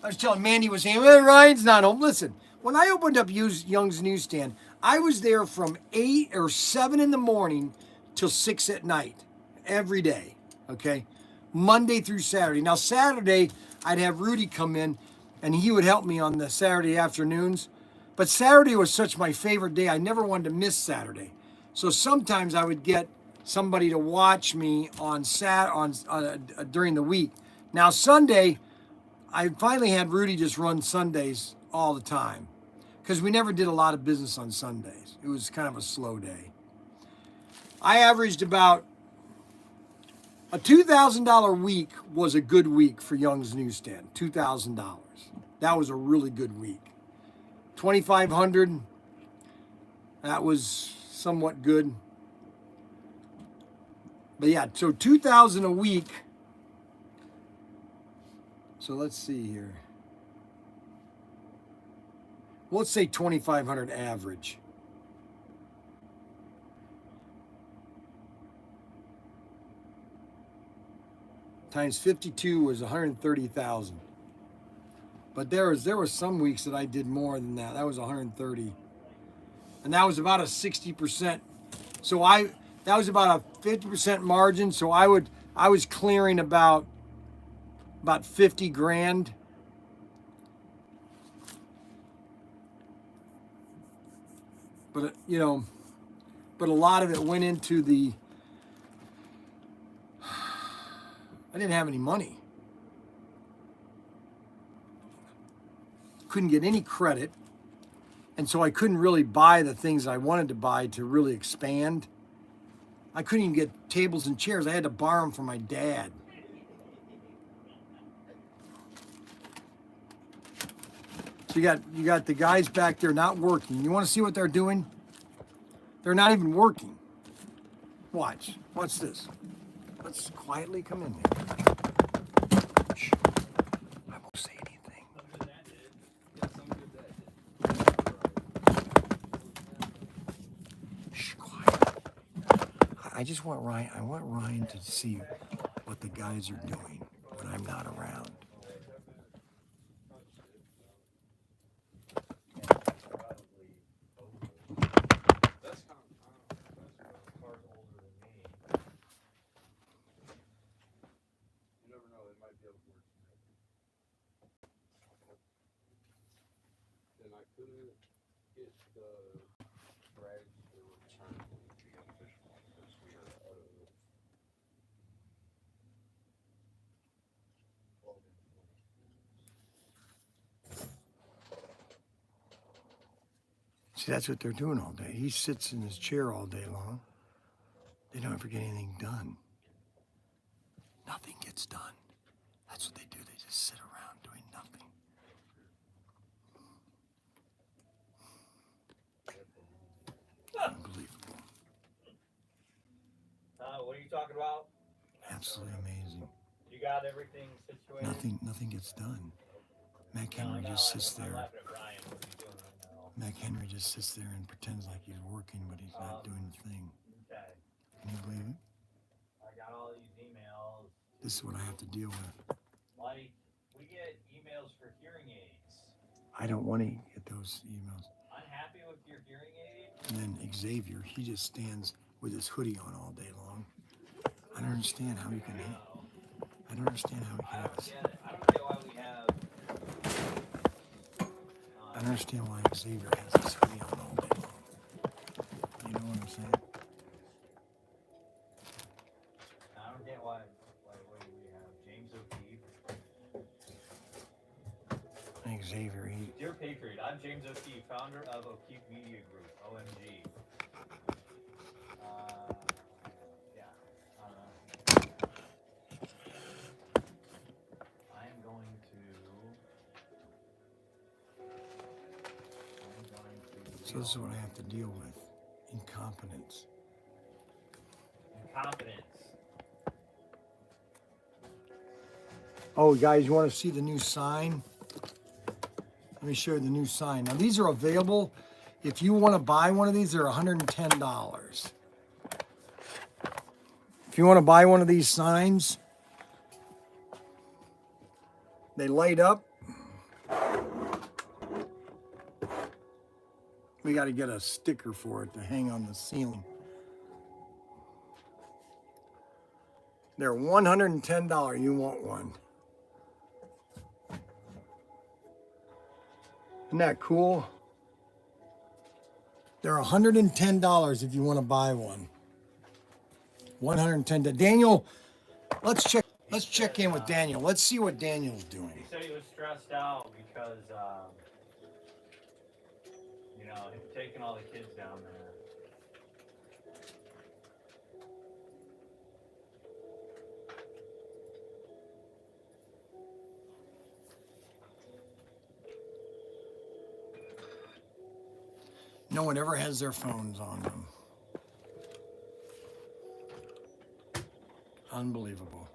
I was telling Mandy was saying, well, Ryan's not home. Listen, when I opened up Young's Newsstand, I was there from 8 or 7 in the morning till 6 at night every day, okay? Monday through Saturday. Now, Saturday, I'd have Rudy come in, and he would help me on the Saturday afternoons. But Saturday was such my favorite day, I never wanted to miss Saturday. So sometimes I would get somebody to watch me on during the week. Now, Sunday, I finally had Rudy just run Sundays all the time because we never did a lot of business on Sundays. It was kind of a slow day. I averaged about a $2,000 week was a good week for Young's Newsstand. $2,000. That was a really good week. 2,500. That was somewhat good. But yeah, so 2,000 a week. So let's see here. Well, let's say 2,500 average. Times 52 was 130,000. But there was some weeks that I did more than that. That was 130. And that was about a 60%. So that was about a 50% margin. So I was clearing about 50 grand. But but a lot of it went into I didn't have any money. Couldn't get any credit. And so I couldn't really buy the things I wanted to buy to really expand. I couldn't even get tables and chairs. I had to borrow them from my dad. So you got the guys back there not working. You want to see what they're doing? They're not even working. Watch. Watch this. Let's quietly come in there. Shh. I won't say anything. Shh, quiet. I just want Ryan to see what the guys are doing when I'm not around. And I couldn't get the drags to return the official one because we are out of See, that's what they're doing all day. He sits in his chair all day long. They don't ever get anything done. Nothing gets done. That's what they do. They just sit around doing nothing. Unbelievable. What are you talking about? Absolutely amazing. You got everything situated? Nothing gets done. Mac Henry just sits there. Laughing at Bryan. What are you doing right now? Mac Henry just sits there and pretends like he's working, but he's not doing a thing. Okay. Can you believe it? I got all these emails. This is what I have to deal with. Like, we get emails for hearing aids. I don't want to get those emails. Unhappy with your hearing aid? And then Xavier, he just stands with his hoodie on all day long. I don't understand how he can. I don't understand how he can. I don't get it. I don't get why we have. I don't understand why Xavier has his hoodie on all day long. You know what I'm saying? I don't get why we have James O'Keefe. Xavier, Dear Patriot, I'm James O'Keefe, founder of O'Keefe Media Group, OMG. So this is what I have to deal with. Incompetence. Incompetence. Oh, guys, you want to see the new sign? Let me show you the new sign. Now, these are available. If you want to buy one of these, they're $110. If you want to buy one of these signs, they light up. We got to get a sticker for it to hang on the ceiling. They're $110. You want one. Isn't that cool? They're $110 if you want to buy one. $110. Daniel, let's check in with Daniel. Let's see what Daniel's doing. He said he was stressed out because, you know, he was taking all the kids down there. No one ever has their phones on them. Unbelievable.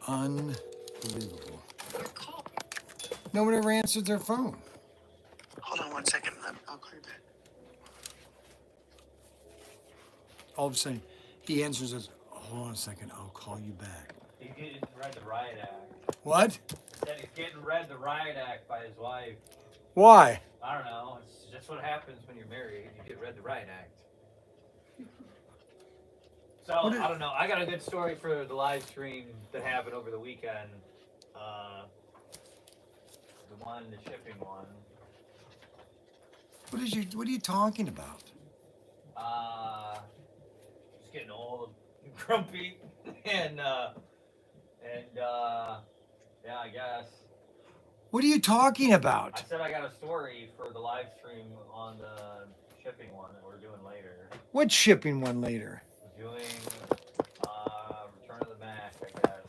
Unbelievable. No one ever answered their phone. Hold on 1 second. I'll call you back. All of a sudden, he answers us, hold on a second, I'll call you back. He's getting read the riot act. What? He said he's getting read the riot act by his wife. Why? I don't know. It's just what happens when you're married. You get read the riot act. So, I don't know. I got a good story for the live stream that happened over the weekend. The shipping one. What are you talking about? Just getting old, and grumpy, and yeah, I guess. What are you talking about? I said I got a story for the live stream on the shipping one that we're doing later. What shipping one later? We're doing Return of the Mac, I guess.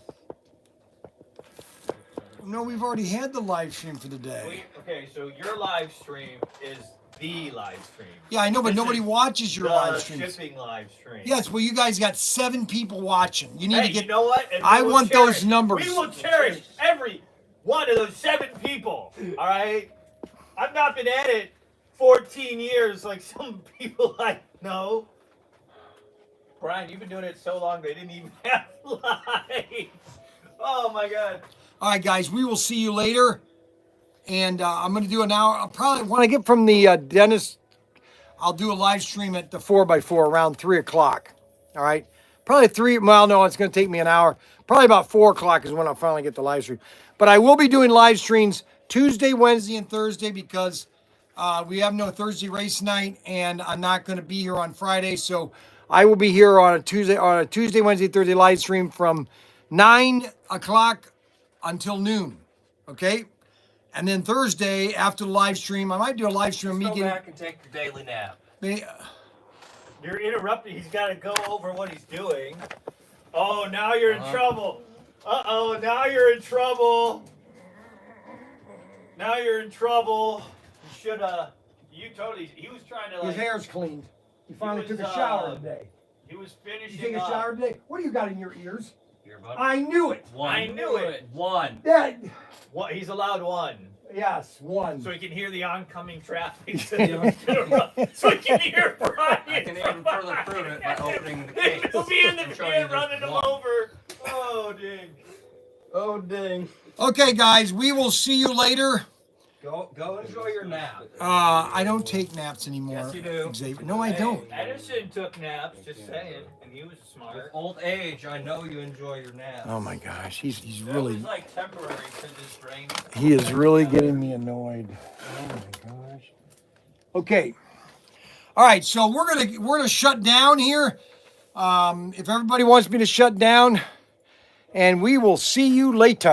No, we've already had the live stream for the day. Okay, so your live stream is the live stream. Yeah, I know, but This nobody is watches your live streams. Shipping live stream. Yes, well, you guys got 7 people watching. You need to get. You know what? And I we will want cherish- those numbers. We will cherish every one of those 7 people. All right. I've not been at it 14 years like some people I know. Brian, you've been doing it so long they didn't even have lives. Oh my God. All right, guys, we will see you later. And I'm going to do an hour. I'll probably, when I get from the dentist, I'll do a live stream at the 4x4 around 3 o'clock. All right. Probably 3. Well, no, it's going to take me an hour. Probably about 4 o'clock is when I'll finally get the live stream. But I will be doing live streams Tuesday, Wednesday, and Thursday because we have no Thursday race night, and I'm not going to be here on Friday. So I will be here on a Tuesday, Wednesday, Thursday live stream from 9 o'clock until noon. Okay. And then Thursday, after the live stream, I might do a live stream. Go back and take your daily nap. You're interrupting. He's got to go over what he's doing. Oh, now you're in trouble. Uh-oh, now you're in trouble. Now you're in trouble. You should, he was trying to, His like, hair's cleaned. He finally was, took a shower today. he was finishing You take a up. shower today? What do you got in your ears? Earbud? I knew it. I knew it. One. That. He's allowed one. Yes, one. So he can hear the oncoming traffic. So he can hear Brian. I can even further prove it by opening the case. He'll be in the and showing van you there's running him one. over. Oh, dang. Oh, dang. Okay, guys, we will see you later. Go enjoy your nap. I don't take naps anymore. Yes, you do. Xavier. No, I don't. Edison took naps, just saying, and he was With smart. old age, I know you enjoy your nap. Oh my gosh, he's That really, was like temporary because his brain. he is really getting me annoyed. Oh my gosh. Okay. All right, so we're gonna shut down here. If everybody wants me to shut down, and we will see you later.